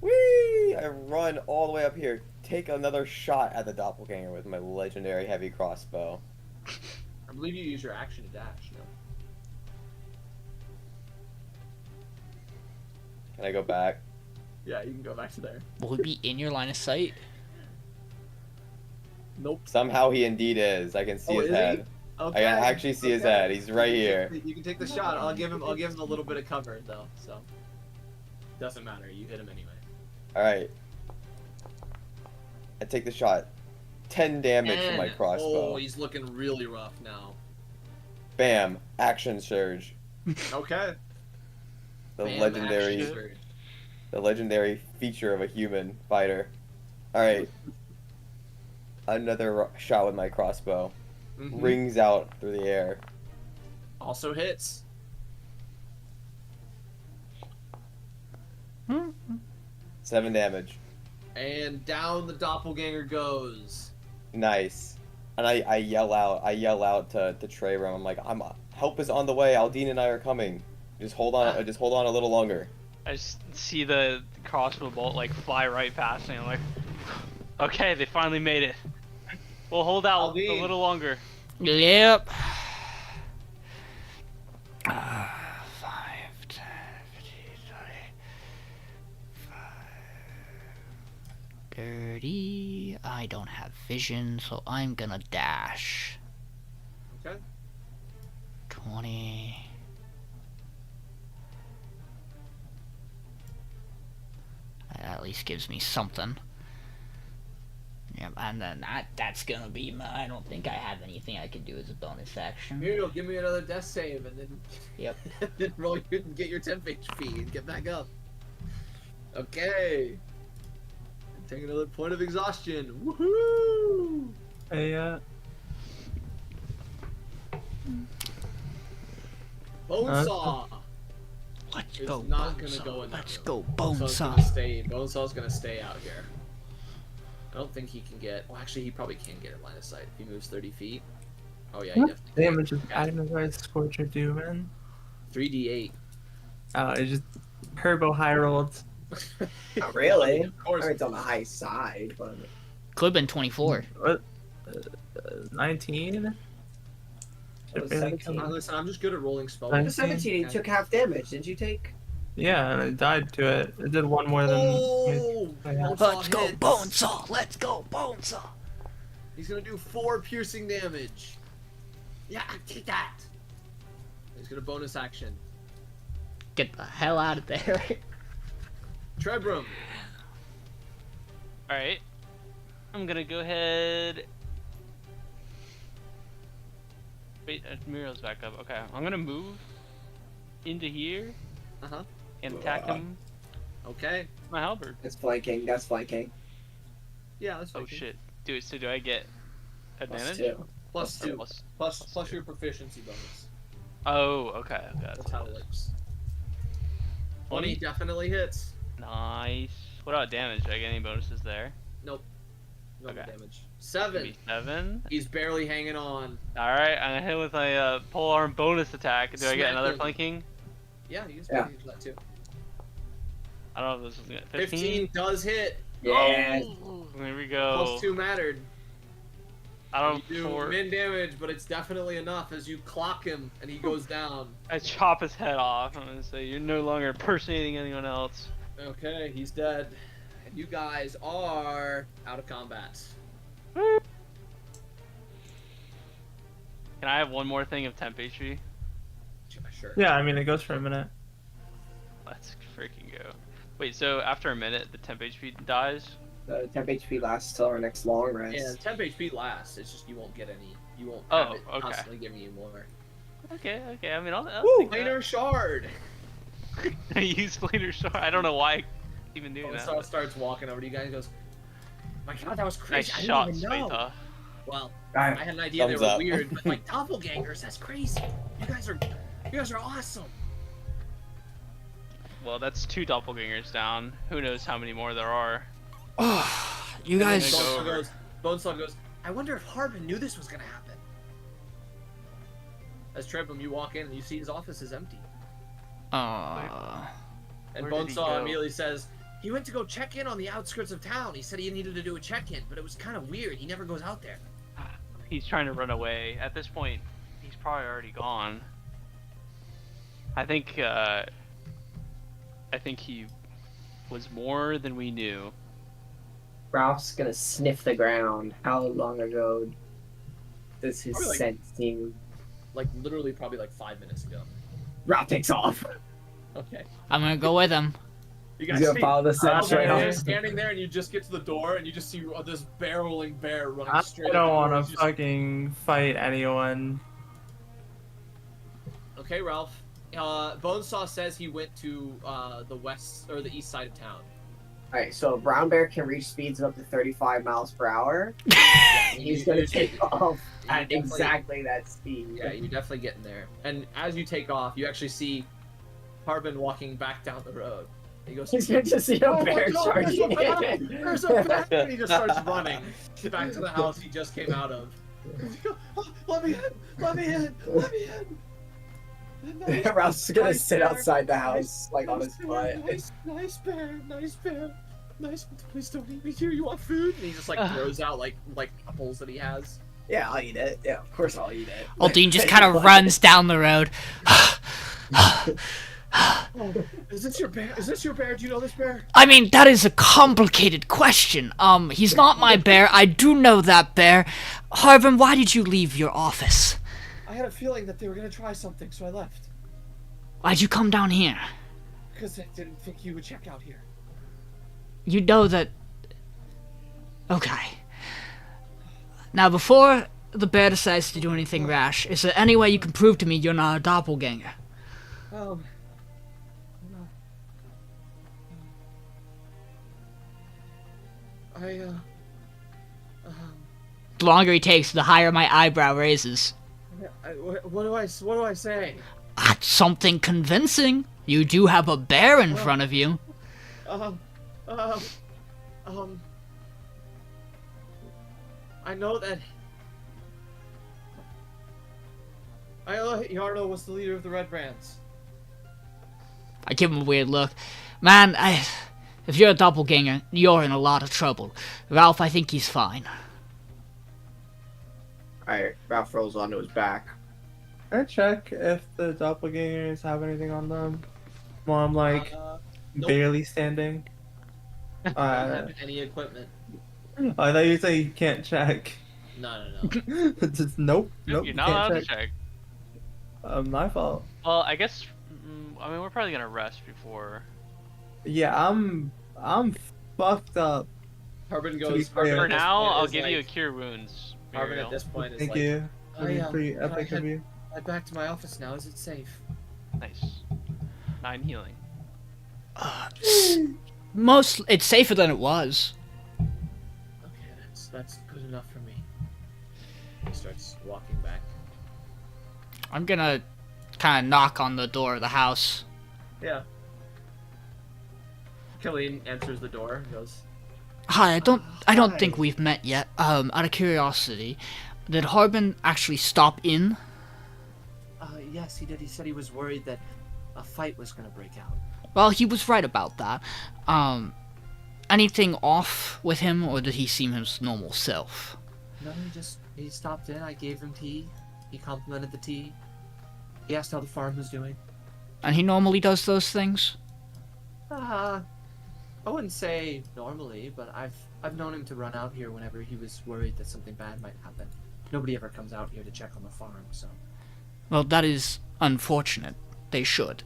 D: Whee! I run all the way up here. Take another shot at the doppelganger with my legendary heavy crossbow.
B: I believe you use your action to dash. No.
D: Can I go back?
B: Yeah, you can go back to there.
C: Will he be in your line of sight?
B: Nope.
D: Somehow he indeed is. I can see
B: Oh,
D: his
B: is he?
D: head.
B: Okay.
D: I can actually see his
B: Okay.
D: head. He's right here.
B: You can take the shot. I'll give him a little bit of cover though. So doesn't matter. You hit him anyway.
D: All right. I take the shot. 10 damage from my
B: And-
D: crossbow.
B: Oh, he's looking really rough now.
D: Bam! Action surge.
B: Okay.
D: The
B: Bam,
D: legendary,
B: action surge.
D: the legendary feature of a human fighter. All right. Another shot with my crossbow.
B: Mhm.
D: Rings out through the air.
B: Also hits.
D: 7 damage.
B: And down the doppelganger goes.
D: Nice. And I yell out to Trebrum. I'm like, help is on the way. Aldiyn and I are coming. Just hold on a little longer.
A: I just see the crossbow bolt like fly right past me. I'm like, okay, they finally made it. We'll hold out
B: Aldiyn.
A: a little longer.
C: Yep. 5, 10, 15, 20, 30. I don't have vision, so I'm gonna dash.
B: Okay.
C: 20. That at least gives me something. Yep, and then that's gonna be my. I don't think I have anything I can do as a bonus action.
B: Miriel, give me another death save and then
C: Yep.
B: then roll you and get your temp HP and get back up. Okay. Take another point of exhaustion. Woohoo!
E: Hey,
B: Bonesaw
C: Let's
B: is
C: go,
B: not gonna
C: Bonesaw.
B: go in that
C: Let's
B: room.
C: go,
B: Bonesaw's
C: Bonesaw.
B: gonna stay. Bonesaw's gonna stay out here. I don't think he can get. Well, actually, he probably can get in line of sight if he moves 30 feet. Oh yeah, he
E: what
B: definitely.
E: damage is Agnesized Scorcher do, man?
B: 3d8.
E: Oh, it just turbo high rolled.
F: Not really.
B: Of course.
F: I mean, it's on the high side, but
C: Could have been 24.
E: What? 19?
F: It was 17.
B: Listen, I'm just good at rolling spell.
E: Nice.
F: the 17, he took half damage. Didn't you take?
E: Yeah, and I died to it. It did one more than.
B: Oh!
E: Yeah.
B: Bonesaw
C: Let's go,
B: hits.
C: Bonesaw. Let's go, Bonesaw.
B: He's gonna do 4 piercing damage. Yeah, take that. He's gonna bonus action.
C: Get the hell out of there.
B: Trebrum.
A: Alright. I'm gonna go ahead. Wait, Muriel's back up. Okay, I'm gonna move into here
B: Uh huh.
A: and attack him
B: Okay.
A: with my halberd.
F: That's flanking. That's flanking.
B: Yeah, that's
A: Oh
B: fine.
A: shit. Do I get advantage?
F: Plus 2.
B: Plus your proficiency bonus.
A: Oh, okay.
B: That's how it works.
A: 20?
B: 20 definitely hits.
A: Nice. What about damage? Do I get any bonuses there?
B: Nope. No
A: Okay.
B: damage.
A: Maybe
B: 7.
A: 7.
B: He's barely hanging on.
A: Alright, I'm gonna hit with my polearm bonus attack. Do I get
B: Smack
A: another
B: him.
A: flanking?
B: Yeah, you
F: Yeah.
B: can use that too.
A: I don't know if this is gonna.
B: 15 does hit.
F: Yeah.
A: Oh, there we go.
B: Plus 2 mattered.
A: I don't
B: You do
A: for
B: min damage, but it's definitely enough as you clock him and he goes down.
A: I chop his head off. I'm gonna say you're no longer impersonating anyone else.
B: Okay, he's dead. And you guys are out of combat.
A: Can I have one more thing of temp HP?
B: Sure.
E: Yeah, I mean, it goes for a minute.
A: Let's freaking go. Wait, so after a minute, the temp HP dies?
F: The temp HP lasts till our next long rest.
B: Yeah, temp HP lasts. It's just you won't get any. You won't
A: Oh,
B: have it
A: okay.
B: constantly giving you more.
A: Okay. I mean, I'll
B: Woo!
A: take
B: Planar shard.
A: that. I use Planar Shard. I don't know why I even doing that.
B: So starts walking over to you guys and goes, "My God, that was
A: I
B: crazy! I
A: shot
B: didn't even know."
A: Spatha.
B: Well, I
F: Alright.
B: had an idea
D: Thumbs
B: they were
D: up.
B: weird, but like doppelgangers, that's crazy. You guys are awesome.
A: Well, that's 2 doppelgangers down. Who knows how many more there are?
C: You guys.
A: Go
B: Bonesaw
A: over.
B: goes, Bonesaw goes, I wonder if Harbin knew this was gonna happen. As Trebrum, you walk in and you see his office is empty.
C: Uh,
B: And
A: Where did he
B: Bonesaw
A: go?
B: immediately says, he went to go check in on the outskirts of town. He said he needed to do a check-in, but it was kind of weird. He never goes out there.
A: He's trying to run away. At this point, he's probably already gone. I think he was more than we knew.
F: Ralph's gonna sniff the ground. How long ago does his
B: Probably like-
F: scent seem?
B: Like, literally probably like 5 minutes ago.
F: Ralph takes off.
B: Okay.
C: I'm gonna go with him.
B: You
F: He's
B: guys
F: gonna
B: see
F: follow the scent
E: Okay.
F: trail.
B: you're standing there, and you just get to the door, and you just see this barreling bear running
E: I
B: straight.
E: don't
B: want
E: want to fucking fight anyone.
B: Okay, Ralph. Bonesaw says he went to the west or the east side of town.
F: Alright, so a brown bear can reach speeds of up to 35 miles per hour. He's gonna take off at
B: definitely-
F: exactly that speed.
B: Yeah, you're definitely getting there. And as you take off, you actually see Harbin walking back down the road. He goes,
F: He's going to see a
B: "Oh my
F: bear
B: God,
F: charging
B: there's
F: in.
B: There's a bear! And he just starts running back to the house he just came out of. Let me in! Let me in! Let me in!
F: Ralph's gonna
B: Nice
F: sit
B: bear.
F: outside the house, like on his
B: bear,
F: butt.
B: nice bear, nice bear, nice. Please don't eat me here. You want food? And he just like throws out like apples that he has.
F: Yeah, I'll eat it. Yeah, of course I'll eat it.
C: Aldiyn just kind of runs down the road.
B: Oh, is this your bear? Is this your bear? Do you know this bear?
C: I mean, that is a complicated question. He's not my bear. I do know that bear. Harbin, why did you leave your office?
B: I had a feeling that they were gonna try something, so I left.
C: Why'd you come down here?
B: Because I didn't think you would check out here.
C: You know that... Okay. Now, before the bear decides to do anything rash, is there any way you can prove to me you're not a doppelganger? The longer he takes, the higher my eyebrow raises.
B: What do I say?
C: That's something convincing. You do have a bear in front of you.
B: I know that. I know that Yardo was the leader of the Red Brands.
C: I give him a weird look. Man, if you're a doppelganger, you're in a lot of trouble. Ralph, I think he's fine.
F: Alright, Ralph rolls onto his back.
E: Can I check if the doppelgangers have anything on them? While I'm like
B: Nope.
E: barely standing.
B: I don't have any equipment.
E: I thought you said you can't check.
B: No.
E: Just nope. Nope.
A: You're
E: you
A: not
E: can't
A: allowed to check.
E: My fault.
A: Well, I guess. I mean, we're probably gonna rest before.
E: Yeah, I'm fucked up.
B: Harbin
E: be
B: goes.
E: fair.
B: Harbin
A: For
B: at this
A: now,
B: point
A: I'll
B: is
A: give you a
B: like-
A: cure wounds.
B: Harbin
A: Miriel.
B: at this point is
E: Thank
B: like,
E: you. Pretty,
B: I,
E: pretty
B: I
E: epic
B: had-
E: of you.
B: I'm back to my office now. Is it safe?
A: Nice. 9 healing.
C: It's safer than it was.
B: Okay, that's good enough for me. He starts walking back.
C: I'm gonna kind of knock on the door of the house.
B: Yeah. Killian answers the door and goes,
C: Hi, I don't
F: Hi.
C: think we've met yet. Out of curiosity, did Harbin actually stop in?
B: yes, he did. He said he was worried that a fight was gonna break out.
C: Well, he was right about that. Anything off with him, or did he seem his normal self?
B: No, he stopped in. I gave him tea. He complimented the tea. He asked how the farm was doing.
C: And he normally does those things?
B: I wouldn't say normally, but I've known him to run out here whenever he was worried that something bad might happen. Nobody ever comes out here to check on the farm, so.
C: Well, that is unfortunate. They should.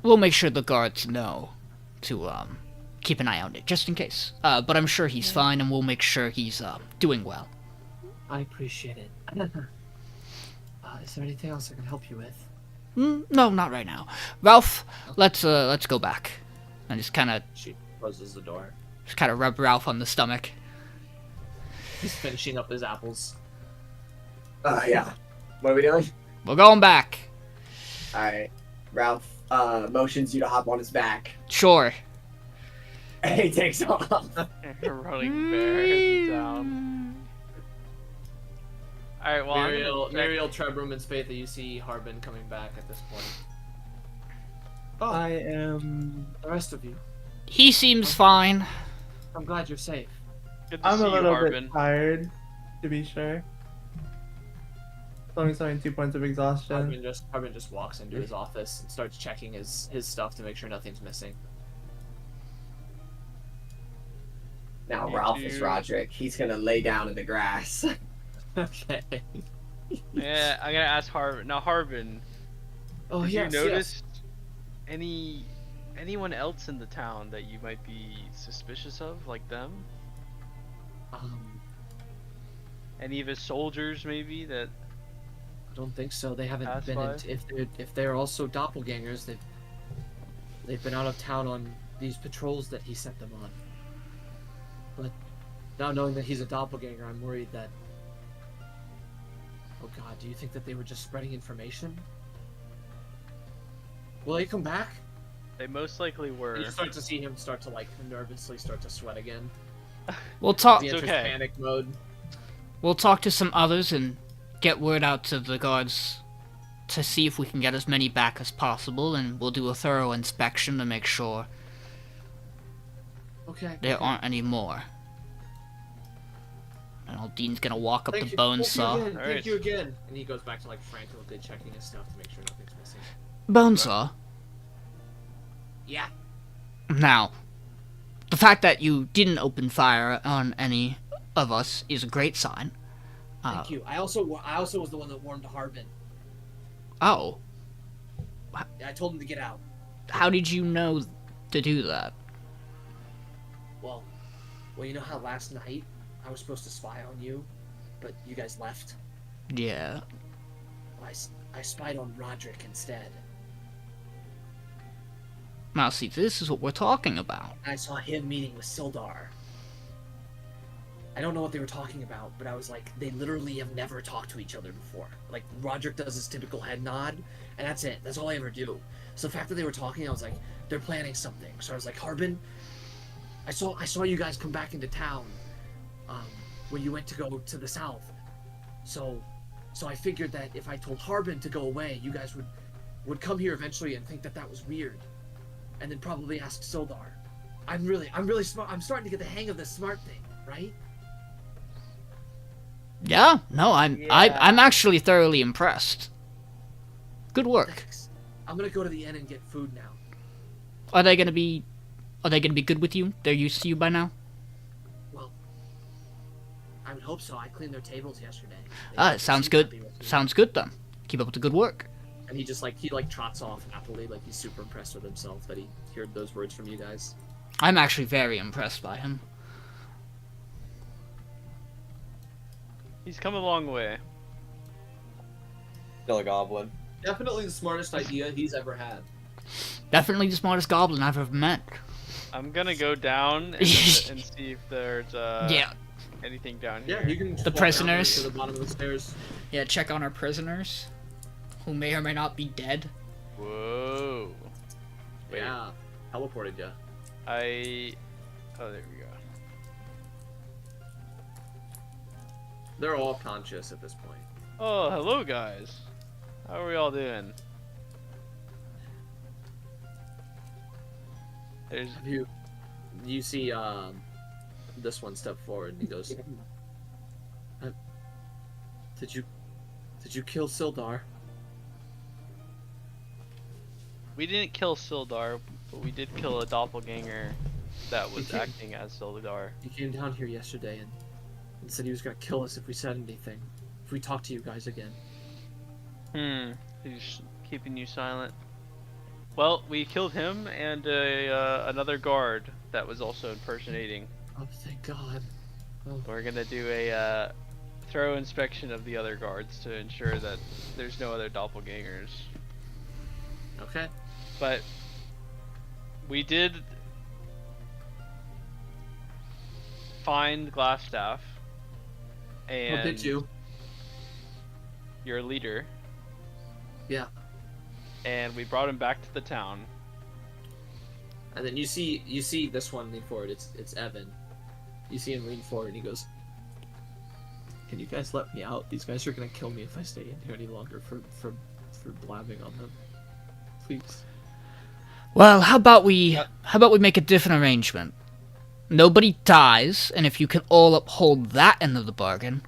C: We'll make sure the guards know to, keep an eye on it, just in case. But I'm sure he's fine, and we'll make sure he's, doing well.
B: I appreciate it. Is there anything else I can help you with?
C: No, not right now. Ralph, let's go back. And just kind of
B: She closes the door.
C: rub Ralph on the stomach.
B: He's finishing up his apples.
F: Yeah. What are we doing?
C: We're going back.
F: Alright. Ralph motions you to hop on his back.
C: Sure.
F: And he takes off.
A: Running bear down. Alright, well,
B: Miriel, Trebrum, and Spatha, you see Harbin coming back at this point. Oh,
E: I am.
B: the rest of you.
C: He seems fine.
B: I'm glad you're safe.
A: good to
E: I'm
A: see
E: a
A: you,
E: little
A: Harbin.
E: bit tired, to be sure. Only showing 2 points of exhaustion.
B: Harbin just walks into his office and starts checking his stuff to make sure nothing's missing.
F: Now
A: Me
F: Ralph is
A: too.
F: Roderick. He's gonna lay down in the grass.
B: Okay.
A: Yeah, I'm gonna ask Harbin. Now, Harbin,
B: Oh,
A: did
B: yes,
A: you notice any anyone else in the town that you might be suspicious of, like them? Any of his soldiers, maybe, that...
B: I don't think so. They haven't
A: Pass
B: been.
A: by?
B: If they're also doppelgangers, they've been out of town on these patrols that he sent them on. But now knowing that he's a doppelganger, I'm worried that. Oh God, do you think that they were just spreading information? Will he come back?
A: They most likely were.
B: You start to see him start to like nervously start to sweat again.
C: We'll talk.
B: He
A: It's
B: enters
A: okay.
B: panic mode.
C: We'll talk to some others and get word out to the guards to see if we can get as many back as possible, and we'll do a thorough inspection to make sure
B: Okay.
C: there aren't any more. And Aldiyn's gonna walk up the bone saw.
B: Thank
A: Alright.
B: you again. And he goes back to like frantically checking his stuff to make sure nothing's missing.
C: Bone saw.
B: Yeah.
C: Now, the fact that you didn't open fire on any of us is a great sign.
B: Thank you. I also was the one that warned Harbin.
C: Oh,
B: I told him to get out.
C: how did you know to do that?
B: Well, you know how last night I was supposed to spy on you, but you guys left?
C: Yeah.
B: I spied on Roderick instead.
C: Now, see, this is what we're talking about.
B: I saw him meeting with Sildar. I don't know what they were talking about, but I was like, they literally have never talked to each other before. Like, Roderick does his typical head nod, and that's it. That's all I ever do. So the fact that they were talking, I was like, they're planning something. So I was like, Harbin, I saw you guys come back into town when you went to go to the south. So I figured that if I told Harbin to go away, you guys would come here eventually and think that that was weird, and then probably ask Sildar. I'm really smart. I'm starting to get the hang of this smart thing, right?
C: Yeah, no, I'm
A: Yeah.
C: I'm actually thoroughly impressed. Good work.
B: Thanks. I'm gonna go to the inn and get food now.
C: Are they gonna be good with you? They're used to you by now?
B: Well, I would hope so. I cleaned their tables yesterday.
C: Ah, sounds good. Sounds good then. Keep up with the good work.
B: And he trots off happily, like he's super impressed with himself that he heard those words from you guys.
C: I'm actually very impressed by him.
A: He's come a long way.
D: Still a goblin.
B: Definitely the smartest idea he's ever had.
C: Definitely the smartest goblin I've ever met.
A: I'm gonna go down and see if there's
C: Yeah.
A: anything down here.
B: Yeah, you can just
C: The
B: walk down
C: prisoners.
B: to the bottom of the stairs.
C: Yeah, check on our prisoners, who may or may not be dead.
A: Whoa. Wait.
B: Yeah, teleported ya.
A: Oh, there we go.
B: They're all conscious at this point.
A: Oh, hello guys. How are we all doing? There's
B: You see this one step forward and he goes, Did you kill Sildar?
A: We didn't kill Sildar, but we did kill a doppelganger that was
B: Okay.
A: acting as Sildar.
B: He came down here yesterday and said he was gonna kill us if we said anything. If we talked to you guys again.
A: He's keeping you silent. Well, we killed him and another guard that was also impersonating.
B: Oh, thank God.
A: We're gonna do a thorough inspection of the other guards to ensure that there's no other doppelgangers.
B: Okay.
A: But we did find Glassstaff and
B: What did you?
A: your leader,
B: Yeah.
A: and we brought him back to the town.
B: And then you see this one lean forward. It's Evan. You see him lean forward and he goes, "Can you guys let me out? These guys are gonna kill me if I stay in here any longer for blabbing on them. Please."
C: Well, how about we make a different arrangement? Nobody dies, and if you can all uphold that end of the bargain,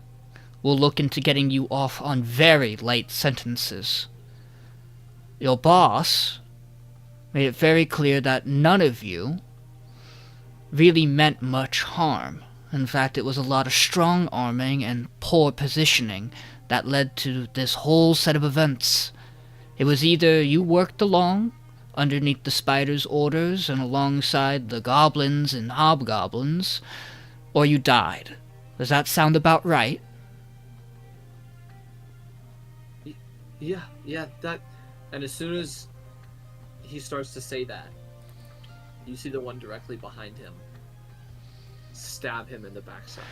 C: we'll look into getting you off on very light sentences. Your boss made it very clear that none of you really meant much harm. In fact, it was a lot of strong arming and poor positioning that led to this whole set of events. It was either you worked along underneath the spider's orders and alongside the goblins and hobgoblins, or you died. Does that sound about right?
B: Yeah, that. And as soon as he starts to say that, you see the one directly behind him stab him in the backside.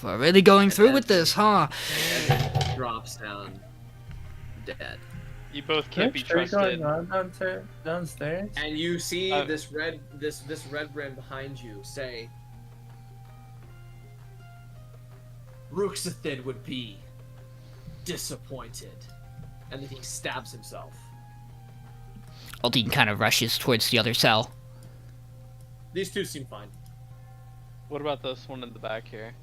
C: We're really going through with this, huh?
B: And then drops down dead.
A: You both can't be
E: Are you
A: trusted.
E: going on downstairs?
B: And you see
A: Uh,
B: this red brim behind you say, Ruxathin would be disappointed. And then he stabs himself.
C: Aldiyn kind of rushes towards the other cell.
B: These two seem fine.
A: What about this one in the back here?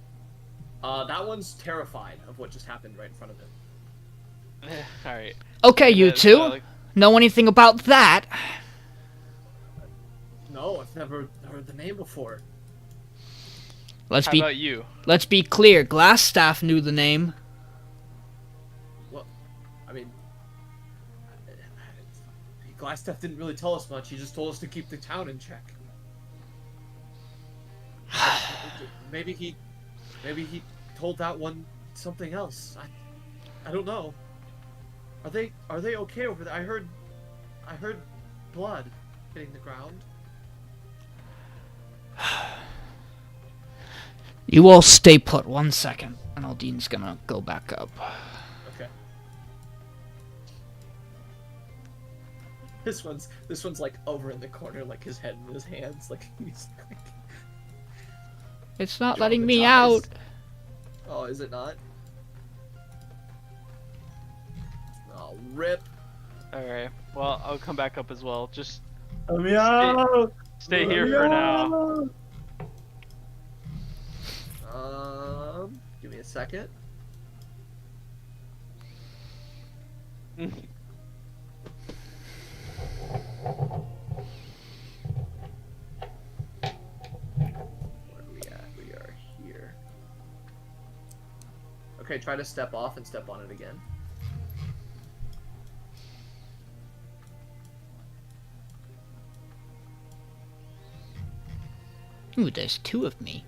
B: That one's terrified of what just happened right in front of him.
A: Alright.
C: Okay, you two. Know anything about that?
B: No, I've never heard the name before.
C: Let's
A: How
C: be
A: about you?
C: let's be clear. Glassstaff knew the name.
B: Well, I mean, Glassstaff didn't really tell us much. He just told us to keep the town in check. Maybe he told that one something else. I don't know. Are they okay over there? I heard blood hitting the ground.
C: You all stay put 1 second, and Aldyn's gonna go back up.
B: Okay. This one's like over in the corner, like his head in his hands, like he's like.
C: It's not letting me out.
B: Oh, is it not? Oh, rip.
A: Alright. Well, I'll come back up as well. Just
E: Let me out!
A: stay
E: Let
A: here
E: me
A: for now.
E: out!
B: Give me a second. Where are we at? We are here. Okay, try to step off and step on it again.
C: Ooh, there's two of me.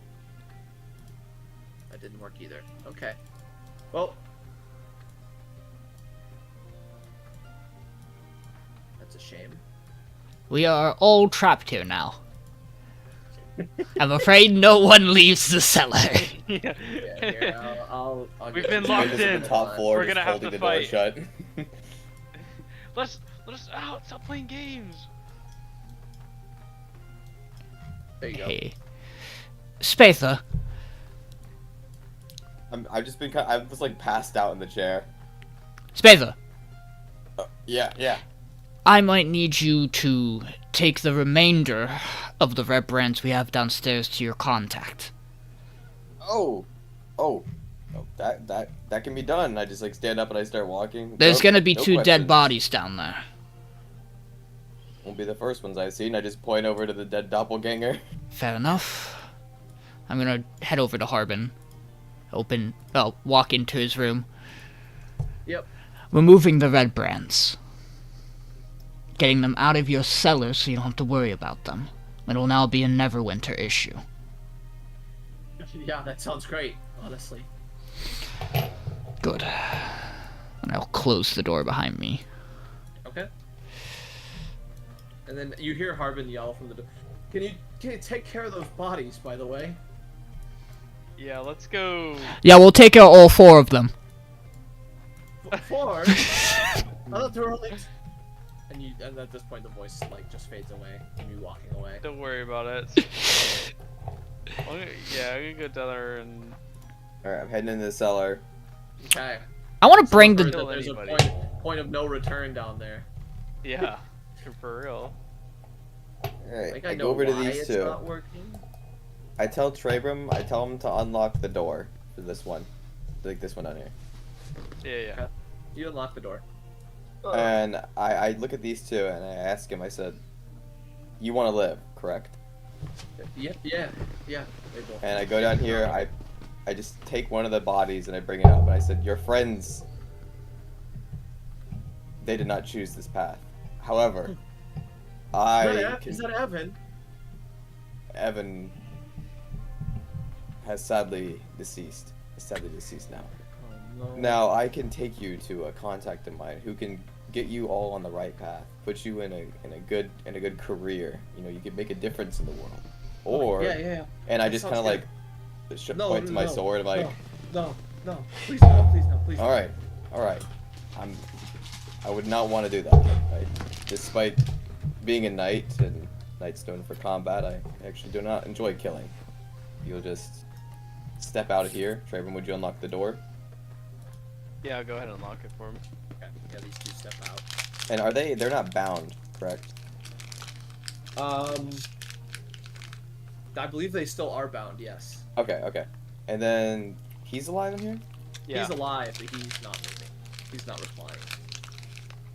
B: That didn't work either. Okay. Well. That's a shame.
C: We are all trapped here now. I'm afraid no one leaves the cellar.
A: Yeah.
B: Yeah, here, I'll
A: We've
B: get
A: been
B: you.
A: locked
D: Just at
A: in.
D: the top floor,
A: We're
D: just
A: gonna have
D: holding
A: to
D: the door
A: fight.
D: shut.
A: Let us out. Stop playing games.
B: There you go.
C: Hey. Spatha,
D: I've just been I was like passed out in the chair.
C: Spatha,
D: Yeah.
C: I might need you to take the remainder of the red brands we have downstairs to your contact.
D: Oh, that can be done. I just like stand up and I start walking.
C: There's
D: Nope,
C: gonna be
D: no
C: two dead
D: questions.
C: bodies down there.
D: Won't be the first ones I've seen. I just point over to the dead doppelganger.
C: Fair enough. I'm gonna head over to Harbin. Walk into his room.
B: Yep.
C: Removing the red brands. Getting them out of your cellar so you don't have to worry about them. It will now be a Neverwinter issue.
B: Yeah, that sounds great, honestly.
C: Good. And I'll close the door behind me.
B: Okay. And then you hear Harbin yell from the door. Can you take care of those bodies, by the way?
A: Yeah, let's go.
C: Yeah, we'll take out all four of them.
B: Four? I thought there were only... And at this point the voice like just fades away and you walking away.
A: Don't worry about it. I'm gonna go down there and.
D: Alright, I'm heading into the cellar.
B: Okay.
C: I want to bring
B: Heard
C: the...
B: that there's a
A: Anybody.
B: point of no return down there.
A: Yeah, for real.
D: Alright,
B: Like
D: I
B: I
D: go
B: know
D: over to
B: why
D: these
B: it's
D: two.
B: not working.
D: I tell Trebrum, I tell him to unlock the door for this one. Like this one down here.
A: Yeah.
B: You unlock the door.
D: And I look at these two and I ask him, I said, you want to live, correct?
B: Yeah. They both.
D: And I go down here, I just take one of the bodies and I bring it up and I said, your friends, they did not choose this path. However,
B: Is that Evan?
D: Evan has sadly deceased. Is sadly deceased now.
B: Oh, no.
D: Now I can take you to a contact of mine who can get you all on the right path, put you in a good career. You know, you can make a difference in the world. Or
B: Yeah.
D: and I
B: That
D: just
B: sounds
D: kind of like point to my sword like,
B: No. Please no.
D: all right. I would not want to do that. Despite being a knight and knights known for combat, I actually do not enjoy killing. You'll just step out of here. Trebrum, would you unlock the door?
A: Yeah, I'll go ahead and unlock it for him.
B: Okay, yeah, these two step out.
D: And they're not bound, correct?
B: I believe they still are bound, yes.
D: Okay. And then he's alive in here?
A: Yeah.
B: He's alive, but he's not moving. He's not replying.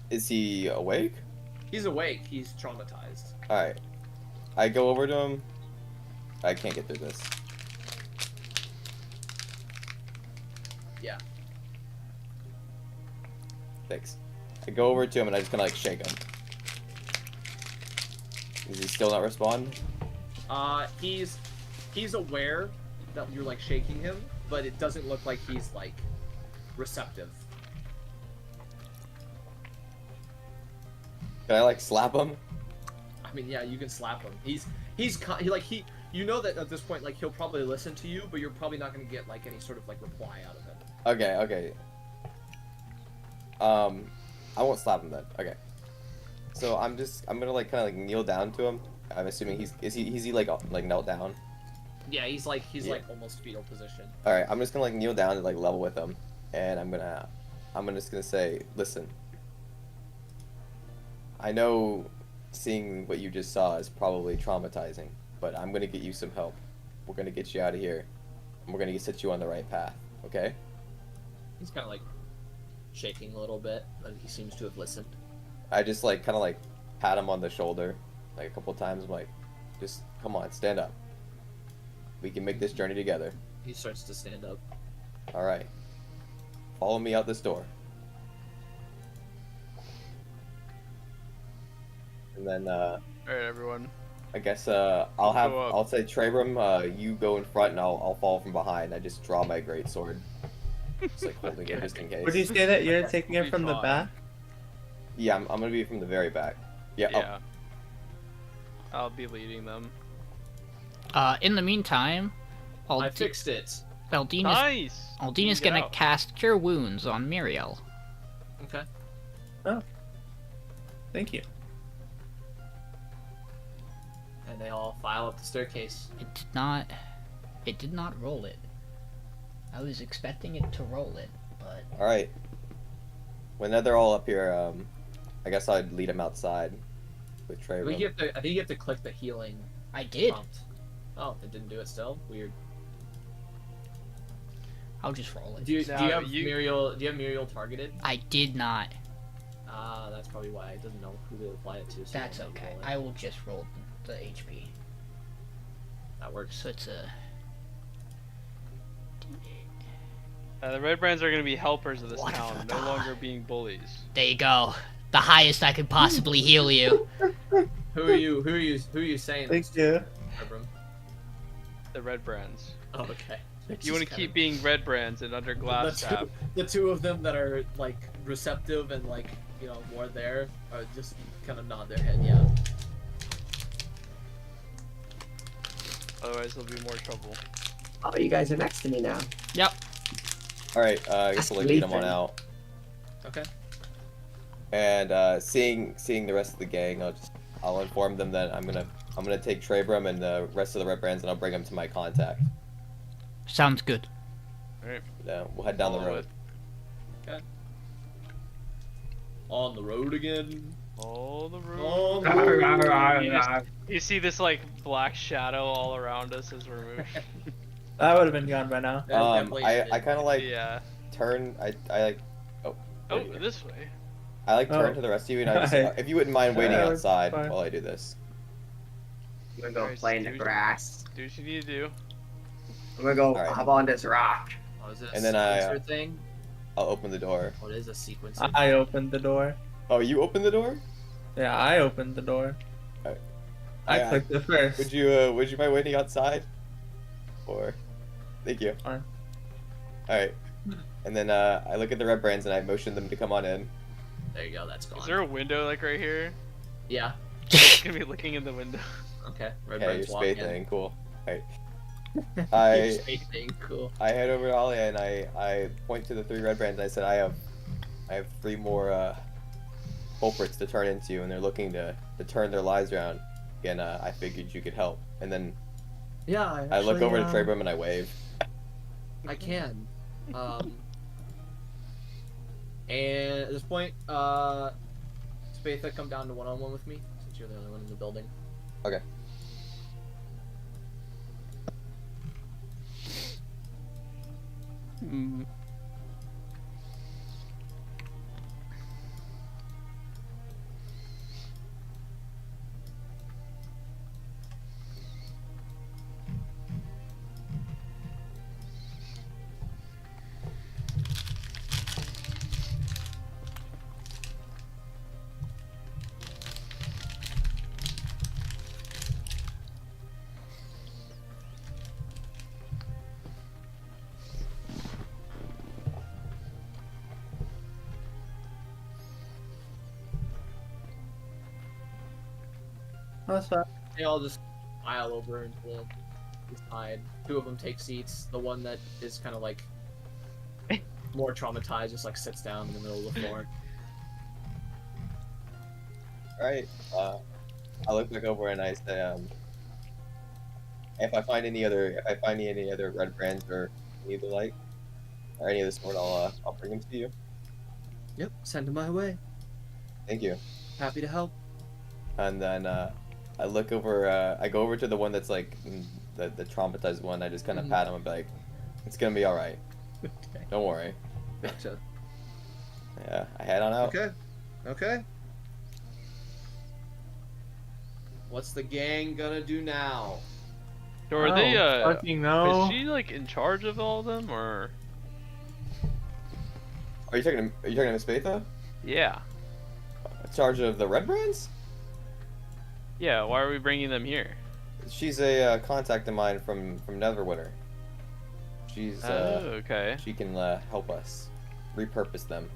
D: Is he awake?
B: He's awake, he's traumatized.
D: Alright. I go over to him. I can't get through this.
B: Yeah.
D: Thanks. I go over to him and I just kind of like shake him. Is he still not responding?
B: He's aware that you're like shaking him, but it doesn't look like he's like receptive.
D: Can I like slap him?
B: I mean, yeah, you can slap him. He you know that at this point like he'll probably listen to you, but you're probably not going to get like any sort of like reply out of him.
D: Okay. I won't slap him then. Okay. So I'm gonna like kind of like kneel down to him. I'm assuming is he like knelt down?
B: Yeah, he's like almost fetal position.
D: All right. I'm just gonna like kneel down and like level with him, and I'm just gonna say, listen. I know seeing what you just saw is probably traumatizing, but I'm gonna get you some help. We're gonna get you out of here, and we're gonna set you on the right path. Okay?
B: He's kind of like shaking a little bit, but he seems to have listened.
D: I just like kind of like pat him on the shoulder like a couple times. I'm like, just come on, stand up. We can make this journey together.
B: He starts to stand up.
D: All right. Follow me out this door. And then
A: Alright, everyone.
D: I guess I'll say Trebrum, you go in front and I'll follow from behind. I just draw my greatsword. Just like holding it just in case.
E: Would you say that you're taking it from the
A: Fine.
E: back?
D: Yeah, I'm gonna be from the very back. Yeah.
A: Yeah. I'll be leading them.
C: In the meantime,
B: I fixed it.
C: Aldiyn
A: Nice!
C: is
A: Get
C: gonna
A: out.
C: cast Cure Wounds on Miriel.
B: Okay.
E: Thank you.
B: And they all file up the staircase.
C: It did not roll it. I was expecting it to roll it, but
D: All right. When they're all up here, I guess I'd lead them outside with
B: I think
D: Trebrum.
B: you have to click the healing
C: I did.
B: prompt. Oh, it didn't do it still? Weird.
C: I'll just roll it.
B: Do you
A: No,
B: have
A: you-
B: Miriel? Do you have Miriel targeted?
C: I did not.
B: That's probably why it doesn't know who to apply it to. So
C: That's
B: I'll make you
C: okay.
B: roll it.
C: I will just roll the HP.
B: That works.
C: So it's a.
A: The Red Brands are going to be helpers of this
C: What
A: town,
C: the-
A: no longer being bullies.
C: There you go. The highest I could possibly heal you.
B: Who are you saying?
E: Thank you.
B: Trebrum?
A: The Red Brands.
B: Oh, okay.
A: You want to keep being Red Brands and under glass tap.
B: the two of them that are like receptive and like more there are just kind of nod their head. Yeah.
A: Otherwise, there'll be more trouble.
F: Oh, you guys are next to me now.
C: Yep.
D: All right. I guess I'll like, lead them on out.
B: Okay.
D: And seeing the rest of the gang, I'll inform them that I'm gonna take Trebrum and the rest of the Red Brands and I'll bring them to my contact.
C: Sounds good.
A: Alright.
D: We'll head down the
A: Follow
D: road.
A: it.
B: Okay. On the road again.
A: All the road.
B: On the road.
A: You see this like black shadow all around us as we're moving.
E: That would have been gone by now.
B: That definitely
D: I
B: ended.
D: kind of like
A: Yeah.
D: turn. I like. Oh.
A: Oh,
D: there you go.
A: this way.
D: I like turn
E: Oh.
D: to the rest of you and I just,
E: Hi.
D: if you wouldn't mind waiting
E: Sure,
D: outside
E: fine.
D: while I do this.
F: I'm gonna go
A: Alright,
F: play in the
A: dude.
F: grass.
A: Do what you need to do.
F: I'm gonna go
D: Alright.
F: hop on this rock.
B: Oh, is it a
D: And then I,
B: sequencer thing?
D: I'll open the door.
B: What is a sequencer?
E: I opened the door.
D: Oh, you opened the door?
E: Yeah, I opened the door.
D: Alright.
E: I
D: Yeah.
E: clicked it first.
D: Would you mind waiting outside? Or thank you.
E: Fine.
D: Alright. And then I look at the red brands and I motion them to come on in.
B: There you go. That's gone.
A: Is there a window like right here?
B: Yeah.
A: I'm gonna be looking in the window.
B: Okay. Red
D: Yeah, you're
B: Brands walk in.
D: spathing, cool. Alright.
B: You're
D: I
B: spathing, cool.
D: I head over to Aldiyn and I point to the 3 red brands and I said I have 3 more culprits to turn into and they're looking to turn their lives around. Again, I figured you could help. And then
B: Yeah.
D: I look over to Trebrum and I wave.
B: I can. And at this point, Spatha, come down to one-on-one with me, since you're the only one in the building.
D: Okay.
A: Mm.
E: That's fine.
B: They all just pile over into the side. 2 of them take seats. The one that is kind of like more traumatized just like sits down in the middle of the floor.
D: Alright. I look back over and I say, if I find any other red brands or any of the like, or any of the sort, I'll bring them to you.
B: Yep, send them my way.
D: Thank you.
B: Happy to help.
D: And then I look over. I go over to the one that's like the traumatized one. I just kind of pat him and be like, "It's gonna be all right.
B: Okay.
D: Don't worry."
B: Gotcha.
D: Yeah, I head on out.
B: Okay. Okay. What's the gang gonna do now?
A: So are they
E: Fucking no.
A: is she like in charge of all of them or?
D: Are you talking to Miss Spatha?
A: Yeah.
D: In charge of the red brands?
A: Yeah, why are we bringing them here?
D: She's a contact of mine from Neverwinter. She's
A: okay.
D: she can help us repurpose them.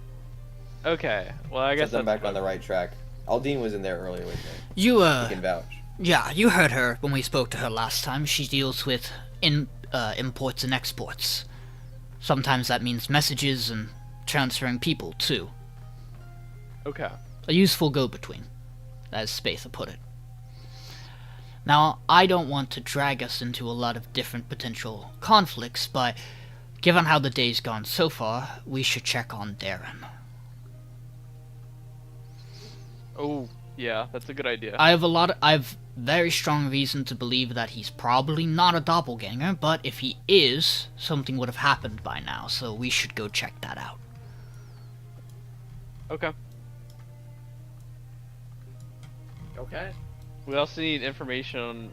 A: Okay. Well, I guess
D: Set them
A: that's
D: back on the right track. Aldiyn was in there earlier with me.
C: You
D: He can vouch.
C: yeah, you heard her when we spoke to her last time. She deals with imports and exports. Sometimes that means messages and transferring people too.
A: Okay.
C: A useful go-between, as Spatha put it. Now, I don't want to drag us into a lot of different potential conflicts, but given how the day's gone so far, we should check on Darren.
A: Oh, yeah, that's a good idea.
C: I've very strong reason to believe that he's probably not a doppelganger, but if he is, something would have happened by now, so we should go check that out.
A: Okay.
B: Okay.
A: We also need information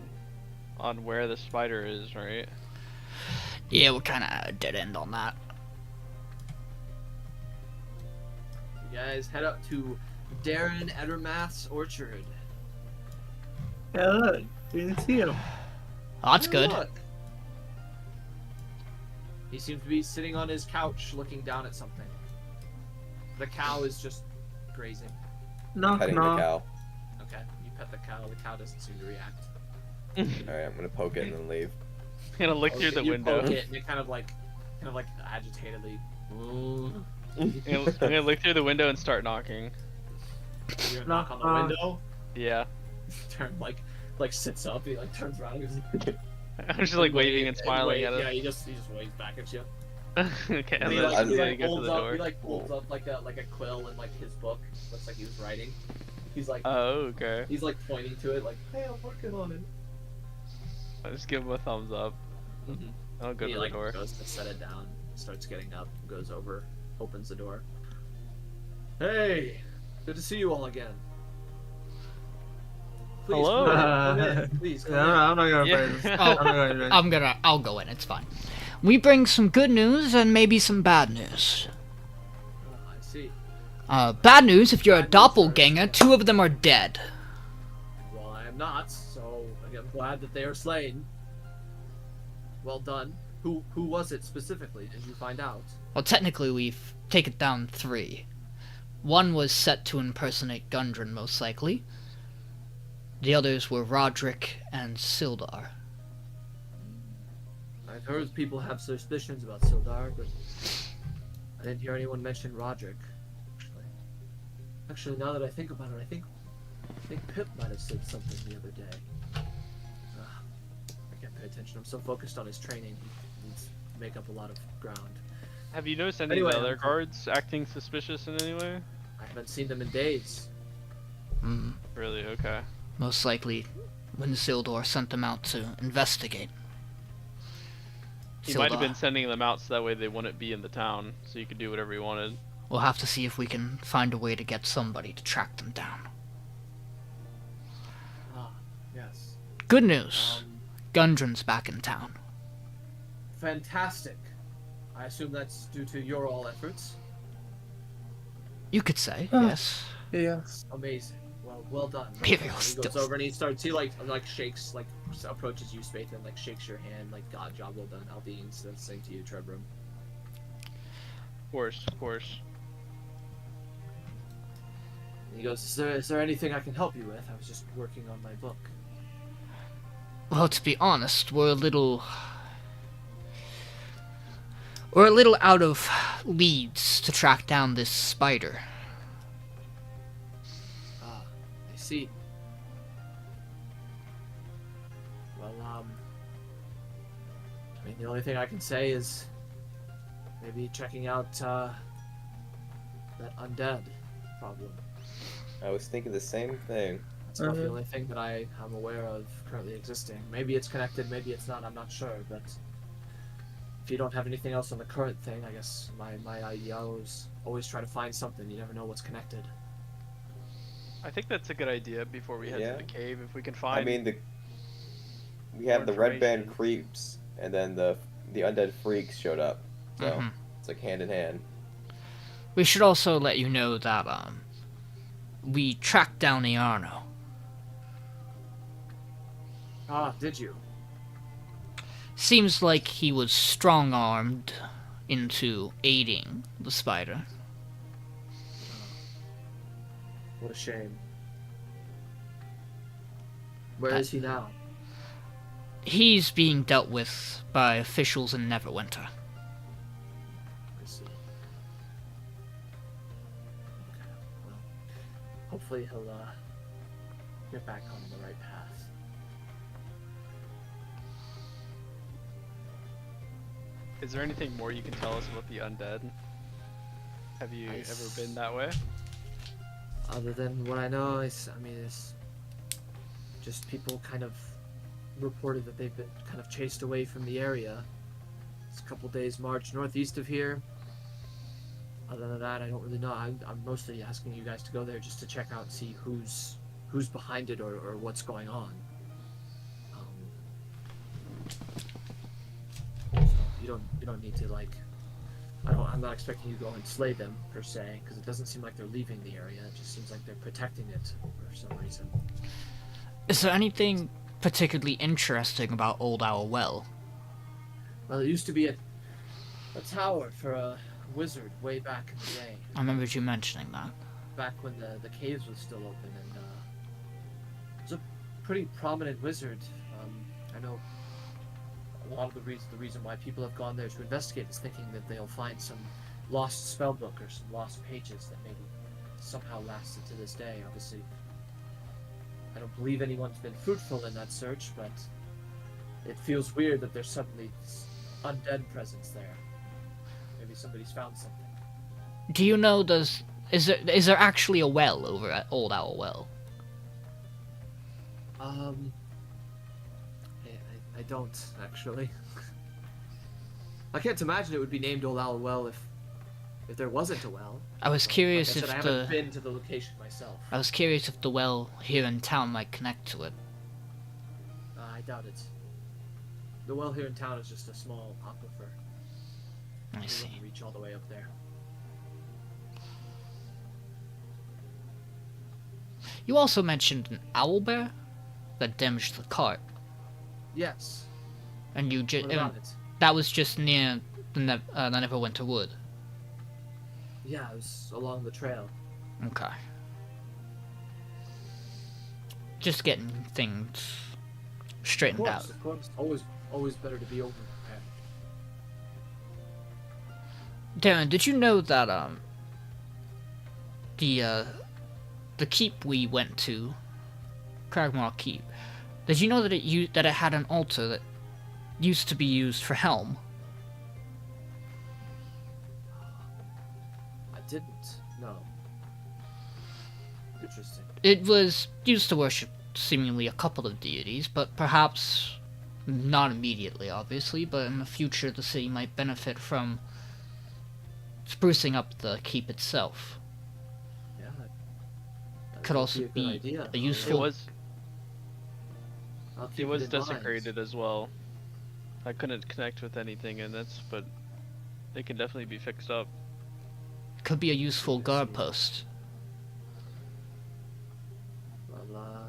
A: on where the spider is, right?
C: Yeah, we're kind of dead end on that.
B: You guys head up to Darren Edermath's orchard.
E: Yeah, look. We didn't see him.
C: Oh, that's
B: Oh,
C: good.
B: look. He seems to be sitting on his couch looking down at something. The cow is just grazing.
E: Knock,
D: Petting the
E: knock.
D: cow.
B: Okay, you pet the cow doesn't seem to react.
D: Alright, I'm gonna poke it and then leave.
A: I'm gonna look through the
B: You
A: window.
B: poke it and it kind of like agitatedly.
A: I'm gonna look through the window and start knocking.
B: You're gonna knock on the
E: Knock.
B: window.
A: Yeah.
B: Turn like sits up. He like turns around. And goes,
A: I'm just like waving and smiling at
B: Yeah,
A: him.
B: he just waves back at you.
A: Okay, and
B: he
A: then
B: like,
A: I'm
B: he,
A: gonna
B: like,
A: go to
B: holds
A: the
B: up,
A: door.
B: he like holds up like a quill in like his book. Looks like he was writing. He's like
A: Oh, okay.
B: he's like pointing to it like, hey, I'm working on it.
A: I'll just give him a thumbs up. I'll go
B: He
A: to the
B: like
A: door.
B: goes to set it down, starts getting up, goes over, opens the door. Hey, good to see you all again. Please,
A: Hello.
B: Come in. Please, come
E: No,
B: in.
E: I'm not gonna
A: Yeah.
E: play this.
C: Oh,
E: I'm not gonna play
C: I'll go in, it's fine. We bring some good news and maybe some bad news.
B: Oh, I see.
C: Bad news, if you're a doppelganger, 2 of them are dead.
B: Well, I am not, so I'm glad that they are slain. Well done. Who was it specifically? Did you find out?
C: Well, technically, we've taken down 3. One was set to impersonate Gundren, most likely. The others were Roderick and Sildar.
B: I've heard people have suspicions about Sildar, but I didn't hear anyone mention Roderick. Actually, now that I think about it, I think Pip might have said something the other day. I can't pay attention. I'm so focused on his training. He needs to make up a lot of ground.
A: Have you noticed any of the other guards acting suspicious in any way?
B: I haven't seen them in days.
A: Really? Okay.
C: Most likely, when Sildar sent them out to investigate.
A: He might have been sending them out so that way they wouldn't be in the town, so you could do whatever you wanted.
C: We'll have to see if we can find a way to get somebody to track them down.
B: Ah, yes.
C: Good news. Gundren's back in town.
B: Fantastic. I assume that's due to your all efforts.
C: You could say, yes.
E: Yes.
B: Amazing. Well done.
C: Miriel
B: He
C: still...
B: goes over and he starts. He like shakes, like approaches you, Spatha, and like shakes your hand, like God, job well done. Aldiyn says saying to you, Trebrum.
A: Of course.
B: And he goes, is there anything I can help you with? I was just working on my book.
C: Well, to be honest, we're a little out of leads to track down this spider.
B: Ah, I see. Well, I mean, the only thing I can say is maybe checking out that undead problem.
D: I was thinking the same thing.
B: That's about the only thing that I'm aware of currently existing. Maybe it's connected, maybe it's not, I'm not sure, but if you don't have anything else on the current thing, I guess my idea is always try to find something. You never know what's connected.
A: I think that's a good idea before we head
D: Yeah.
A: to the cave. If we can find...
D: I mean, we have the red band creeps, and then the undead freaks showed up. So it's like hand in hand.
C: We should also let you know that we tracked down Iarno.
B: Ah, did you?
C: Seems like he was strong-armed into aiding the spider.
B: What a shame. Where is he now?
C: He's being dealt with by officials in Neverwinter.
B: I see. Okay, well, hopefully he'll get back on the right path.
A: Is there anything more you can tell us about the undead? Have you ever been that way?
B: Other than what I know, it's just people kind of reported that they've been kind of chased away from the area. It's a couple days march northeast of here. Other than that, I don't really know. I'm mostly asking you guys to go there just to check out and see who's behind it or what's going on. So you don't need to like. I'm not expecting you to go and slay them per se, because it doesn't seem like they're leaving the area. It just seems like they're protecting it for some reason.
C: Is there anything particularly interesting about Old Owl Well?
B: Well, it used to be a tower for a wizard way back in the day.
C: I remember you mentioning that.
B: Back when the caves was still open, and it was a pretty prominent wizard. I know a lot of the reason why people have gone there to investigate is thinking that they'll find some lost spell book or some lost pages that maybe somehow lasted to this day. Obviously, I don't believe anyone's been fruitful in that search, but it feels weird that there's suddenly this undead presence there. Maybe somebody's found something.
C: Do you know, is there actually a well over at Old Owl Well?
B: I don't, actually. I can't imagine it would be named Old Owl Well if there wasn't a well.
C: I was curious
B: like I said,
C: if
B: I haven't been to the location myself.
C: I was curious if the well here in town might connect to it.
B: I doubt it. The well here in town is just a small aquifer.
C: I
B: It
C: see.
B: doesn't reach all the way up there.
C: You also mentioned an owlbear that damaged the cart,
B: Yes.
C: and you just
B: What about it?
C: that was just near the Neverwinter Wood.
B: Yeah, it was along the trail.
C: Okay. Just getting things straightened out.
B: Of course. Always better to be over prepared.
C: Darren, did you know that the keep we went to, Cragmaw Keep, did you know that it had an altar that used to be used for Helm?
B: I didn't. No. Interesting.
C: It was used to worship seemingly a couple of deities, but perhaps not immediately, obviously, but in the future the city might benefit from sprucing up the keep itself.
B: Yeah. That
C: Could also
B: a good
C: be
B: idea.
C: a
A: It
C: useful...
A: was
B: I'll keep
A: it was
B: in mind.
A: desecrated as well. I couldn't connect with anything in this, but it can definitely be fixed up.
C: could be a useful guard post.
B: Well,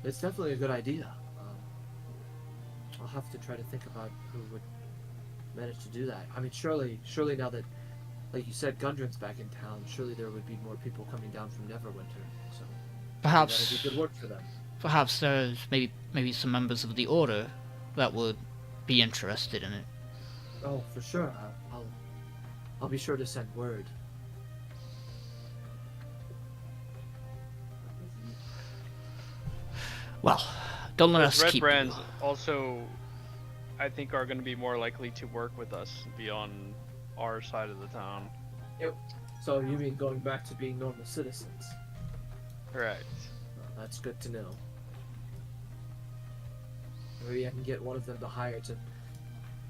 B: it's definitely a good idea. I'll have to try to think about who would manage to do that. I mean, surely now that, like you said, Gundren's back in town, surely there would be more people coming down from Neverwinter. So
C: Perhaps
B: that'd be good work for them.
C: perhaps there's maybe some members of the Order that would be interested in it.
B: Oh, for sure. I'll be sure to send word.
C: Well, don't let
A: Those
C: us
A: red
C: keep
A: brands
C: you.
A: also, I think, are going to be more likely to work with us beyond our side of the town.
B: So you mean going back to being normal citizens?
A: Correct.
B: Well, that's good to know. Maybe I can get one of them to hire to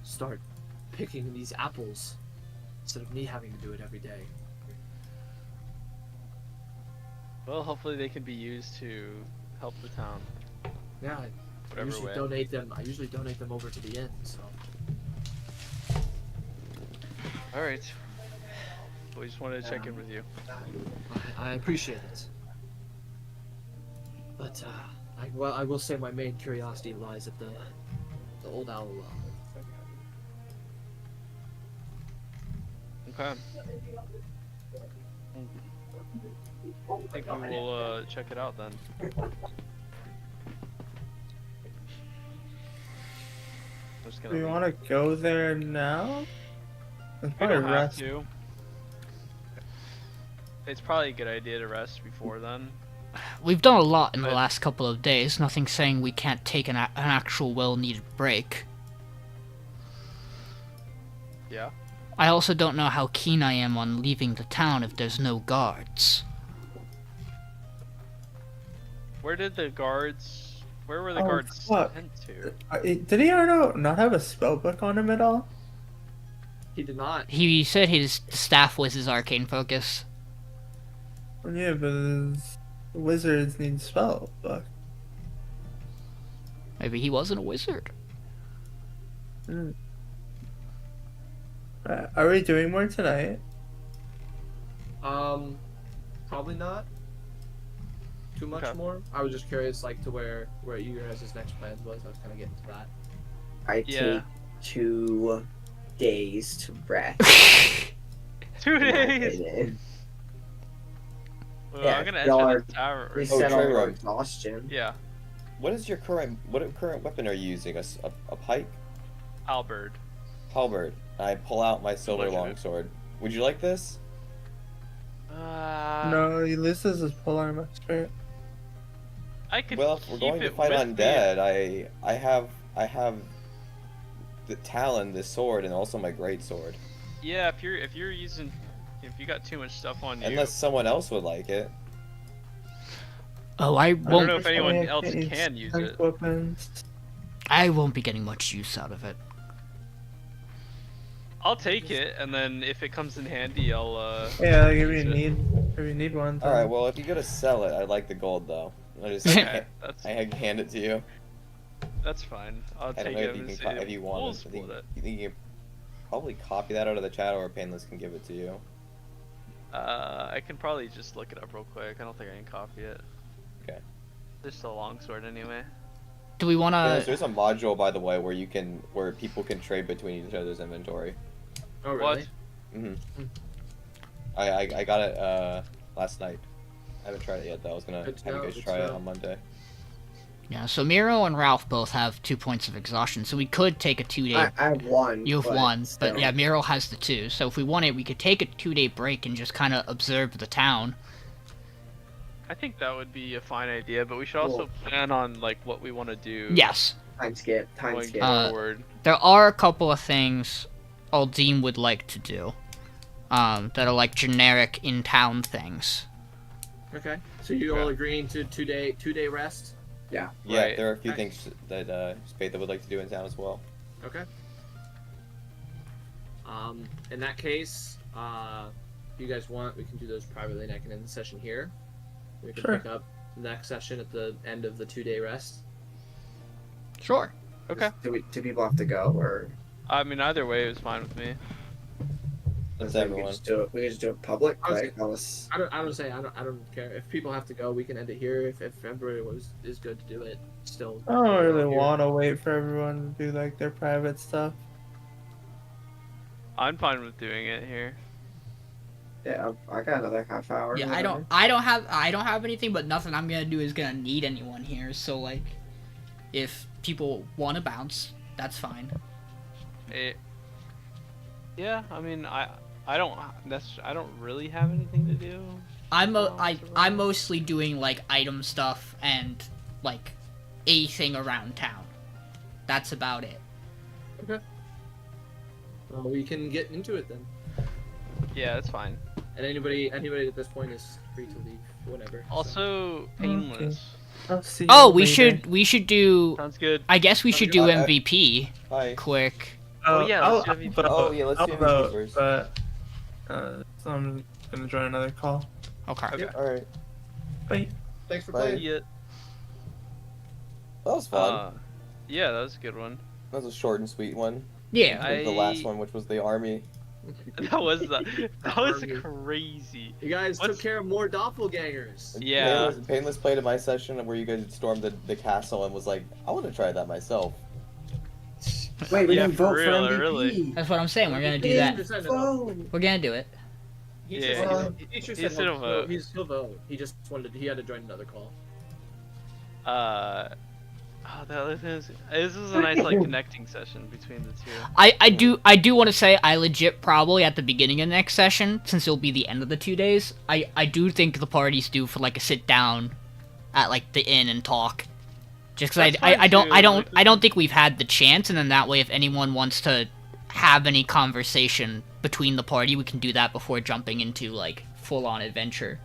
B: start picking these apples instead of me having to do it every day.
A: Well, hopefully they can be used to help the town.
B: Yeah, I
A: Whatever
B: usually
A: way.
B: donate them. I usually donate them over to the inn. So
A: All right. We just wanted to check in with you.
B: I appreciate it. But I will say my main curiosity lies at the old owl.
A: Okay. I think we will check it out then. Just
E: Do
A: gonna
E: you
A: leave.
E: want to go there now? It's
A: We
E: probably
A: don't have
E: rest.
A: to. It's probably a good idea to rest before then.
C: We've done a lot in the
A: But-
C: last couple of days. Nothing saying we can't take an actual well-needed break.
A: Yeah.
C: I also don't know how keen I am on leaving the town if there's no guards.
A: Where did the guards? Where were the
E: Oh,
A: guards
E: fuck.
A: sent to?
E: Did he not have a spell book on him at all?
B: He did not.
C: He said his staff was his arcane focus.
E: Yeah, but his wizards need spell book.
C: Maybe he wasn't a wizard.
E: Are we doing more tonight?
B: Probably not. Too much
A: Okay.
B: more. I was just curious, like, to where you guys' next plan was. I was kind of getting to that.
F: I
A: Yeah.
F: take 2 days to rest.
A: 2
F: in my
A: days.
F: opinion.
A: Well,
F: Yeah,
A: I'm gonna
F: y'all
A: enter
F: are-
A: the tower.
F: We
D: Oh,
F: set all
D: Trebrum.
F: our exhaustion.
A: Yeah,
D: What current weapon are you using? A pike?
A: Albert.
D: Halberd. I pull out my silver
A: Look at it.
D: longsword. Would you like this?
E: No, he loses his polearm expert.
A: I could.
D: Well, if we're
A: keep
D: going to
A: it
D: fight
A: with me.
D: undead, I have the talon, this sword, and also my great sword.
A: Yeah, if you're using, if you got too much stuff on you.
D: Unless someone else would like it.
C: Oh, I
A: I don't
C: won't.
A: know if anyone
E: I
A: else
E: can't use
A: can use
E: strength
A: it.
E: weapons.
C: I won't be getting much use out of it.
A: I'll take it, and then if it comes in handy, I'll.
E: Yeah, like if
A: use
E: you
A: it.
E: need one.
D: All right.
E: then-
D: Well, if you go to sell it, I'd like the gold though. I just
A: Okay, that's
D: I hand it to you.
A: that's fine. I'll
D: I
A: take
D: don't know
A: it.
D: if you
A: and
D: can
A: say
D: if you
A: we'll
D: want it.
A: split it.
D: You think you can probably copy that out of the chat, or Payneless can give it to you.
A: I can probably just look it up real quick. I don't think I can copy it.
D: Okay.
A: Just a longsword anyway.
C: Do we want
D: There's
C: to?
D: a module, by the way, where people can trade between each other's inventory.
B: Oh really?
D: Mm-hmm. I got it last night. I haven't tried it yet though. I was gonna
B: Good to
D: have you
B: know,
D: guys
B: good
D: try
B: to
D: it
B: know.
D: on Monday.
C: Yeah. So Miro and Ralph both have 2 points of exhaustion, so we could take a 2-day.
F: I have one.
C: You have
F: but
C: one,
F: still.
C: but yeah, Miro has the 2. So if we wanted, we could take a 2-day break and just kind of observe the town.
A: I think that would be a fine idea, but we should also
F: Cool.
A: plan on like what we want to do.
C: Yes.
F: Time skip. Time
A: Going
F: skip.
A: forward.
C: There are a couple of things Aldiyn would like to do. That are like generic in-town things.
B: Okay. So you all agreeing to two-day rest?
D: Yeah,
A: Right.
D: there are a few
B: Okay.
D: things that Spatha would like to do in town as well.
B: Okay. In that case, if you guys want, we can do those privately, and I can end the session here. We can
E: Sure.
B: pick up the next session at the end of the 2-day rest.
C: Sure.
A: Okay.
F: Do people have to go, or
A: I mean, either way, it was fine with me.
D: That's
F: we could
D: everyone.
F: just do it? We could just do it public.
B: I was-
F: Like, I was.
B: I don't care if people have to go. We can end it here. If everybody is good to do it, still.
E: I don't really
B: here.
E: want to wait for everyone to do like their private stuff.
A: I'm fine with doing it here.
F: Yeah, I got another half hour.
C: Yeah,
F: whatever.
C: I don't have anything, but nothing I'm gonna do is gonna need anyone here. So like, if people want to bounce, that's fine.
A: Yeah, I mean, I don't really have anything to do.
C: I'm mostly doing like item stuff and like anything around town. That's about it.
B: Well, we can get into it then.
A: Yeah, that's fine.
B: And anybody at this point is free to leave whenever. so.
A: Also, Payneless.
E: I'll see.
C: Oh,
E: you later.
C: we should do.
A: Sounds good.
C: I guess we should do
D: Okay.
C: MVP
D: Hi.
C: quick.
A: Oh, yeah, let's
E: I'll
A: do MVP.
E: vote.
D: Oh, yeah, let's
E: I'll
D: do MVP
E: vote,
D: first.
E: but so I'm gonna join another call.
C: Okay.
A: Okay.
D: All right.
E: Bye.
B: Thanks for
D: Bye.
B: playing.
A: Yeah.
D: That was fun.
A: Yeah, that was a good one.
D: That was a short and sweet one.
C: Yeah.
D: The last one, which was the army.
A: That was
B: Army.
A: crazy.
B: You guys
A: What's-
B: took care of more doppelgangers.
A: Yeah.
D: Painless played in my session where you guys had stormed the castle and was like, I want to try that myself.
F: Wait, we
A: Yeah,
F: didn't
A: for
F: vote
A: real,
F: for MVP.
A: really.
C: That's what I'm saying. We're gonna do
B: Yeah.
C: that.
F: Vote.
C: We're gonna do it.
B: He
A: Yeah,
B: just, he just
A: he's
B: said
A: gonna vote.
B: he'll vote. He just he had to join another call.
A: Oh, the other thing is, this is a nice like connecting session between the two.
C: I do want to say I legit probably at the beginning of next session, since it'll be the end of the 2 days, I do think the party's due for like a sit down at like the inn and talk. Just because
A: That's fine,
C: I don't
A: too.
C: think we've had the chance, and then that way if anyone wants to have any conversation between the party, we can do that before jumping into like full on adventure.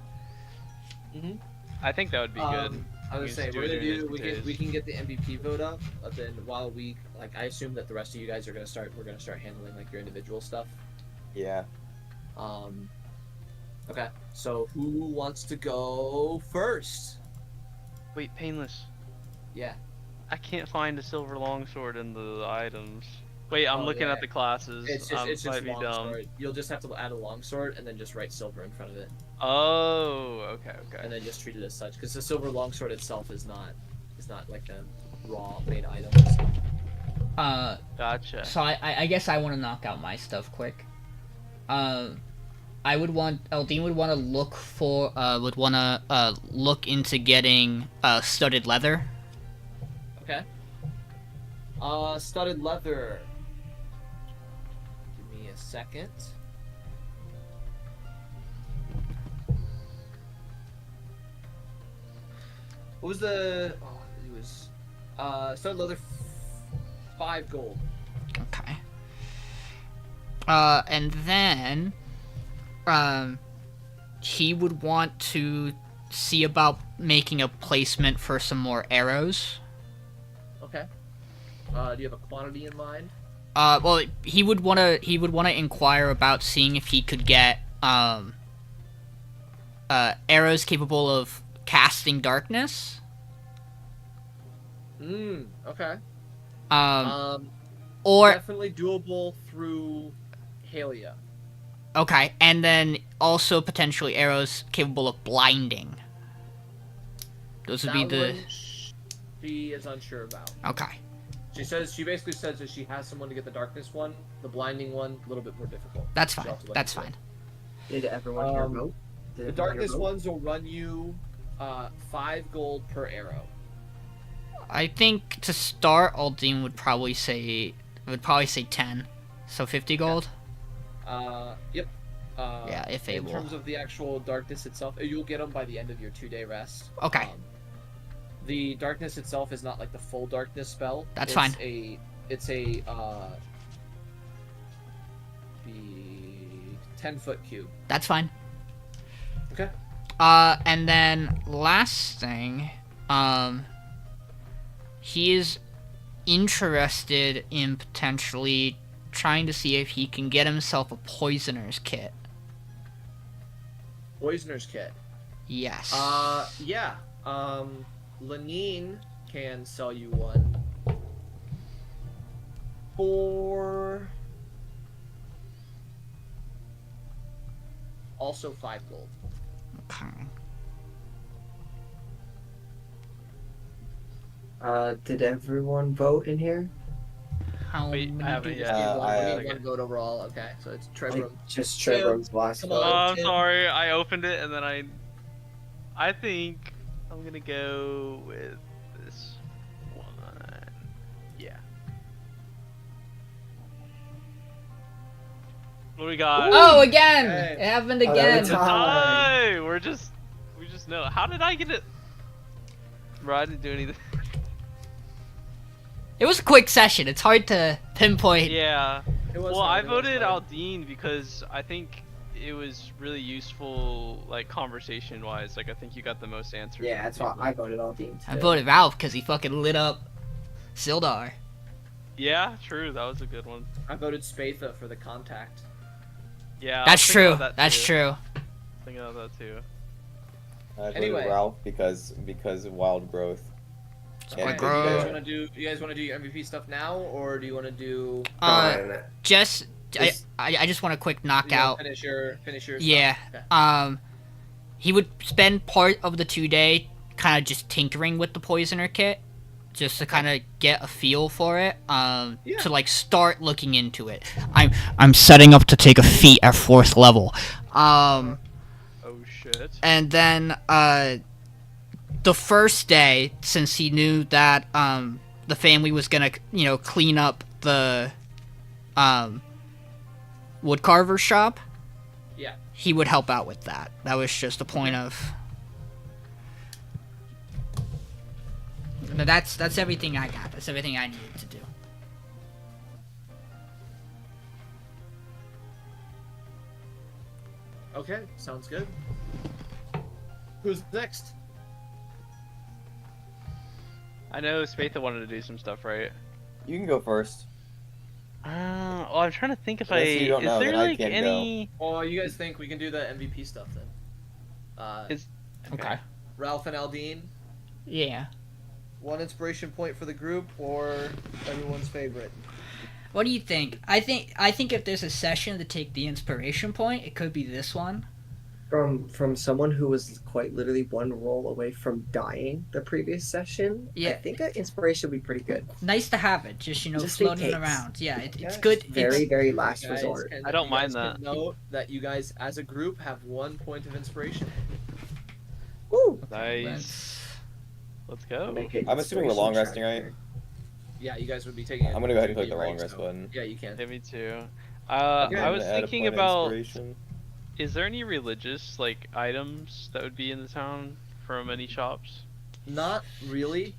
A: I think that would be good.
B: I was
A: We
B: saying
A: just do
B: we're
A: it
B: gonna
A: during
B: do
A: the
B: we
A: days.
B: can get the MVP vote up, but then while we I assume that the rest of you guys are gonna start handling like your individual stuff.
D: Yeah.
B: Okay. So who wants to go first?
A: Wait, Painless.
B: Yeah.
A: I can't find a silver longsword in the items. Wait, I'm
B: Oh,
A: looking
B: yeah.
A: at the classes.
B: It's just
A: might be dumb.
B: longsword. You'll just have to add a longsword and then just write silver in front of it,
A: Oh, okay.
B: and then just treat it as such. Because the silver longsword itself is not like a raw made item.
A: Gotcha.
C: So I guess I want to knock out my stuff quick. Aldiyn would want to look into getting studded leather.
B: Okay. Studded leather. Give me a second. What was the? Oh, it was. Studded leather. 5 gold.
C: Okay. And then, he would want to see about making a placement for some more arrows.
B: Okay. Do you have a quantity in mind?
C: Well, he would wanna inquire about seeing if he could get arrows capable of casting darkness.
B: Okay.
C: Or
B: Definitely doable through Halia.
C: Okay, and then also potentially arrows capable of blinding. Those would be
B: That
C: the.
B: one she is unsure about.
C: Okay.
B: She basically says that she has someone to get the darkness one. The blinding one, a little bit more difficult.
C: That's
B: She'll
C: fine.
B: have to look
C: That's
B: into it.
C: fine.
F: Did everyone hear
B: Um,
F: vote? Did
B: The
F: everyone hear
B: darkness
F: vote?
B: ones will run you 5 gold per arrow.
C: I think to start, Aldiyn would probably say 10, so 50 gold.
B: Yep.
C: Yeah, if
B: in
C: able.
B: terms of the actual darkness itself, you'll get them by the end of your 2-day rest.
C: Okay.
B: The darkness itself is not like the full darkness spell.
C: That's
B: it's
C: fine.
B: It's a the 10-foot cube.
C: That's fine.
B: Okay.
C: And then last thing, he is interested in potentially trying to see if he can get himself a poisoner's kit.
B: Poisoner's kit.
C: Yes.
B: Yeah. Lenine can sell you one for also 5 gold.
C: Okay.
F: Did everyone vote in here?
C: How
A: Wait, I
C: many
A: haven't
C: do-
A: yet.
D: I
B: We
D: have-
B: need one vote overall. Okay, so it's Trebrum.
F: Like, just Trevor's last
B: Come
F: vote.
B: on.
A: Oh, I'm
B: Tim.
A: sorry. I opened it and then I think I'm gonna go with this one. Yeah. What do we got?
C: Oh, again!
B: Hey.
C: It happened
F: Oh,
C: again.
F: that's
A: It's a
F: time.
A: tie! We just know. How did I get it? Bro, I didn't do anything.
C: It was a quick session. It's hard to pinpoint.
A: Yeah.
B: It was
A: Well,
B: hard,
A: I
B: it was
A: voted
B: hard.
A: Aldiyn because I think it was really useful, like conversation wise. Like I think you got the most answers.
F: Yeah,
A: from
F: that's why
A: people.
F: I voted Aldiyn.
C: I voted Ralph because he fucking lit up Sildar.
A: Yeah, true. That was a good one.
B: I voted Spatha for the contact.
A: Yeah. I
C: That's
A: was thinking
C: true.
A: about that
C: That's
A: too.
C: true.
A: Thinking about that too.
D: I voted
B: Anyway.
D: Ralph because of wild growth.
B: Okay,
C: Like,
B: do you guys
C: bro.
B: want to do your MVP stuff now, or do you want to do?
C: Just I,
F: Just-
C: I just want a quick
B: you wanna
C: knockout.
B: Finish your.
C: Yeah.
B: Stuff?
C: He would spend part of the 2-day kind of just tinkering with the poisoner kit, just to kind of get a feel for it.
B: Yeah.
C: To like start looking into it. I'm setting up to take a feat at 4th level.
A: Oh shit.
C: And then the first day, since he knew that the family was gonna clean up the woodcarver shop,
B: Yeah.
C: he would help out with that. That was just a point of. No, that's everything I got. That's everything I needed to do.
B: Okay, sounds good. Who's next?
A: I know Spatha wanted to do some stuff, right?
D: You can go first.
A: Well, I'm trying to think if
D: Unless you don't
A: is
D: know,
A: there
D: then I
A: like
D: can't
A: any.
B: Or you guys think we can do the MVP stuff then?
C: Okay.
B: Ralph and Aldiyn,
C: Yeah.
B: one inspiration point for the group, or everyone's favorite.
C: What do you think? I think if there's a session to take the inspiration point, it could be this one.
F: From someone who was quite literally one roll away from dying the previous session, I
C: Yeah.
F: think that inspiration would be pretty good.
C: Nice to have it, just
F: Just in
C: floating
F: case.
C: around. Yeah, it's
B: Yeah,
C: good.
F: Very,
C: It's,
F: very last
B: Guys,
F: resort.
B: and
A: I don't
B: you
A: mind
B: guys can
A: that.
B: Note that you guys, as a group, have 1 point of inspiration.
F: Woo!
A: Nice. Let's go.
F: Make it
D: I'm assuming we're long resting, right?
F: tracker.
B: Yeah, you guys would be taking.
D: I'm gonna go ahead and click the
B: right,
D: long rest
B: so-
D: button.
B: Yeah, you can.
A: Yeah, me too.
B: Okay.
A: I was
D: Add a
A: thinking
D: point of
A: about.
D: inspiration.
A: Is there any religious like items that would be in the town from any shops?
B: Not really.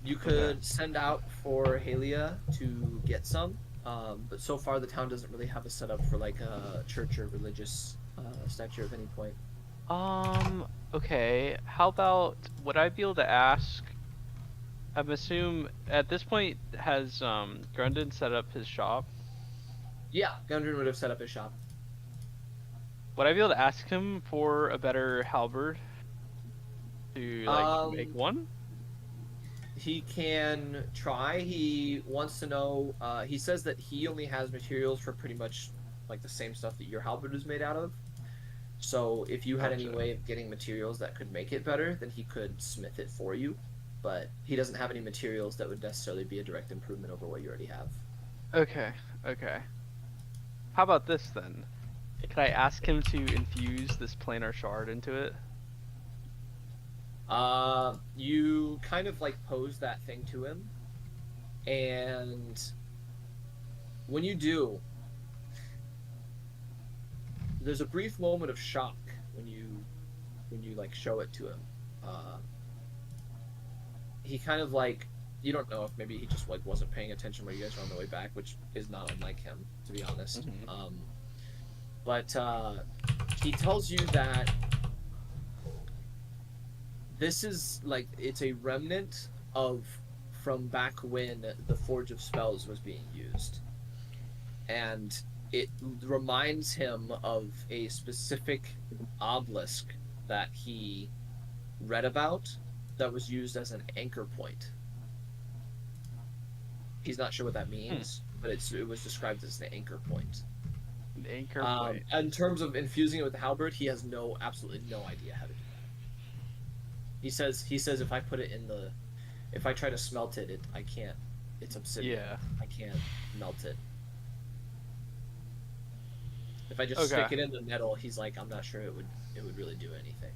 B: You could send out for Halia to get some, but so far the town doesn't really have a setup for like a church or religious statue of any point.
A: Okay. How about would I be able to ask? I'm assume at this point has Grundon set up his shop?
B: Yeah, Gundren would have set up his shop.
A: Would I be able to ask him for a better halberd to like make one?
B: He can try. He wants to know. He says that he only has materials for pretty much like the same stuff that your halberd is made out of. So if you had any
A: Gotcha.
B: way of getting materials that could make it better, then he could smith it for you. But he doesn't have any materials that would necessarily be a direct improvement over what you already have.
A: Okay, okay. How about this then? Could I ask him to infuse this planar shard into it?
B: You kind of like pose that thing to him, and when you do, there's a brief moment of shock when you like show it to him. He kind of like, you don't know if maybe he just like wasn't paying attention when you guys were on the way back, which is not unlike him, to be honest. But he tells you that this is like, it's a remnant of from back when the Forge of Spells was being used, and it reminds him of a specific obelisk that he read about that was used as an anchor point. He's not sure what that means, but it was described as an anchor point.
A: An anchor point.
B: In terms of infusing it with the halberd, he has absolutely no idea how to do that. He says if I put it in if I try to smelt it, I can't. It's obsidian.
A: Yeah.
B: I can't melt it. If I just stick it in the metal, he's like, I'm not sure it would really do anything.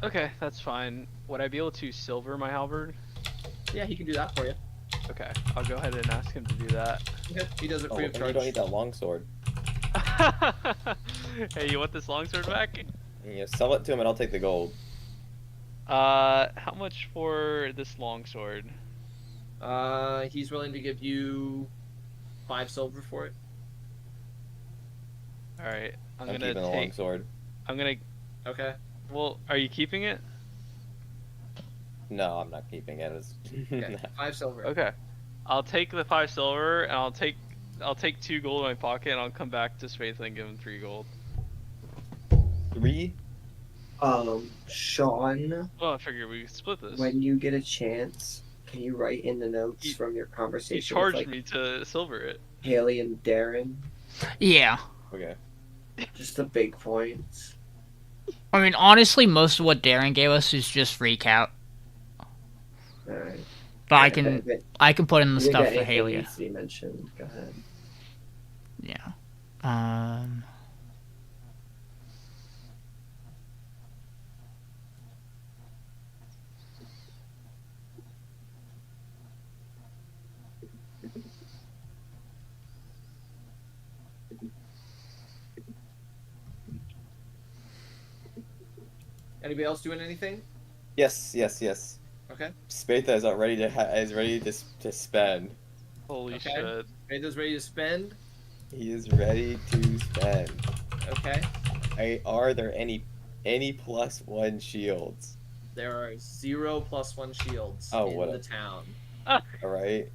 A: Okay, that's fine. Would I be able to silver my halberd?
B: Yeah, he can do that for you.
A: Okay, I'll go ahead and ask him to do that.
B: Okay, he does it
D: Oh,
B: free
D: and
B: of
D: you
B: charge.
D: don't need that longsword.
A: Hey, you want this longsword back?
D: Yeah, sell it to him and I'll take the gold.
A: How much for this longsword?
B: He's willing to give you 5 silver for it.
A: Alright, I'm
D: I'm
A: gonna
D: keeping the
A: take...
D: longsword.
A: I'm gonna...
B: Okay.
A: Well, are you keeping it?
D: No, I'm not keeping it.
B: Okay. 5 silver.
A: Okay. I'll take the 5 silver, and I'll take 2 gold in my pocket, and I'll come back to Spatha and give him 3 gold.
D: 3?
F: Sean,
A: Well, I figure we could split this.
F: when you get a chance, can you write in the notes from your
A: He
F: conversation
A: charged
F: with, like,
A: me to silver it.
F: Haley and Darren?
C: Yeah.
D: Okay.
F: Just the big points.
C: I mean, honestly, most of what Darren gave us is just recap.
F: Alright.
C: But I can put in the stuff for Haley.
F: Needs to be mentioned. Go ahead.
C: Yeah.
B: Anybody else doing anything?
D: Yes.
B: Okay.
D: Spatha is ready to spend.
A: Holy
B: Okay.
A: shit.
B: Raytheon's ready to spend.
D: He is ready to spend.
B: Okay.
D: Are there any +1 shields?
B: There are 0 +1 shields
D: Oh,
B: in
D: what
B: the
D: a-
B: town.
D: All right.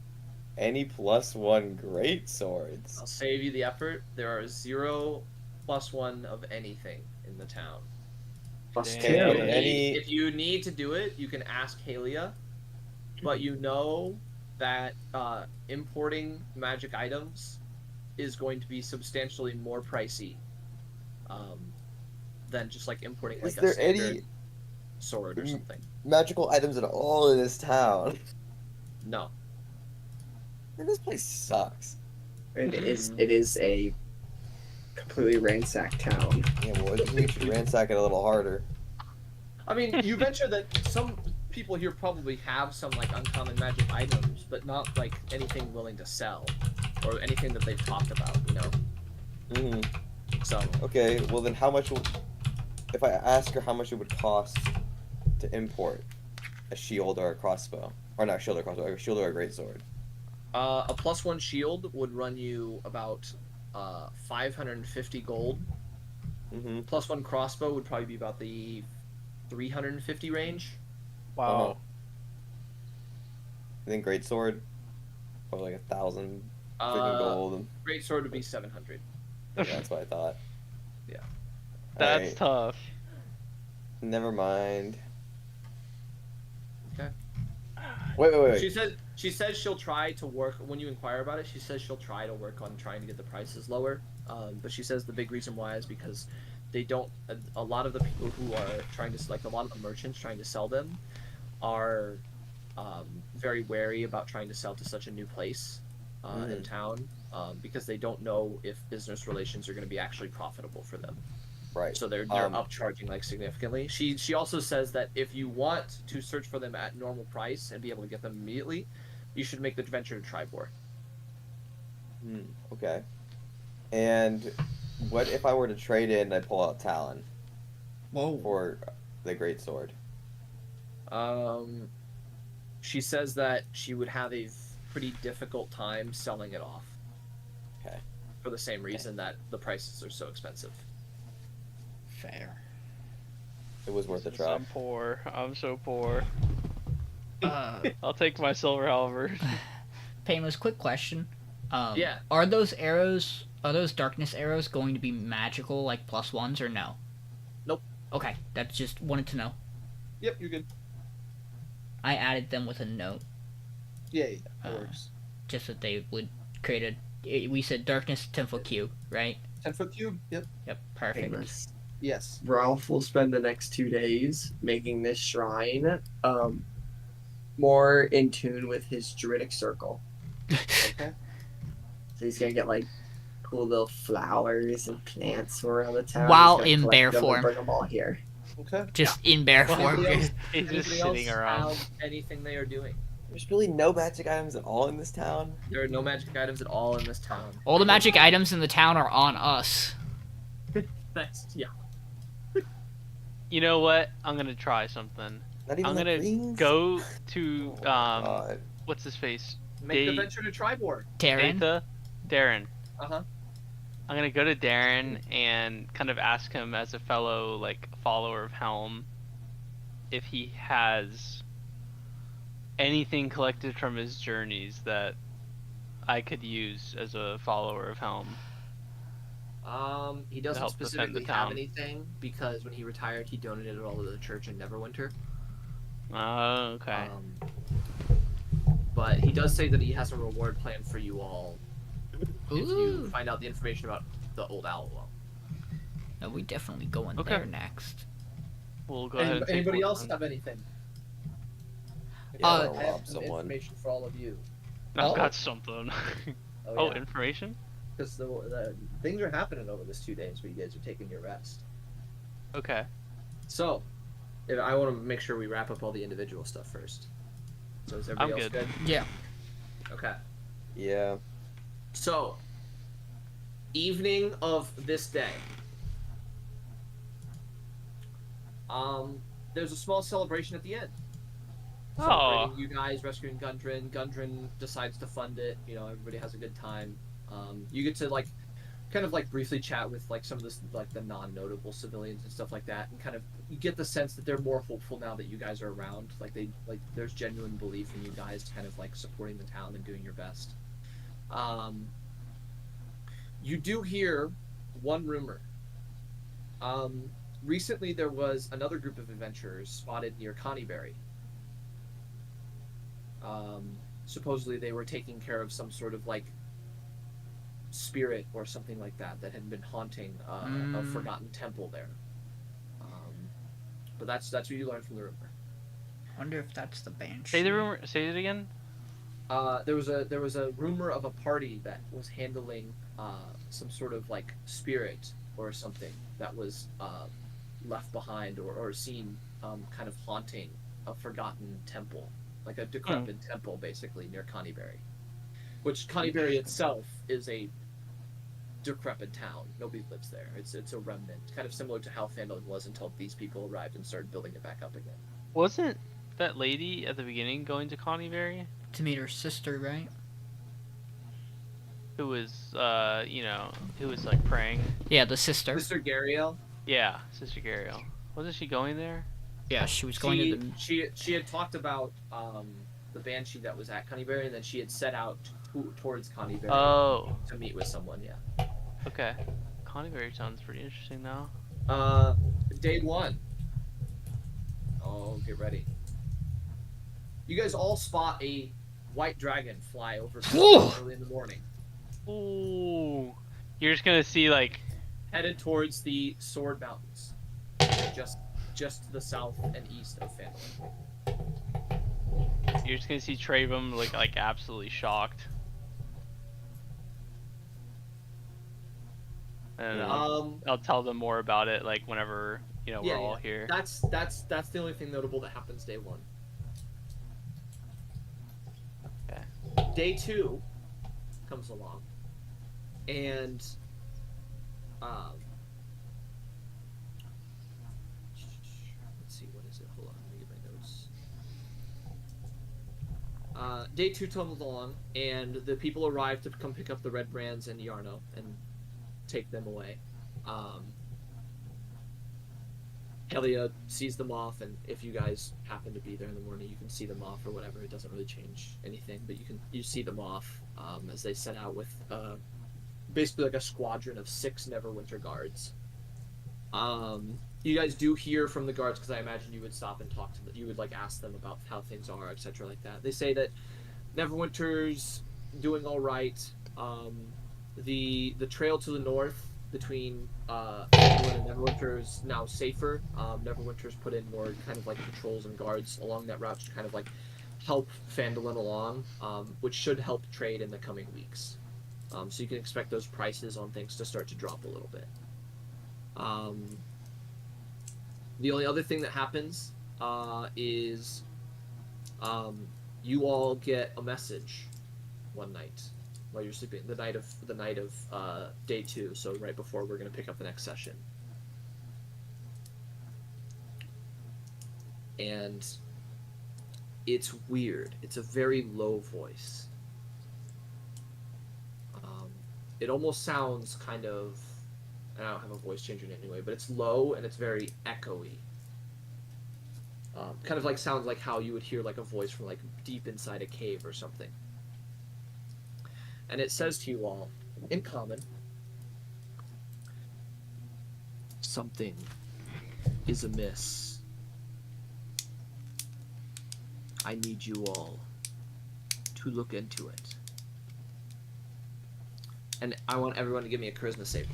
D: Any +1 great swords?
B: I'll save you the effort. There are 0 +1 of anything in the town.
F: Plus
A: Damn.
F: two.
D: Are there any?
B: If you need to do it, you can ask Halia, but you know that importing magic items is going to be substantially more pricey than just like importing like
D: Is
B: a
D: there
B: standard
D: any
B: sword or something.
D: magical items at all in this town?
B: No.
D: Man, this place sucks.
F: It is a completely ransacked town.
D: Yeah, well, I think we should ransack it a little harder.
B: I mean, you venture that some people here probably have some like uncommon magic items, but not like anything willing to sell or anything that they've talked about, you know. So
D: Okay, well then how much if I ask her how much it would cost to import a shield or a crossbow? Or not a shield or a crossbow, a shield or a greatsword.
B: a +1 shield would run you about 550 gold. +1 crossbow would probably be about the 350 range.
A: Wow.
D: I think greatsword, probably like 1,000 freaking
B: Uh,
D: gold.
B: Great sword would be 700.
D: Yeah, that's what I thought.
B: Yeah.
A: That's
D: Alright,
A: tough.
D: never mind.
B: Okay.
D: Wait.
B: She She says she'll try to work when you inquire about it. She says she'll try to work on trying to get the prices lower. But she says the big reason why is because they don't. A lot of the people who are trying to a lot of the merchants trying to sell them are very wary about trying to sell to such a new place in town because they don't know if business relations are going to be actually profitable for them.
D: Right.
B: So they're upcharging like significantly. She also says that if you want to search for them at normal price and be able to get them immediately, you should make the venture to Trebrum.
D: Okay. And what if I were to trade in and I pull out Talon
C: Whoa.
D: for the great sword?
B: She says that she would have a pretty difficult time selling it off.
D: Okay.
B: For the same reason that the prices are so expensive.
C: Fair.
D: It was worth a try.
A: I'm poor. I'm so poor.
C: Painless,
A: I'll take my silver halberd.
C: quick question.
B: Yeah.
C: Are those darkness arrows going to be magical, like +1s, or no?
B: Nope.
C: Okay, that's just wanted to know.
B: Yep, you're good.
C: I added them with a note,
B: Yeah, that works.
C: just that they would create we said darkness 10-foot cube, right?
B: 10-foot cube? Yep.
C: Yep, perfect.
F: Painless.
B: Yes.
F: Ralph will spend the next 2 days making this shrine more in tune with his druidic circle.
B: Okay.
F: So he's gonna get like cool little flowers and plants from around the town.
C: While
F: He's gonna
C: in bear
F: collect them and
C: form.
F: Bring them all here.
B: Okay.
C: Just in bear
B: Well,
C: form.
B: anybody else-
A: He's just
B: anybody else
A: sitting around.
B: have anything they are doing?
D: There's really no magic items at all in this town.
B: There are no magic items at all in this town.
C: All the magic items in the town are on us.
B: Yeah.
A: You know what? I'm gonna try something.
D: Not even
A: I'm
D: the
A: gonna
D: greens?
A: go to
D: Oh, God.
A: what's his face?
B: Make the
A: They-
B: venture to Trebrum.
C: Darren?
A: Darren.
B: Uh-huh.
A: I'm gonna go to Darren and kind of ask him as a fellow like follower of Helm if he has anything collected from his journeys that I could use as a follower of Helm.
B: He doesn't
A: help defend the
B: specifically have
A: town.
B: anything because when he retired, he donated it all to the church in Neverwinter.
A: Oh, okay.
B: But he does say that he has a reward plan for you all if you
C: Ooh.
B: find out the information about the old owl.
C: No, we definitely going
A: Okay.
C: there next.
A: We'll go ahead and take
B: Anybody
A: one
B: else
A: then.
B: have anything?
D: Yeah,
C: Uh,
D: I'll
B: I have
D: rob
B: some
D: someone.
B: information for all of you.
A: I've
C: Oh.
A: got something.
B: Oh, yeah.
A: Information?
B: Because the things are happening over this 2 days where you guys are taking your rest.
A: Okay.
B: So, I want to make sure we wrap up all the individual stuff first. So is everybody
A: I'm
B: else
A: good.
C: Yeah.
B: Okay.
D: Yeah.
B: So, evening of this day. There's a small celebration at the end.
A: Oh.
B: Celebrating you guys rescuing Gundren. Gundren decides to fund it. You know, everybody has a good time. You get to kind of briefly chat with some of this the non-notable civilians and stuff like that, and kind of you get the sense that they're more hopeful now that you guys are around. There's genuine belief in you guys, kind of supporting the town and doing your best. You do hear one rumor. Recently there was another group of adventurers spotted near Connieberry. Supposedly they were taking care of some sort of spirit or something like that had been haunting a forgotten temple there. But that's what you learned from the rumor.
C: Wonder if that's the banshee.
A: Say the rumor. Say it again.
B: There was a rumor of a party that was handling some sort of spirit or something that was left behind or seen kind of haunting a forgotten temple, like a decrepit temple basically near Connieberry, which Connieberry itself is a decrepit town. Nobody lives there. It's a remnant, kind of similar to how Phandelver was until these people arrived and started building it back up again.
A: Wasn't that lady at the beginning going to Connieberry?
C: To meet her sister, right?
A: Who was, who was praying?
C: Yeah, the sister.
B: Mr. Gariel.
A: Yeah, Sister Gariel. Wasn't she going there?
C: Yeah, she was going to the...
B: She had talked about the banshee that was at Connieberry, and then she had set out towards Connieberry
A: Oh,
B: to meet with someone. Yeah.
A: okay. Connieberry sounds pretty interesting now.
B: Day 1. Oh, get ready. You guys all spot a white dragon fly over
C: Ooh.
B: early in the morning,
A: Ooh. You're just gonna see like
B: headed towards the Sword Mountains, just to the south and east of Phandelver.
A: you're just gonna see Trebrum like absolutely shocked. And I'll tell them more about it like whenever we're all here.
B: That's the only thing notable that happens day 1.
A: Okay.
B: Day 2 comes along, and let's see, what is it? Hold on, let me get my notes. Day 2 comes along, and the people arrive to come pick up the red brands and Yarno and take them away. Helia sees them off, and if you guys happen to be there in the morning, you can see them off or whatever. It doesn't really change anything, but you see them off as they set out with basically like a squadron of 6 Neverwinter guards. You guys do hear from the guards, because I imagine you would stop and talk to them. You would like ask them about how things are, etc. like that. They say that Neverwinter's doing all right. The trail to the north between Phandelver and Neverwinter is now safer. Neverwinter's put in more kind of like patrols and guards along that route to kind of like help Phandelver along, which should help trade in the coming weeks. So you can expect those prices on things to start to drop a little bit. The only other thing that happens is you all get a message one night while you're sleeping, the night of day 2, so right before we're going to pick up the next session. And it's weird. It's a very low voice. It almost sounds kind of, I don't have a voice changer anyway, but it's low and it's very echoey. Kind of like sounds like how you would hear like a voice from like deep inside a cave or something. And it says to you all, in common, something is amiss. I need you all to look into it. And I want everyone to give me a charisma save.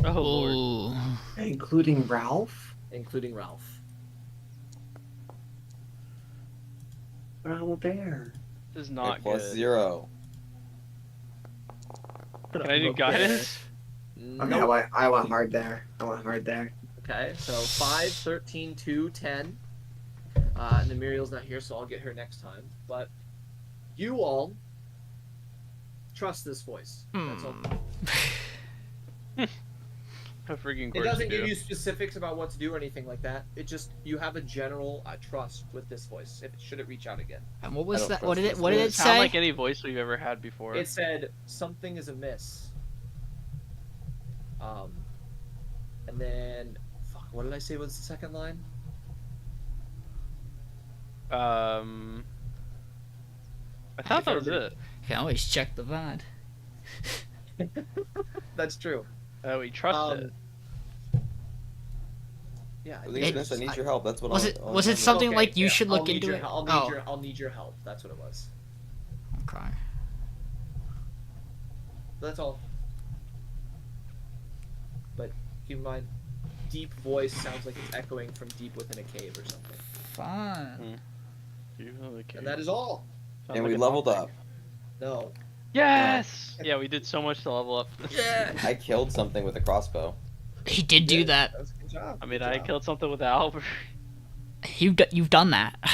A: Oh lord.
C: Ooh.
F: Including Ralph?
B: Including Ralph.
F: But I'm a bear.
A: This is not
D: A plus
A: good.
D: 0.
A: Can I do guidance?
F: Okay,
B: Nope.
F: I want hard there. I want hard there.
B: Okay, so 5, 13, 2, 10. And then Miriel's not here, so I'll get her next time. But you all trust this voice. That's all.
A: How freaking
B: It
A: course
B: doesn't
A: you
B: give
A: do.
B: you specifics about what to do or anything like that. It just, you have a general trust with this voice. Should it reach out again?
C: And what
D: I
C: was
D: don't
C: that? What
D: trust
C: did it?
D: this
C: What did
A: Does
C: it
A: it sound
C: say?
A: like any voice we've ever had before?
B: It said, something is amiss. And then, fuck, what did I say was the second line?
A: I thought that was it.
C: You can always check the VOD.
B: That's true.
A: We trust it.
B: Yeah.
D: I think I need your help. That's what
C: Was
D: I'll-
C: it?
D: I'll-
C: Was
D: I'll-
C: it something
B: Okay,
C: like you
B: yeah,
C: should
B: I'll
C: look
B: need
C: into
B: your
C: it?
B: hel-
C: Oh,
B: I'll need your help. That's what it was.
C: okay.
B: That's all. But keep in mind, deep voice sounds like it's echoing from deep within a cave or something.
C: Fine.
B: And that is all.
A: Sounds
D: And
A: like
D: we
A: a
D: leveled
A: dog.
D: up.
B: No.
A: Yes! Yeah, we did so much to level up.
C: Yeah.
D: I killed something with a crossbow.
C: He did do that.
B: That was a good job.
A: I mean,
B: Good
A: I
B: job.
A: killed something with Albert.
C: You've done that.
A: I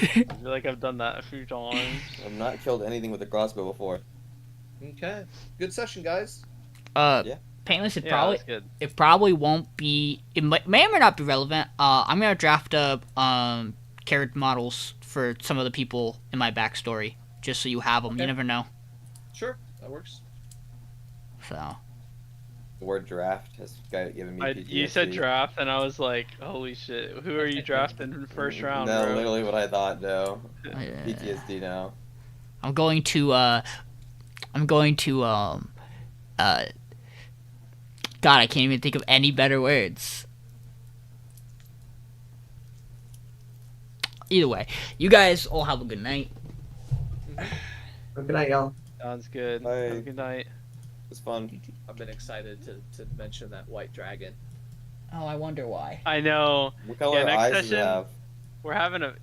A: feel like I've done that a few times.
D: I've not killed anything with a crossbow before.
B: Okay. Good session, guys.
D: Yeah.
C: Painless. It
A: Yeah,
C: probably
A: that's good.
C: it probably won't be. It may or may not be relevant. I'm gonna draft up character models for some of the people in my backstory, just so you have them. You
B: Okay.
C: never know.
B: Sure. That works.
C: So.
D: The word draft has given me PTSD.
A: You said draft, and I was like, holy shit, who are you drafting in the first round,
D: No,
A: bro?
D: literally what I thought, no.
C: Yeah.
D: PTSD now.
C: I'm going to God, I can't even think of any better words. Either way, you guys all have a good night.
F: Good night, y'all.
A: Sounds good.
D: Bye.
A: Have a good night.
D: It's fun.
B: I've been excited to mention that white dragon.
C: Oh, I wonder why.
A: I know.
D: What color
A: next
D: eyes does it
A: session-
D: have?
A: We're having a